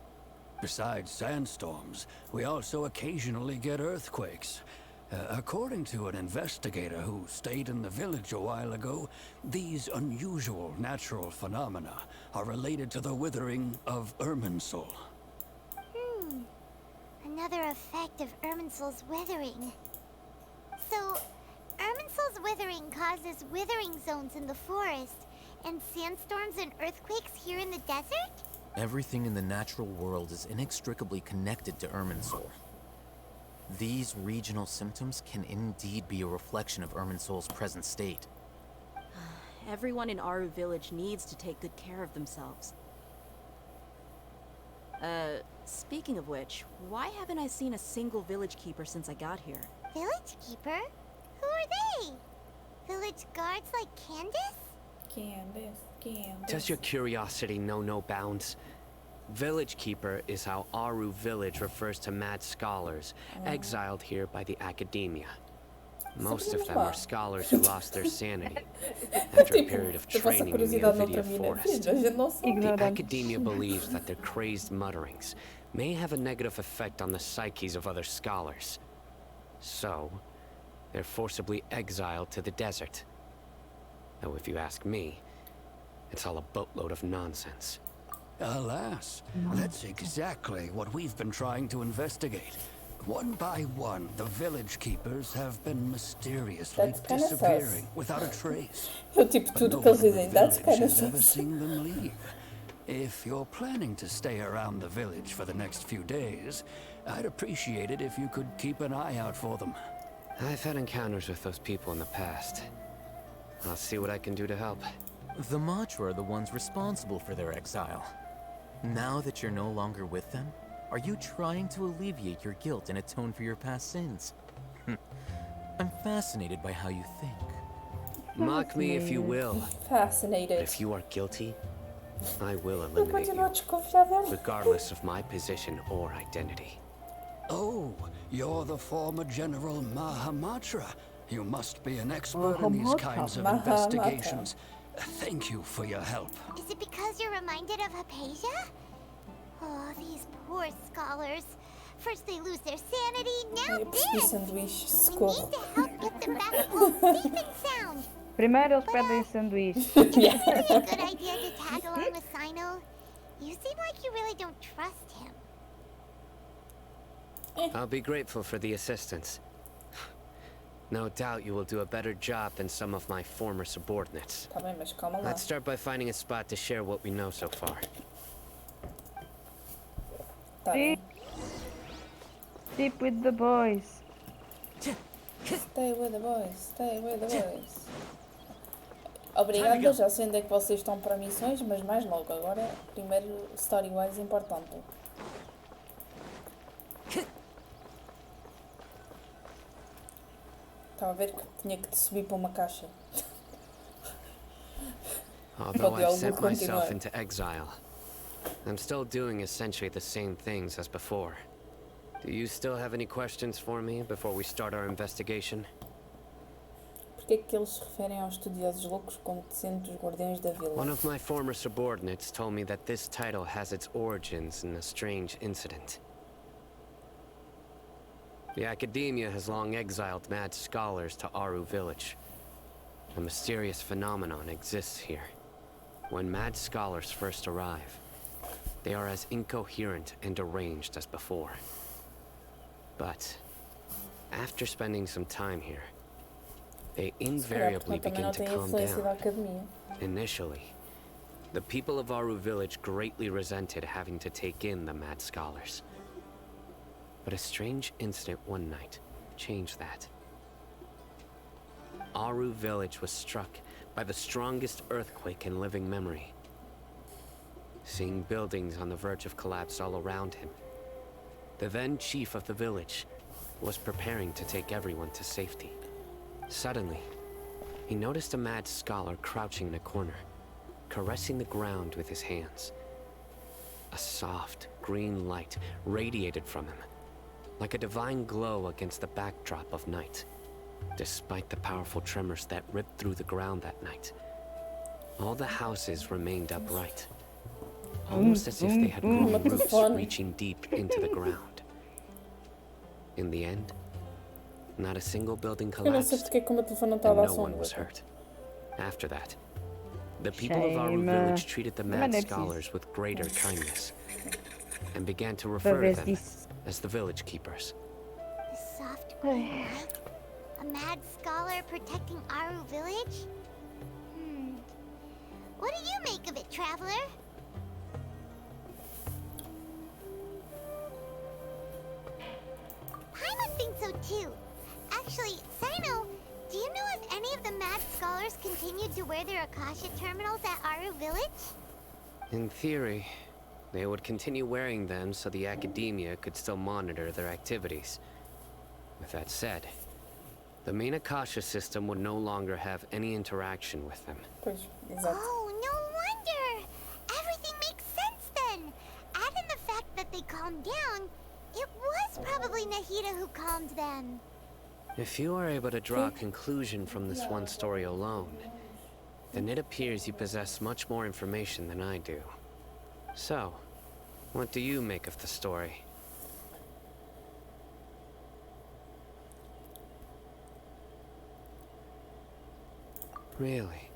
Besides sandstorms, we also occasionally get earthquakes. According to an investigator who stayed in the village a while ago, these unusual natural phenomena are related to the withering of Irminsul. Another effect of Irminsul's withering. So, Irminsul's withering causes withering zones in the forest, and sandstorms and earthquakes here in the desert? Everything in the natural world is inextricably connected to Irminsul. These regional symptoms can indeed be a reflection of Irminsul's present state. Everyone in Aru village needs to take good care of themselves. Speaking of which, why haven't I seen a single village keeper since I got here? Village keeper? Who are they? Village guards like Candace? Candace. Does your curiosity know no bounds? Village Keeper is how Aru village refers to mad scholars, exiled here by the academia. Most of them are scholars who lost their sanity after a period of training in the Ovidia forest. The academia believes that their crazed mutterings may have a negative effect on the psyches of other scholars. So, they're forcibly exiled to the desert. Though if you ask me, it's all a boatload of nonsense. Alas, that's exactly what we've been trying to investigate. One by one, the village keepers have been mysteriously That's kinda disappearing sus. without a trace. Eu tipo, And tudo no que eles one in the dizem, that's village kinda has ever sus. seen them leave. If you're planning to stay around the village for the next few days, I'd appreciate it if you could keep an eye out for them. I've had encounters with those people in the past. I'll see what I can do to help. The Matra are the ones responsible for their exile. Now that you're no longer with them, are you trying to alleviate your guilt and atone for your past sins? I'm fascinated by how you think. Mock me if you will. Fascinated. But if you are guilty, I will Eu eliminate continuo a you, desconfiar dela. regardless of my position or identity. Oh, you're the former General Mahamatra. You must be an expert in these kinds of investigations. Thank you for your help. Is it because you're reminded of Hypatia? Oh, these poor scholars. First they lose their sanity, now Eu percebi this! sanduíche, We socorro. need to help get them back home safe and sound. Primeiro eles pedem sanduíche. Is it really a good idea to tag along with Sino? You seem like you really don't trust him. I'll be grateful for the assistance. No doubt you will do a better job than some of my former subordinates. Tá bem, mas calma lá. Let's start by finding a spot to share what we know so far. Tá bem. Sleep with the boys. Stay with the boys, stay with the boys. Obrigada, já sei onde é que vocês estão para missões, mas mais logo. Agora, primeiro, story-wise importante. Estava a ver que tinha que subir para uma caixa. Although Pode I've sent continuar. myself into exile, I'm still doing essentially the same things as before. Do you still have any questions for me before we start our investigation? Porquê é que eles se referem aos estudiosos loucos como sendo os guardiões da vila? One of my former subordinates told me that this title has its origins in a strange incident. The academia has long exiled mad scholars to Aru village. A mysterious phenomenon exists here. When mad scholars first arrive, they are as incoherent and deranged as before. But after spending some time here, they invariably Também begin não to tem calm influência da down. academia. Initially, the people of Aru village greatly resented having to take in the mad scholars. But a strange incident one night changed that. Aru village was struck by the strongest earthquake in living memory. Seeing buildings on the verge of collapse all around him, the then chief of the village was preparing to take everyone to safety. Suddenly, he noticed a mad scholar crouching in a corner, caressing the ground with his hands. A soft, green light radiated from him, like a divine glow against the backdrop of night. Despite the powerful tremors that ripped through the ground that night, all the houses remained upright, almost as if they had grown roots reaching deep into the ground. In the end, not a single building Eu não sei collapsed, porque é que o meu telefone não está a and dar no som. one was hurt. After that, the people of Aru Shame. village treated the mad Manepsis. scholars with greater kindness, and began to refer to them as the village keepers. The soft green light? A mad scholar protecting Aru village? What do you make of it, traveler? Paimon thinks so too. Actually, Sino, do you know if any of the mad scholars continued to wear their Akasha terminals at Aru village? In theory, they would continue wearing them so the academia could still monitor their activities. With that said, the main Akasha system would no longer have any interaction with them. Oh, no wonder! Everything makes sense then! Add in the fact that they calmed down, it was probably Nahida who calmed them. If you are able to draw a conclusion from this one story alone, then it appears you possess much more information than I do. So, what do you make of the story? Really?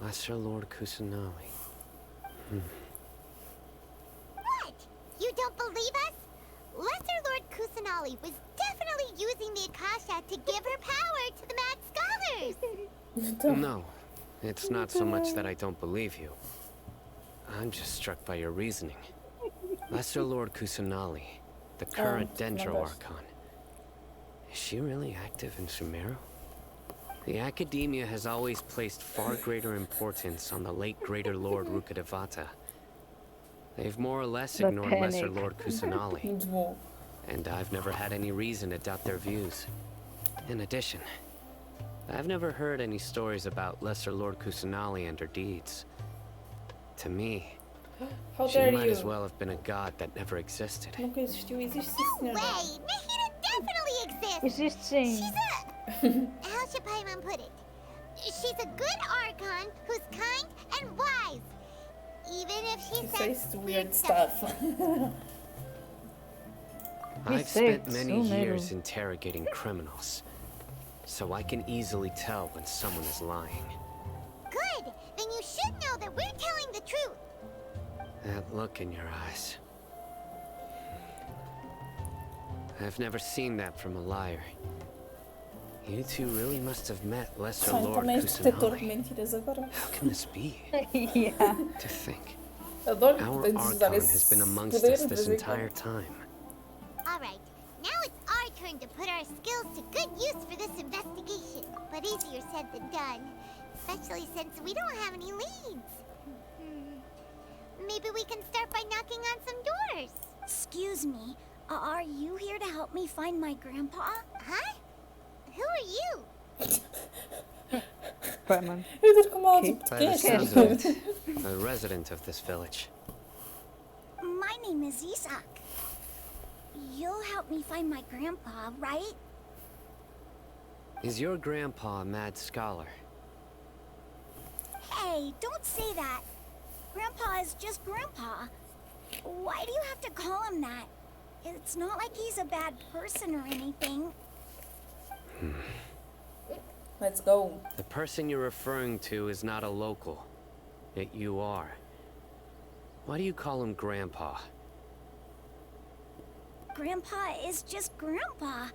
Lesser Lord Kusanali. What? You don't believe us? Lesser Lord Kusanali was definitely using the Akasha to give her power to the mad scholars. No, it's not so much that I don't believe you. I'm just struck by your reasoning. Lesser Lord Kusanali, the current Dendro Archon. Is she really active in Sumeru? The Academia has always placed far greater importance on the late Greater Lord Rukkhadevata. They've more or less ignored Lesser Lord Kusanali. And I've never had any reason to doubt their views. In addition, I've never heard any stories about Lesser Lord Kusanali and her deeds. To me, she might as well have been a god that never existed. Nunca existiu, existe sim, senhora. No way! Nahida definitely exists! Existe sim. She's how should Paimon put it? She's a good Archon who's kind and wise. Even if she says weird stuff. I've spent many years interrogating criminals, so I can easily tell when someone is lying. Good! Then you should know that we're telling the truth. That look in your eyes. I've never seen that from a liar. You two really must have met Lesser Lord Kusanali. How can this be? Yeah. To think. Our Archon has been amongst us this entire time. Alright, now it's our turn to put our skills to good use for this investigation. But easier said than done. Especially since we don't have any leads. Maybe we can start by knocking on some doors. Excuse me, are you here to help me find my grandpa? Huh? Who are you? Batman. By the sounds of it, a resident of this village. My name is Isak. You'll help me find my grandpa, right? Is your grandpa a mad scholar? Hey, don't say that. Grandpa is just Grandpa. Why do you have to call him that? It's not like he's a bad person or anything. Let's go. The person you're referring to is not a local, yet you are. Why do you call him Grandpa? Grandpa is just Grandpa.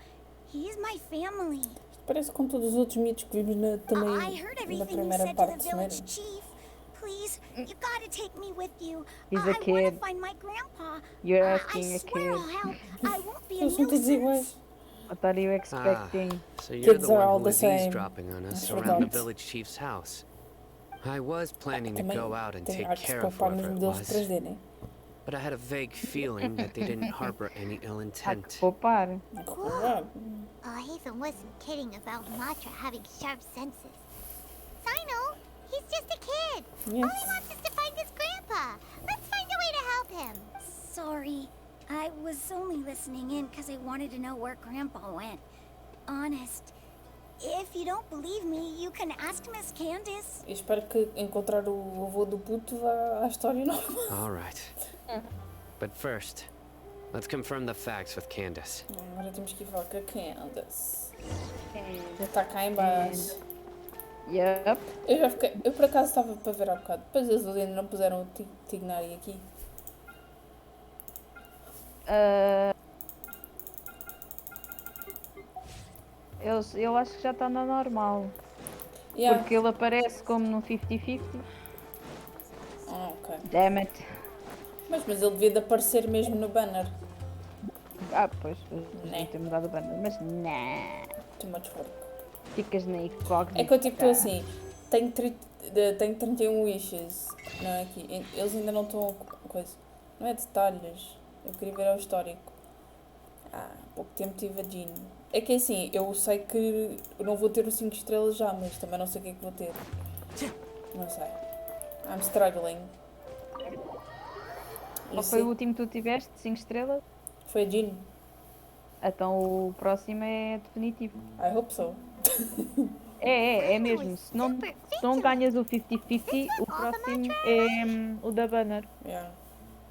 He's my family. Parece com todos os outros mitos que vimos também I heard na everything you primeira said parte to de the village Sumeru. chief. Please, you gotta take me with you. He's a I want kid. to find my grandpa. You're I asking a swear kid. I'll help. I won't be a Eles são todos nuisance. iguais. What are you expecting? So you're Kids the are one all who the was same. eavesdropping on us I around the forgot. village chief's house. I was planning to Também go out and tem take artes care com of formas whoever de it modelos was, 3D, né? but I had a vague feeling that they didn't harbor any ill intent. Poupar. Oh, Hatham wasn't kidding about Matra having sharp senses. Sino, he's just a kid. Yes. All he wants is to find his grandpa. Let's find a way to help him. Sorry, I was only listening in because I wanted to know where Grandpa went. Honest. If you don't believe me, you can ask Miss Candace. Eu espero que encontrar o avô do puto vá à história normal. All right. But first, let's confirm the facts with Candace. Agora temos que ir falar com a Candace. Já está cá em baixo. Yep. Eu por acaso estava para ver há bocado. Depois eles ainda não puseram o Tignari aqui. Eu acho que já está na normal. Yeah. Porque ele aparece como no 50-50. Ok. Damn it. Mas ele devia de aparecer mesmo no banner. Pois, devia ter mudado o banner, mas não. Too much work. Ficas na incógnita. É que eu tipo estou assim, tenho 31 wishes, não é aqui. Eles ainda não estão com coisa. Não é detalhes. Eu queria ver o histórico. Há pouco tempo tive a Jean. É que assim, eu sei que eu não vou ter os 5 estrelas já, mas também não sei o que é que vou ter. Não sei. I'm struggling. Qual foi o último que tu tiveste? 5 estrelas? Foi a Jean. Então o próximo é definitivo. I hope so. É mesmo. Se não ganhas o 50-50, o próximo é o da banner. Yeah.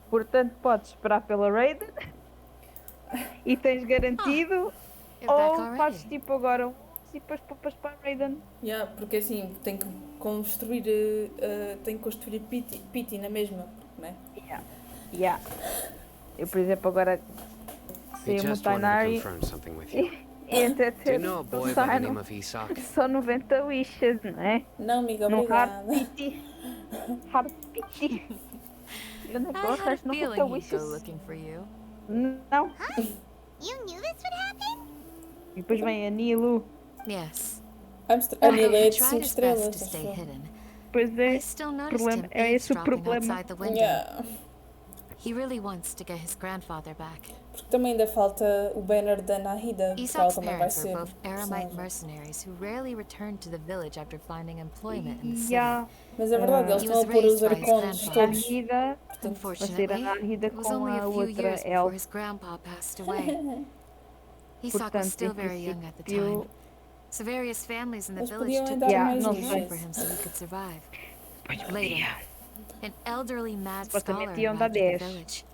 Portanto, podes esperar pela Raiden e tens garantido, ou fazes tipo agora e depois poupas para a Raiden. Yeah, porque assim, tenho que construir Pity na mesma, né? Yeah. Eu, por exemplo, agora Sei a just wanted to Montanari confirm something with you. e até Do you ter know a o boy by the name Sino of Isak? só 90 wishes, não é? Não, amiga, No obrigada. Harpiti. Harpiti. E o I negócio had a é 90 feeling he'd go wishes. looking for you. Não. You knew this would happen? E depois vem a Nilu. Yes. A Nila é He de tried 5 his best estrelas, to acho stay eu. hidden. Pois é. I still noticed him É esse o eavesdropping problema. outside the window. Yeah. He really wants to get his grandfather back. Porque também ainda falta o banner da Nahida, porque ela Isak's também vai parents are ser both Aramite personagem. mercenaries who rarely return to the village after finding employment in the city. Yeah. Mas é verdade, eles He estão was a pôr os raised by his arcontes grandfather. todos. Nahida vai ser Unfortunately, a Nahida it was com only a a few outra years before elf. his grandpa passed away. Isak was Portanto, still em very young at the princípio, time, so various families in the Eles village podiam took dar mais turns caring wishes. for him so he could survive. Later, an elderly mad Supostamente scholar iam dar arrived at the 10. village.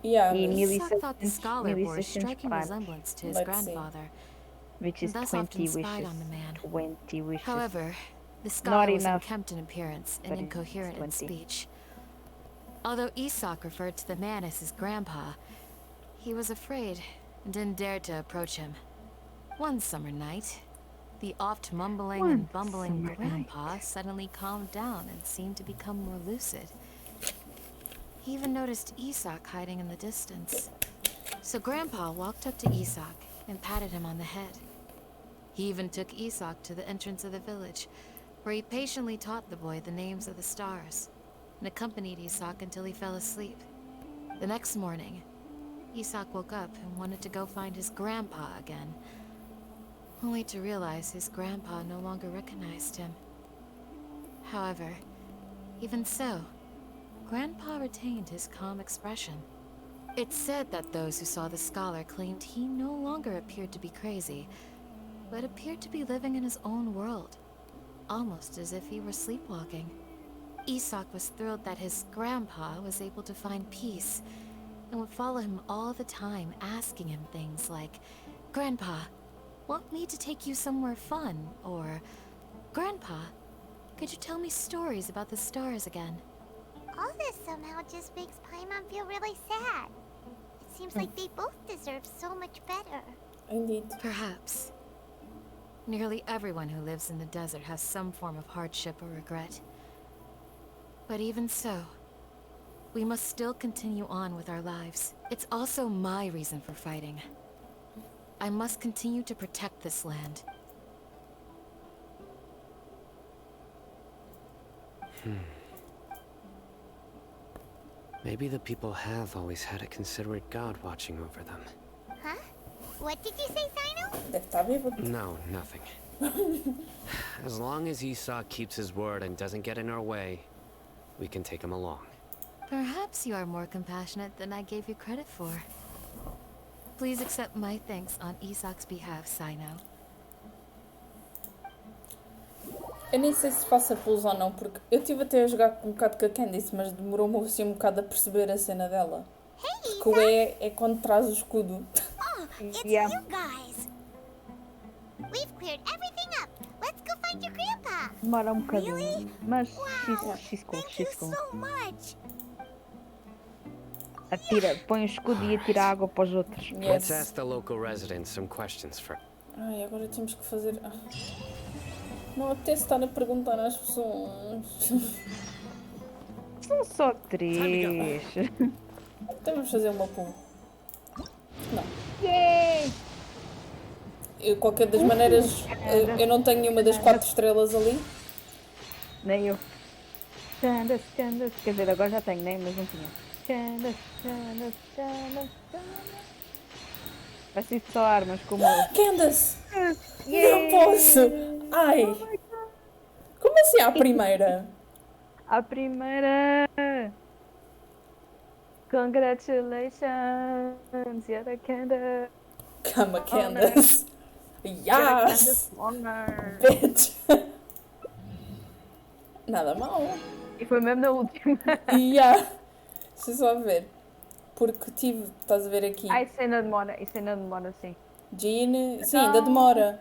Yeah, E mas... Isak thought the scholar bore a 1600 striking francos. resemblance to his Let's see. grandfather, Which and is thus 20 often spied wishes. on the man. 20 wishes. However, the Not scholar was enough. unkempt in appearance and But it's incoherent in 20. speech. Although Isak referred to the man as his grandpa, he was afraid and didn't dare to approach him. One summer night, the oft mumbling and bumbling grandpa suddenly calmed down and seemed to become more lucid. He even noticed Isak hiding in the distance. So Grandpa walked up to Isak and patted him on the head. He even took Isak to the entrance of the village, where he patiently taught the boy the names of the stars, and accompanied Isak until he fell asleep. The next morning, Isak woke up and wanted to go find his grandpa again, only to realize his grandpa no longer recognized him. However, even so, Grandpa retained his calm expression. It's said that those who saw the scholar claimed he no longer appeared to be crazy, but appeared to be living in his own world, almost as if he were sleepwalking. Isak was thrilled that his grandpa was able to find peace, and would follow him all the time, asking him things like, "Grandpa, want me to take you somewhere fun?" Or, "Grandpa, could you tell me stories about the stars again?" All this somehow just makes Paimon feel really sad. It seems like they both deserve so much better. Indeed. Perhaps. Nearly everyone who lives in the desert has some form of hardship or regret. But even so, we must still continue on with our lives. It's also my reason for fighting. I must continue to protect this land. Maybe the people have always had a considerate god watching over them. Huh? What did you say, Sino? Deve estar bêbado. No, nothing. As long as Isak keeps his word and doesn't get in our way, we can take him along. Perhaps you are more compassionate than I gave you credit for. Please accept my thanks on Isak's behalf, Sino. Eu nem sei se passa pelos ou não, porque eu estive até a jogar um bocado com a Candice, mas demorou-me assim um bocado a perceber a cena dela. Porque o E é quando traz o escudo. Oh, it's Yeah. you guys. We've cleared everything up. Let's go find your grandpa. Demora um bocadinho. Really? Mas Wow. she's cool, Thank she's you cool. so much. Atira, põe o escudo e atira água para os outros. Let's ask the local residents some questions first. Ai, agora temos que fazer... Não apetece estar a perguntar às pessoas. São só 3. Então vamos fazer uma pool. Não. Yay! Eu, qualquer das maneiras, eu não tenho nenhuma das 4 estrelas ali. Nem eu. Candace, Candace. Quer dizer, agora já tenho, né? Mas não tinha. Candace, Candace, Candace, Candace. Vai ser só armas como eu. Candace! Yay! Não posso! Ai! Como assim à primeira? A primeira! Congratulations! You're the Candace! Calma, Candace! Yes! Bitch! Nada mal. E foi mesmo na última. Yeah. Deixa eu só ver. Porque tive, estás a ver aqui. Ah, isso ainda demora, sim. Jean, sim, ainda demora.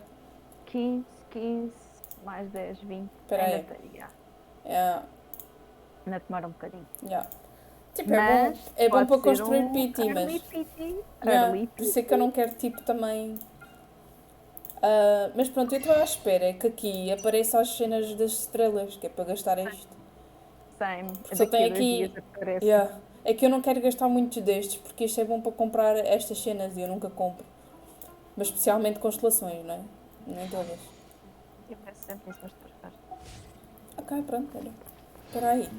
15, mais 10, 20. Espera aí. Ainda tem, yeah. Yeah. Ainda demora um bocadinho. Yeah. Tipo, Mas é bom pode para ser construir um pity, mas... early pity. Yeah, Early por isso é que eu não quero, tipo, também... Ah, mas pronto, eu estou à espera que aqui apareçam as cenas das estrelas, que é para gastar isto. Same. Porque só Daqui tem a 2 dias aqui... aparece. Yeah. É que eu não quero gastar muitos destes, porque isto é bom para comprar estas cenas e eu nunca compro. Mas especialmente constelações, não é? Nem todas. Eu penso sempre isso, mas trocar. Ok, pronto, olha. Espera aí.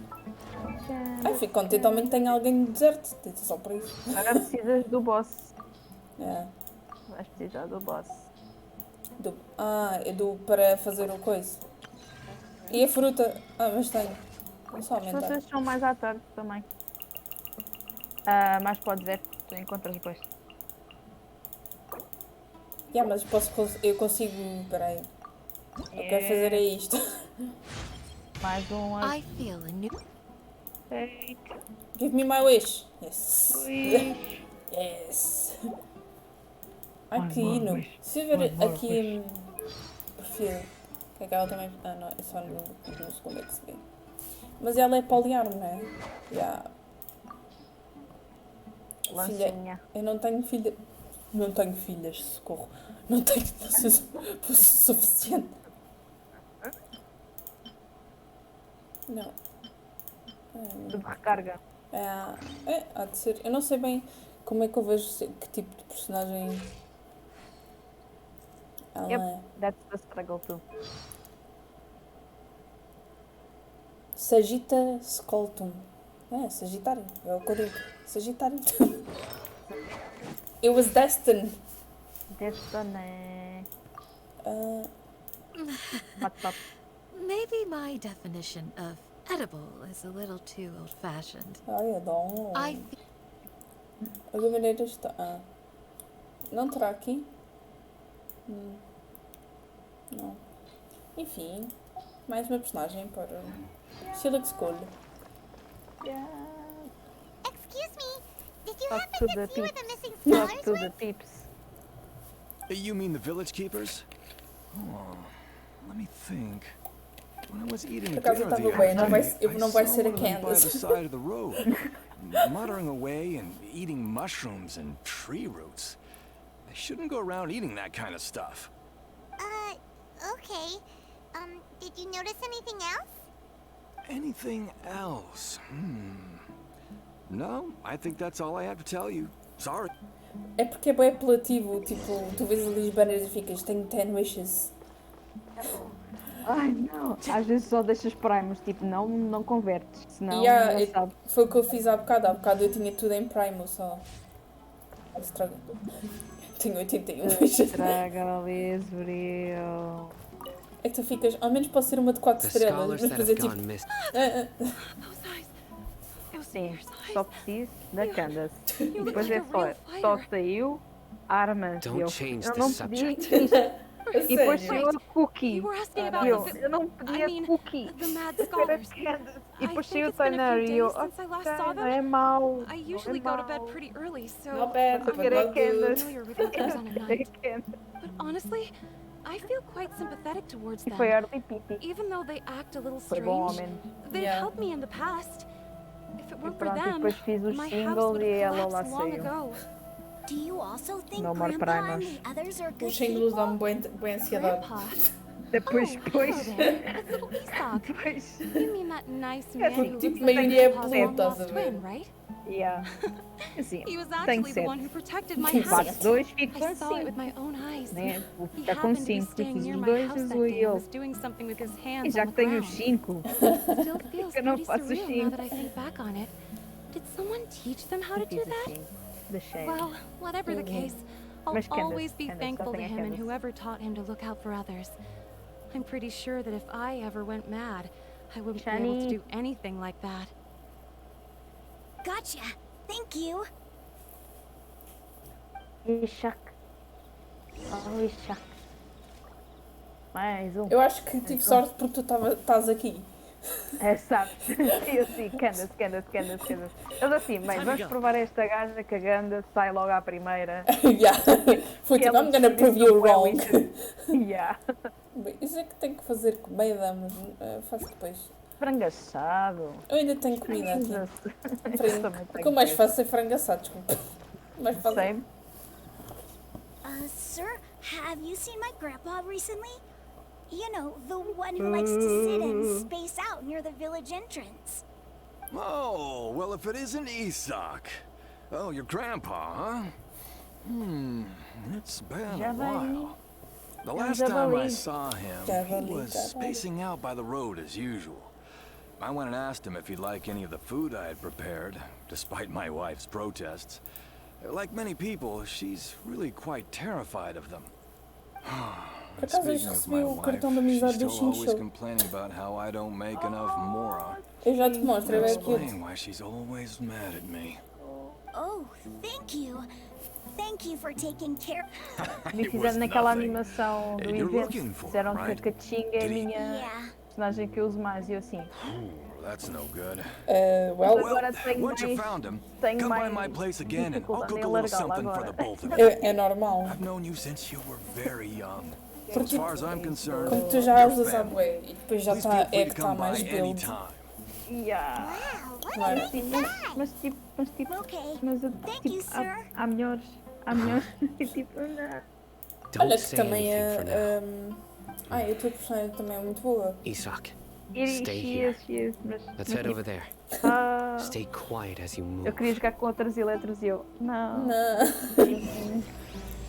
Ai, fico contente, ao menos tenho alguém no deserto. Só por isso. Agora precisas do boss. Yeah. Vais precisar do boss. É do para fazer o coisa. E a fruta? Ah, mas tenho. Vou só As aumentar. frutas são mais à tarde também. Mas podes ver, tu encontras depois. Yeah, mas eu consigo. Espera aí. Eu quero fazer é isto. Mais um. I feel a new. Give me my wish. Yes. Wish. Yes. Ai, que hino. Se eu ver aqui perfil. Que é que ela também. Ah, não, é só no segundo é que se vê. Mas ela é poliarmo, não é? Yeah. Filha, eu não tenho filha. Não tenho filhas, socorro. Não tenho pulso suficiente. Não. Tudo recarga. Há de ser. Eu não sei bem como é que eu vejo que tipo de personagem ela é. That's the struggle too. Sagita Scoltum. Sagitário. É o que eu digo. Sagitário. It was destined. Destiny. Maybe my definition of edible is a little too old-fashioned. Ai, adoro. I A gaveira está. Não terá aqui? Não. Enfim, mais uma personagem para Sheila que escolha. Excuse me, did you Talk happen to to the see where peeps. the missing Talk scholars to went? the peeps. You mean the village keepers? Oh, let me think. When I was eating Por acaso dinner eu the estava bem, other não day, vai I saw ser a one of them by the Candace. side of the road, muttering away and eating mushrooms and tree roots. They shouldn't go around eating that kind of stuff. Okay. Did you notice anything else? Anything else? No, I think that's all I have to tell you. Sorry. É porque é bem apelativo, tipo, tu vês ali os banners e ficas, tenho 10 wishes. Ai não, às vezes só deixas primos, tipo, não convertes, senão Yeah, não sabe. foi o que eu fiz há bocado eu tinha tudo em primo só. Estraga. Tenho 81 wishes. Estraga ali, Esbril. É que tu ficas, ao menos pode ser uma de 4 estrelas, mas depois é tipo... Sim, só preciso da Candace. Depois é só saiu armas. Don't change Eu the não subject. pedi isto. E depois saiu a cookie. Eu não pedi a cookie. Era Candace. E depois saiu o Tanner e eu, não é mau. I usually go to bed pretty early, so Not bad, Mas eu but quero é not good. Candace. familiar with what goes on at night. É Candace. But honestly, I feel quite sympathetic towards E them. foi early pity. Even though they act a little Foi bom, strange, homem. they've Yeah. helped me in the past. If it weren't for pronto, e them, depois fiz os my house singles would e have ela lá collapsed long saiu. ago. Do you also think No more Grandpa and primos. the others are good Os símbolos people? dão-me bem ansiedade. Grandpa. Depois, Hello there. Little Isak. depois. You mean that nice É man porque, who tipo, looks like maioria é Grandpa's blue, long estás lost a ver? twin, right? Yeah. Assim, He was tem actually the one 7. who protected my Tipo, house. bate 2, fico com I saw it with 5. my own eyes. Né? Vou He ficar com happened to be 5. staying Fiz near os my 2 house that azul day e and ele. was doing something with his E hands já on the que tenho os ground. 5. Still feels Eu não pretty faço os surreal now 5. that I think back on it. Did someone teach them how to do Fiz that? assim. Deixei. Well, whatever the case, I'll Mas Candace, always be Candace, thankful to nothing him and Candace. whoever taught him to look out for others. I'm pretty sure that if I ever went mad, I wouldn't be able to Shani. do anything like that. Gotcha. Thank you. Ishak. Oh, Ishak. Mais um. Eu acho que tive sorte porque tu estás aqui. É, sabe? E assim, Candace. Eles assim, bem, vamos provar esta gaja que a Ganda sai logo à primeira. Yeah. Foi tipo, I'm gonna prove you wrong. Yeah. Bem, isso é que tenho que fazer comida, mas faço depois. frango assado. Eu ainda tenho comida aqui. Frango. O que eu mais faço é frango assado, desculpa. Mais faço. Same. Sir, have you seen my grandpa recently? You know, the one who likes to sit and space out near the village entrance. Oh, well, if it isn't Isak. Oh, your grandpa, huh? It's been a while. The last time I saw him, he was spacing out by the road as usual. I went and asked him if he'd like any of the food I had prepared, despite my wife's protests. Like many people, she's really quite terrified of them. Por acaso hoje recebi o cartão de amizade do She's still always Chinchou. complaining about how I don't make enough mora. Eu já te mostro, é bem cute. Explain why she's always mad at me. Oh, thank you. Thank you for taking care. Me fizeram naquela animação do evento. Disseram que a Katinga é a minha personagem que eu uso mais. E eu assim. That's no good. Well, agora tenho once you mais. found him, Tenho come by mais my place again and I'll dificuldade cook em a little largá-la something for the agora. both of you. É normal. I've known you since you were very young. So Porque as far as I'm concerned, como tu já usas a bué e depois já please está feel free é to que está come mais by build. anytime. Yeah. Claro. Mas tipo, mas Thank you, tipo, sir. há melhores. Há melhores. Tipo, não. Olha que também é. Ai, a tua personagem também é muito boa. Isak, Stay here. She is, mas. Let's head over there. Ah, Stay quiet as you move. eu queria jogar com outras eletras e eu. Não.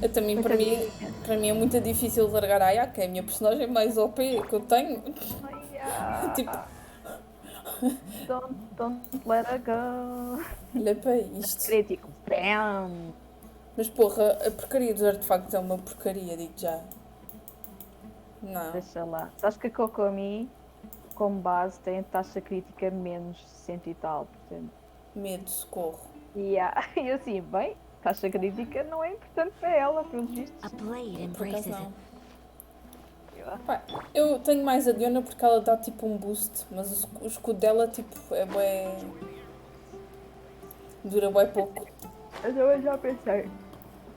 Eu também, para mim é muito difícil largar a Aya, que é a minha personagem mais OP que eu tenho. Tipo, Don't let her go. olha para isto. Crítico. Bam. Mas porra, a porcaria dos artefactos é uma porcaria, digo já. Não. Deixa lá. Sabes que a Kokomi, como base, tem a taxa crítica menos 60 e tal %. Medo, socorro. E eu assim, bem, taxa crítica não é importante para ela, pelos vistos. Por acaso não. Pá, eu tenho mais a Diona porque ela dá tipo um boost, mas o escudo dela tipo é bué. Dura bué pouco. Eu já pensei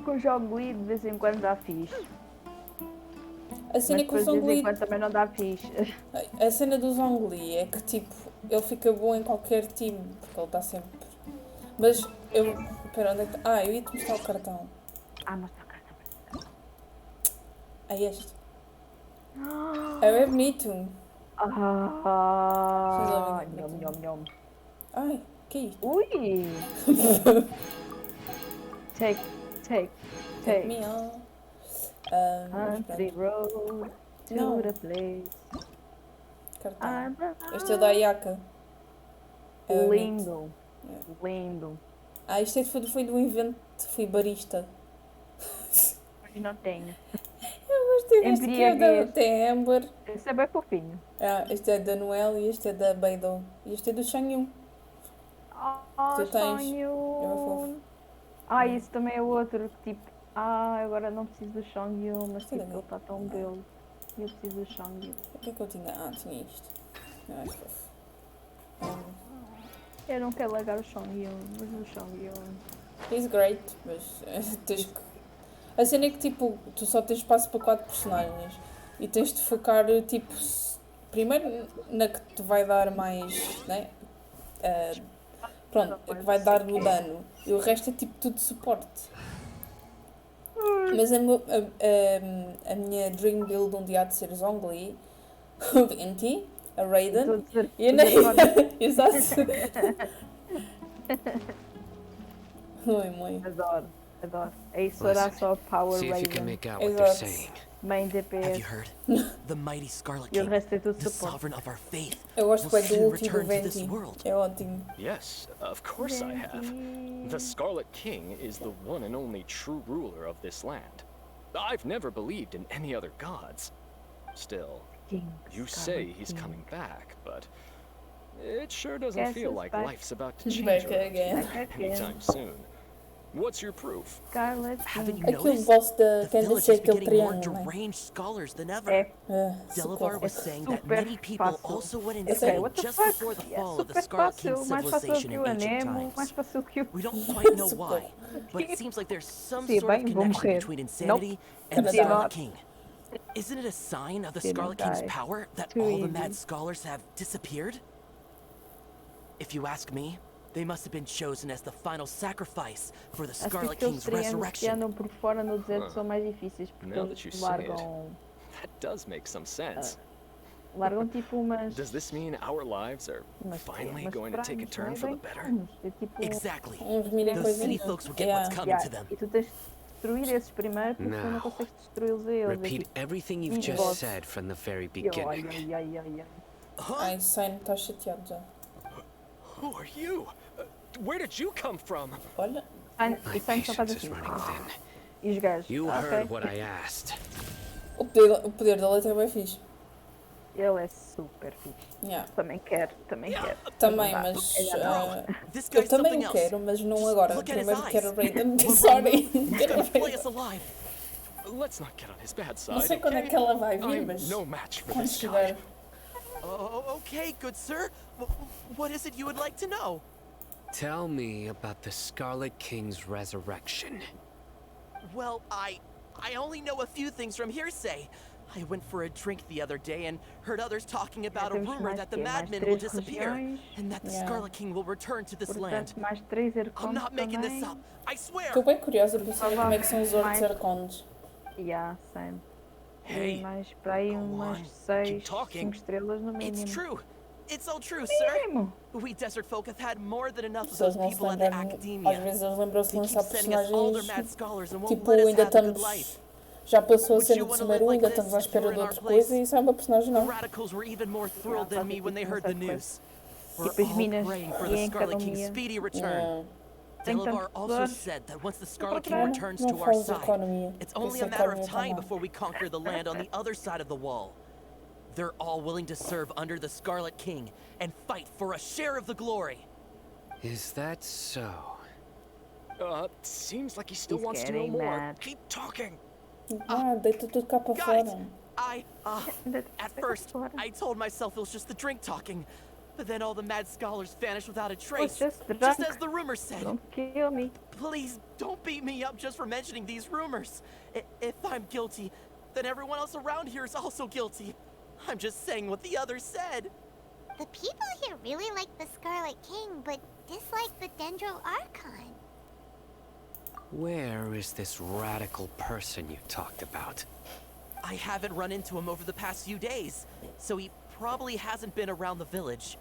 que o Zhongli de vez em quando dá fixe. A cena mas com o depois de vez Zhongli. em quando também não dá fixe. A cena do Zhongli é que tipo, ele fica bom em qualquer time, porque ele está sempre. Mas eu. Espera, onde é que tá? Ah, eu ia te mostrar o cartão. Mostra o cartão. É este. É bem bonito. Nhom. Ai, que é isto? Ui! Take me on. Country road to Não. the place. Cartão. Este é da Ayaka. É Lindo. bonito. Lindo. Ah, isto foi do evento, fui barista. Mas não tenho. Eu gostei deste que é da Embriaguez. tem Amber. Esse é bem fofinho. Ah, este é da Noel e este é da Beidou. E este é do Shangyun. Tu tens. É fofo. Isso também é outro que tipo. Agora não preciso do Shangyun, mas tipo, ele está tão belo. E eu preciso do Shangyun. O que é que eu tinha? Tinha isto. Acho fofo. Eu não quero largar o Shangyun, mas o Shangyun. He's great, mas tens que. A cena é que tipo, tu só tens espaço para 4 personagens e tens de focar tipo. Primeiro na que te vai dar mais. Né? Pronto, a que vai dar o dano. E o resto é tipo tudo suporte. Mas a minha dream build um dia há de ser Zhongli, o Venti, a Raiden e a Ney. Exato. Oi, mãe. Adoro. Isso será só Power See if you can Raiden. make out what they're saying. Main Have you DPS. heard? The mighty Scarlet E o King, resto é tudo the suporte. sovereign of our faith, Eu gosto will bem do soon último do return to this Venti. world. É ótimo. Yes, of course I have. The Scarlet King is the one and only true ruler of this land. I've never believed in any other gods. Still, you say he's coming back, but it sure doesn't Guess feel he's like back. life's about to He's change back around again. here Back again. anytime soon. What's your proof? Scarlet Haven't you King. Aquele noticed? boss da The quem village ser has been aquele getting more triângulo, né? deranged scholars than ever. É. Delavar was saying that super many people fácil. also went Okay, insane what the just fuck? before the É fall of the super Scarlet fácil, King's mais fácil civilization que in o ancient Anemo, times. mais fácil que o... We don't quite know why, but it seems like there's some Sim, sort of bem, vou connection morrer. between insanity Nope. and the Cannot. Scarlet King. Isn't it a sign of the Didn't Scarlet King's die. power that Too all the easy. mad scholars have disappeared? If you ask me, they must have been chosen as the final sacrifice for the Acho que Scarlet aqueles King's triângulos que resurrection. andam por fora no deserto são mais difíceis porque Now that you eles say it, largam, that does make some sense. largam tipo umas, Does this mean our lives are finally umas going to take a pragas, turn não é for the bem better? planos, é tipo... Exactly. Uns mini Those city coisinhas. folks will get what's coming to them. E tu tens de destruir esses primeiro porque tu não Now, consegues destruí-los a eles. Repeat everything you've just boss. said from the very Ai, beginning. ai, ai, ai, ai. Ai, Simon está chateado já. Who are you? Where did you come from? Olha. E Simon só faz assim. E os gajos. You ok. heard what I asked. O poder da letra é bem fixe. Ele é super fixe. Yeah. Também quero. Também, Não dá, mas... porque ela não. eu também quero, mas não agora. Primeiro quero Raiden. Sorry. Quero Raiden. Let's not get on his bad Não side. sei quando é que ela vai vir, I'm mas... no match for quando this chegar... guy. Okay, good sir. What is it you would like to know? Tell me about the Scarlet King's resurrection. Well, I only know a few things from hearsay. I went for a drink the other day and heard others talking about a temos rumor mais that the quê? Mais madmen will três disappear regiões. and that the Yeah. Scarlet King will return to this land. Portanto, mais 3 I'm Arcontes not making this também. up. I swear. Estou bem curiosa para saber como é que são os outros Mais- arcontes. Yeah, same. Hey, E mais para aí umas 6, 5 estrelas no It's mínimo. true. It's all true, sir. Mínimo. We desert folk have had more than enough of Pessoas those não se people at the lembram, academia. às vezes eles lembram-se de They keep lançar sending us all their personagens, mad scholars and won't tipo, let us ainda have a good estamos, life. já passou a Would cena you do wanna Sumeru, live like ainda this estamos à if you espera were de in our outra place? coisa e isso é uma personagem The nova. radicals were even more thrilled than me when they heard the news. We're Tipo as all minas praying for e the em Scarlet King's economia. speedy return. Tem Delavar tantos also dólares. said that once the Scarlet King Não, returns não to our falas de side, economia. it's only Essa a matter of economia está time má. before we conquer the land on the other side of the wall. They're all willing to serve under the Scarlet King and fight for a share of the glory. Is that so? Seems like he still He's wants to know getting more. mad. Keep talking. Deita tudo cá para Guys, fora. At first, I told myself it was just the drink talking, but then all the mad scholars vanished without a trace, just the just drunk. as the rumors said. Don't kill me. Please, don't beat me up just for mentioning these rumors. If I'm guilty, then everyone else around here is also guilty. I'm just saying what the others said. The people here really like the Scarlet King, but dislike the Dendro Archon. Where is this radical person you talked about? I haven't run into him over the past few days, so he probably hasn't been around the village.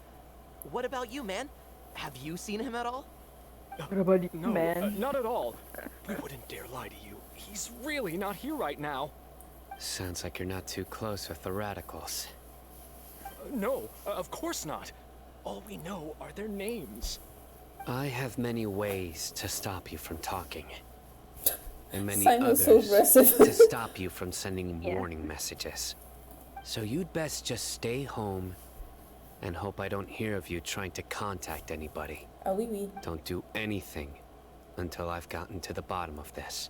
What about you, man? Have you seen him at all? No, Man. not at all. We wouldn't dare lie to you. He's really not here right now. Sounds like you're not too close with the radicals. No, of course not. All we know are their names. I have many ways to stop you from talking. And many Simon's others so aggressive. to stop you from sending warning messages. So you'd best just stay home and hope I don't hear of you trying to contact anybody. Ah, oui, oui. Don't do anything until I've gotten to the bottom of this.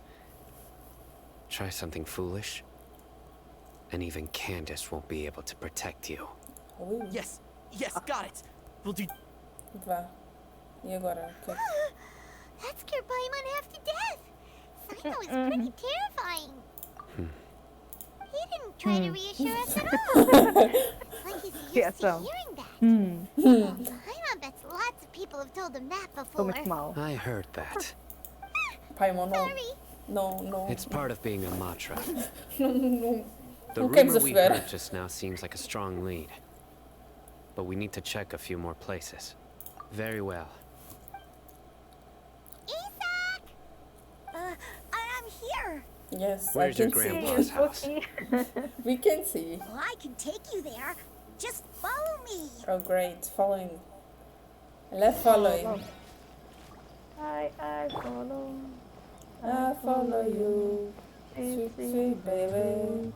Try something foolish, and even Candace won't be able to protect you. Ah, oui, oui. Yes, got it. We'll do. Vá. E agora? O que é que... That scared Paimon half to death. Sino is pretty terrifying. He didn't try to reassure us at all. Like he's used Yeah, to so. hearing that. Hmm. Paimon bets lots of people have told him that Tô before. muito mal. I heard that. Paimon, não. Sorry. Não, não. It's part of being a Matra. Não, não. The Não queremos rumor we afogar. heard just now seems like a strong lead. But we need to check a few more places. Very well. I'm here. Yes, Where's I your can see. grandpa's house? We can see. Well, I can take you there. Just follow me. Oh, great. Following. Let's follow. I follow. I follow you. Sweet, sweet baby.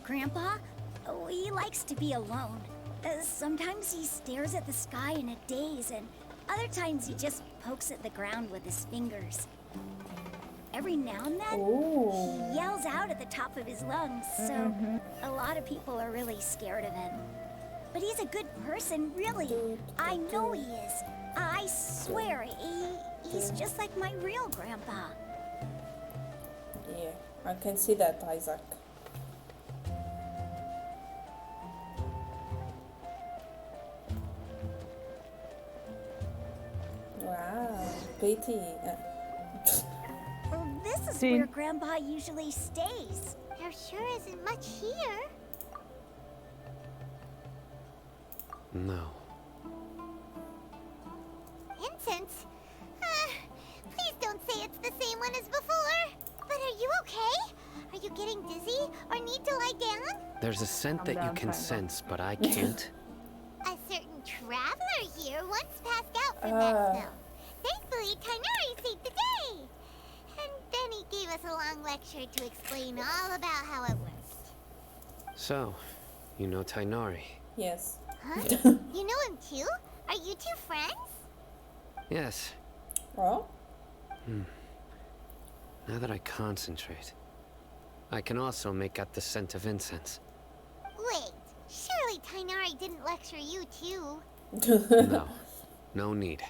Grandpa, he likes to be alone. Sometimes he stares at the sky in a daze, and other times he just pokes at the ground with his fingers. Every now and then, he yells out at the top of his lungs, so a lot of people are really scared of him. But he's a good person, really. I know he is. I swear, He's just like my real grandpa. Yeah, I can see that, Isaac. Wow, pretty. This is where Grandpa usually stays. There sure isn't much here. No. Incense? Please don't say it's the same one as before. But are you okay? Are you getting dizzy or need to lie down? There's a scent that you can sense, but I can't. A certain traveler here once passed out from that smell. Thankfully, Tainari saved the day. And then he gave us a long lecture to explain all about how it worked. So, you know Tainari? Yes. Huh? You know him too? Are you two friends? Yes. Oh? Now that I concentrate, I can also make out the scent of incense. Wait, surely Tainari didn't lecture you too? No. No need.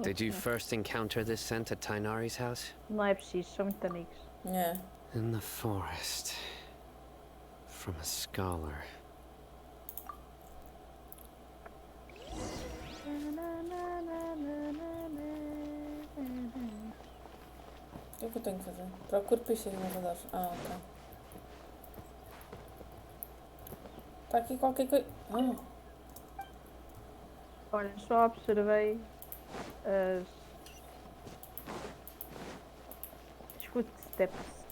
Did you first encounter this scent at Tainari's house? Não é preciso, são muito amigos. Yeah. In the forest. From a scholar. O que eu tenho que fazer? Procuro peixe no radar. Ah, ok. Está aqui qualquer coisa. Olha, só observei os footsteps,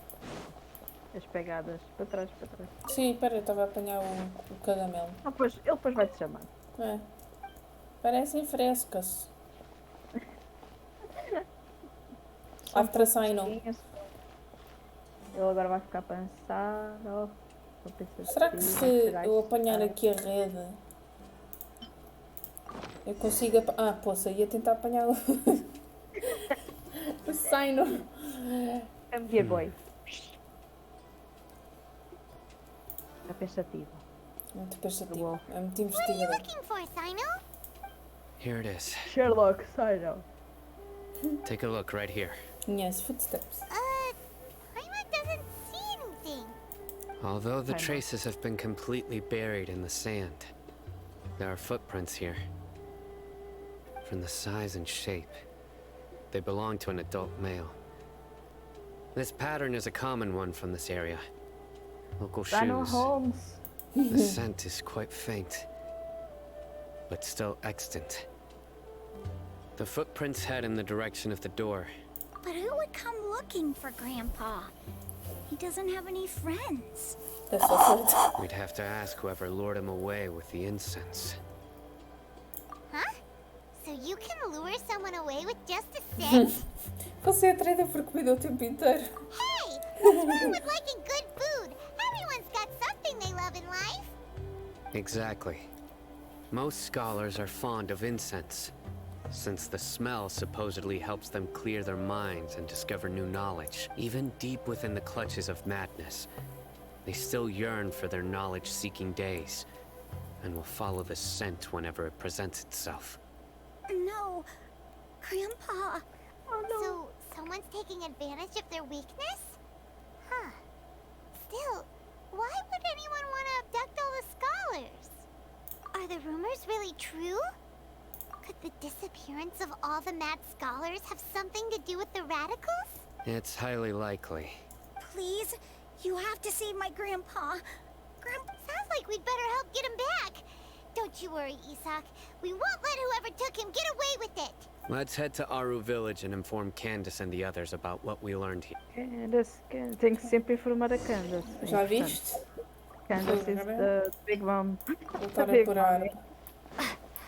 as pegadas, para trás, para trás. Sim, espera, eu estava a apanhar o caramelo. Ah, pois, ele depois vai-te chamar. É. Parecem frescas. After sign on. Ele agora vai ficar pensado. Será que se eu apanhar aqui a rede, eu consigo... poxa, ia tentar apanhar o sign-on. É um gear boy. É pensativo. Muito pensativo. É muito investigador. What are you looking for, Sino? Here it is. Sherlock, Sino. Take a look right here. Yes, footsteps. Paimon doesn't see anything. Although the traces have been completely buried in the sand, there are footprints here. From the size and shape, they belong to an adult male. This pattern is a common one from this area. Local shoes. Holmes. The scent is quite faint, but still extant. The footprints head in the direction of the door. But who would come looking for Grandpa? He doesn't have any friends. We'd have to ask whoever lured him away with the incense. Huh? So you can lure someone away with just a scent? Você é atraída por comida o tempo inteiro. Hey! What's wrong with liking good food? Everyone's got something they love in life. Exactly. Most scholars are fond of incense, since the smell supposedly helps them clear their minds and discover new knowledge. Even deep within the clutches of madness, they still yearn for their knowledge-seeking days, and will follow the scent whenever it presents itself. No, Grandpa. Oh no. So someone's taking advantage of their weakness? Huh. Still, why would anyone want to abduct all the scholars? Are the rumors really true? Could the disappearance of all the mad scholars have something to do with the radicals? It's highly likely. Please, you have to save my Grandpa. Sounds like we'd better help get him back. Don't you worry, Isak. We won't let whoever took him get away with it. Let's head to Aru village and inform Candace and the others about what we learned here. Candace, tem que sempre informar a Candace. Já viste? Candace is the big mom. Voltar a apurar.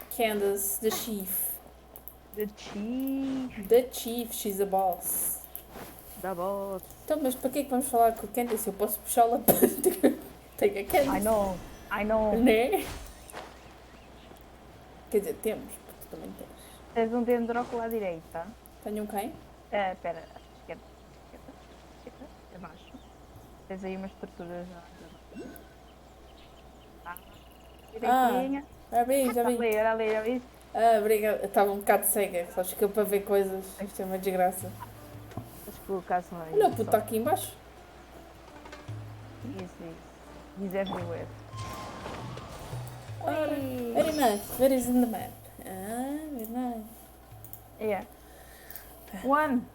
Candace, the chief. The chief. The chief, she's a boss. Da boss. Então, mas para que é que vamos falar com a Candace? Eu posso puxá-la para... Tenho a Candace. I know. Né? Quer dizer, temos, porque tu também tens. Tens um dendroco à direita. Tenho um quem? Espera, esquerda, abaixo. Tens aí umas estruturas direitinha. Já vi. Olha ali. Ah, obrigada. Estava um bocado cega, só que para ver coisas. Isto é uma desgraça. Acho que o caso não é Olha, o isso, puto só. está aqui em baixo. Isso. He's everywhere. Ora, Ui. very nice. Where is in the map? Ah, very nice. Yeah. One.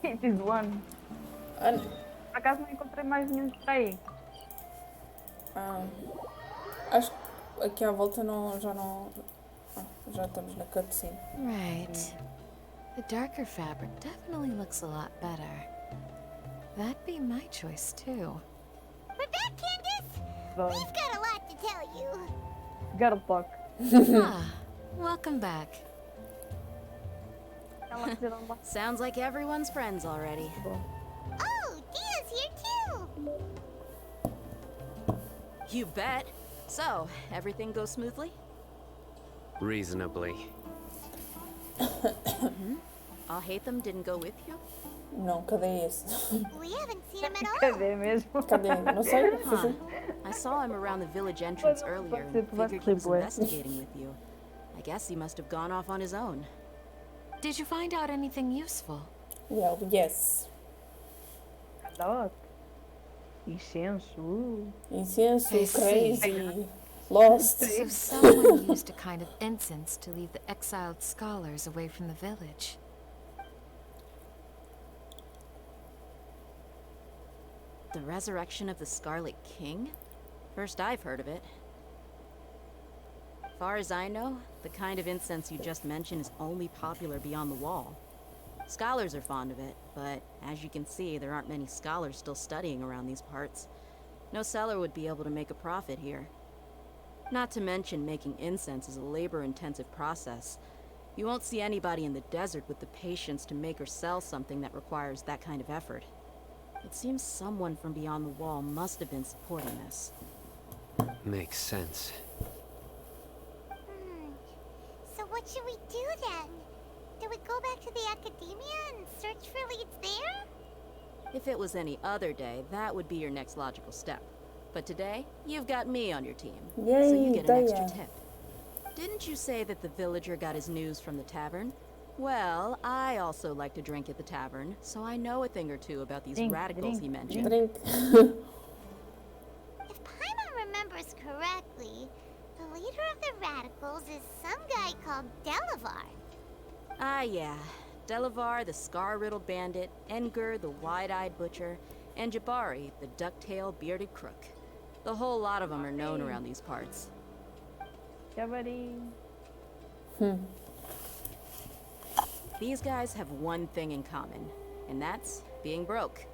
It is one. Por acaso não encontrei mais nenhum por aí. Acho que aqui à volta não, já não... já estamos na cutscene. Right. The darker fabric definitely looks a lot better. That'd be my choice too. We're back, Candace! We've got a lot to tell you. Girl talk. Welcome back. Sounds like everyone's friends already. Oh, Dia's here too! You bet. So, everything goes smoothly? Reasonably. Alhaitham didn't go with you? Não, cadê esse? We haven't seen him at all. Cadê mesmo? Cadê? Não sei. Huh. I saw him around the village entrance earlier and figured he was investigating with you. I guess he must have gone off on his own. Did you find out anything useful? Well, yes. A lot. Incenso. Incenso, crazy. Lost. So someone used a kind of incense to lead the exiled scholars away from the village. The resurrection of the Scarlet King? First I've heard of it. Far as I know, the kind of incense you just mentioned is only popular beyond the wall. Scholars are fond of it, but as you can see, there aren't many scholars still studying around these parts. No seller would be able to make a profit here. Not to mention, making incense is a labor-intensive process. You won't see anybody in the desert with the patience to make or sell something that requires that kind of effort. It seems someone from beyond the wall must have been supporting this. Makes sense. So what should we do then? Do we go back to the academia and search for leads there? If it was any other day, that would be your next logical step. But today, you've got me on your team, Yay, so you get an extra Daya. tip. Didn't you say that the villager got his news from the tavern? Well, I also like to drink at the tavern, so I know a thing or two about these radicals he mentioned. Drink. If Paimon remembers correctly, the leader of the radicals is some guy called Delavar. Ah, yeah. Delavar, the scar-riddled bandit, Engur, the wide-eyed butcher, and Jabari, the duck-tailed bearded crook. The whole lot of them are known around these parts. Jabari. These guys have one thing in common, and that's being broke.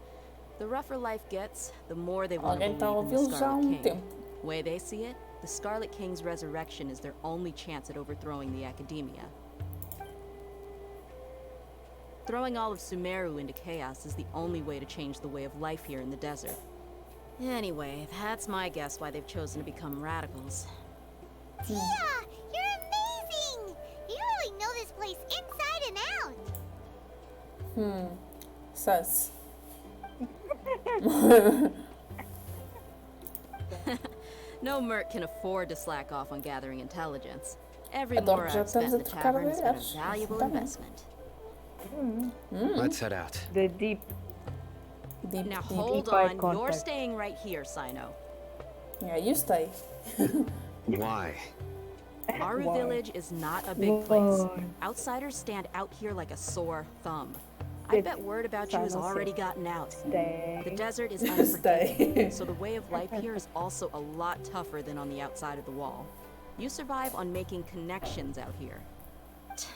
The rougher life gets, the more they want to Alguém tá believe in the ouvindo já há Scarlet King. tempo. Way they see it, the Scarlet King's resurrection is their only chance at overthrowing the Academia. Throwing all of Sumeru into chaos is the only way to change the way of life here in the desert. Anyway, that's my guess why they've chosen to become radicals. Tia, you're amazing! You really know this place inside and out. Sus. No merc can afford to slack off on gathering intelligence. Every Adoro more que já I've spent estamos in a the trocar tavern has been a ideias. valuable Tá bem. investment. Let's head out. The deep. Now deep hold eye on, you're contact. staying right here, Sino. Yeah, you stay. Why? Maru Why? Village is not a big place. Outsiders stand out here like a sore thumb. I bet word about you has already gotten out. The desert is unforgiving, so the way of life here is also a lot tougher than on the outside of the wall. You survive on making connections out here.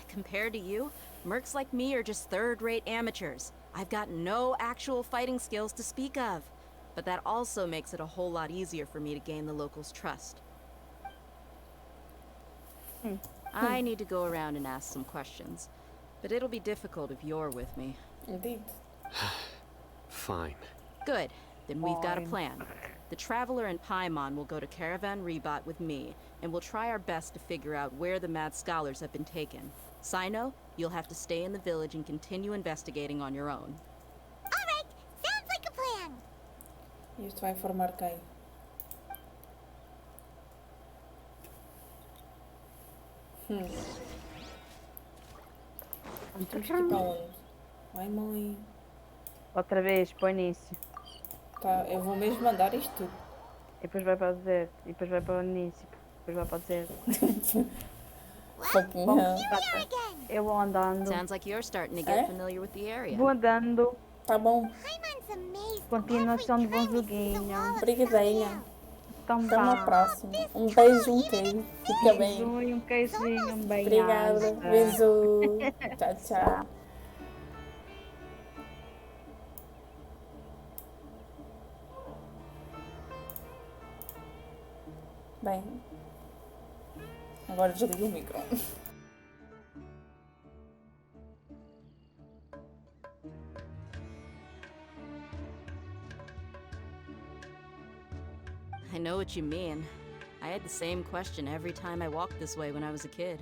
Compared to you, mercs like me are just third-rate amateurs. I've got no actual fighting skills to speak of. But that also makes it a whole lot easier for me to gain the locals' trust. I need to go around and ask some questions. But it'll be difficult if you're with me. Indeed. Fine. Good. Then we've got a Fine. plan. The Traveler and Paimon will go to Caravan Rebot with me, and we'll try our best to figure out where the mad scholars have been taken. Sino, you'll have to stay in the village and continue investigating on your own. Alright, sounds like a plan. Isto vai informar quem? Temos que ir para onde? Ai, mãe. Outra vez, põe início. Tá, eu vou mesmo mandar isto tudo. E depois vai para o deserto. E depois vai para o início. Depois vai para o deserto. Fucking Bom, hell. eu vou andando. Sounds like you're starting to get familiar with the area. Vou andando. Tá bom. Continuação de bom joguinho. Obrigadinha. Então Até uma próxima. Um beijo, um queijo. Fica bem. Um queijinho, um beijo. Obrigada. Beijo. Tchau, tchau. Bem, agora desligo o micro. I know what you mean. I had the same question every time I walked this way when I was a kid.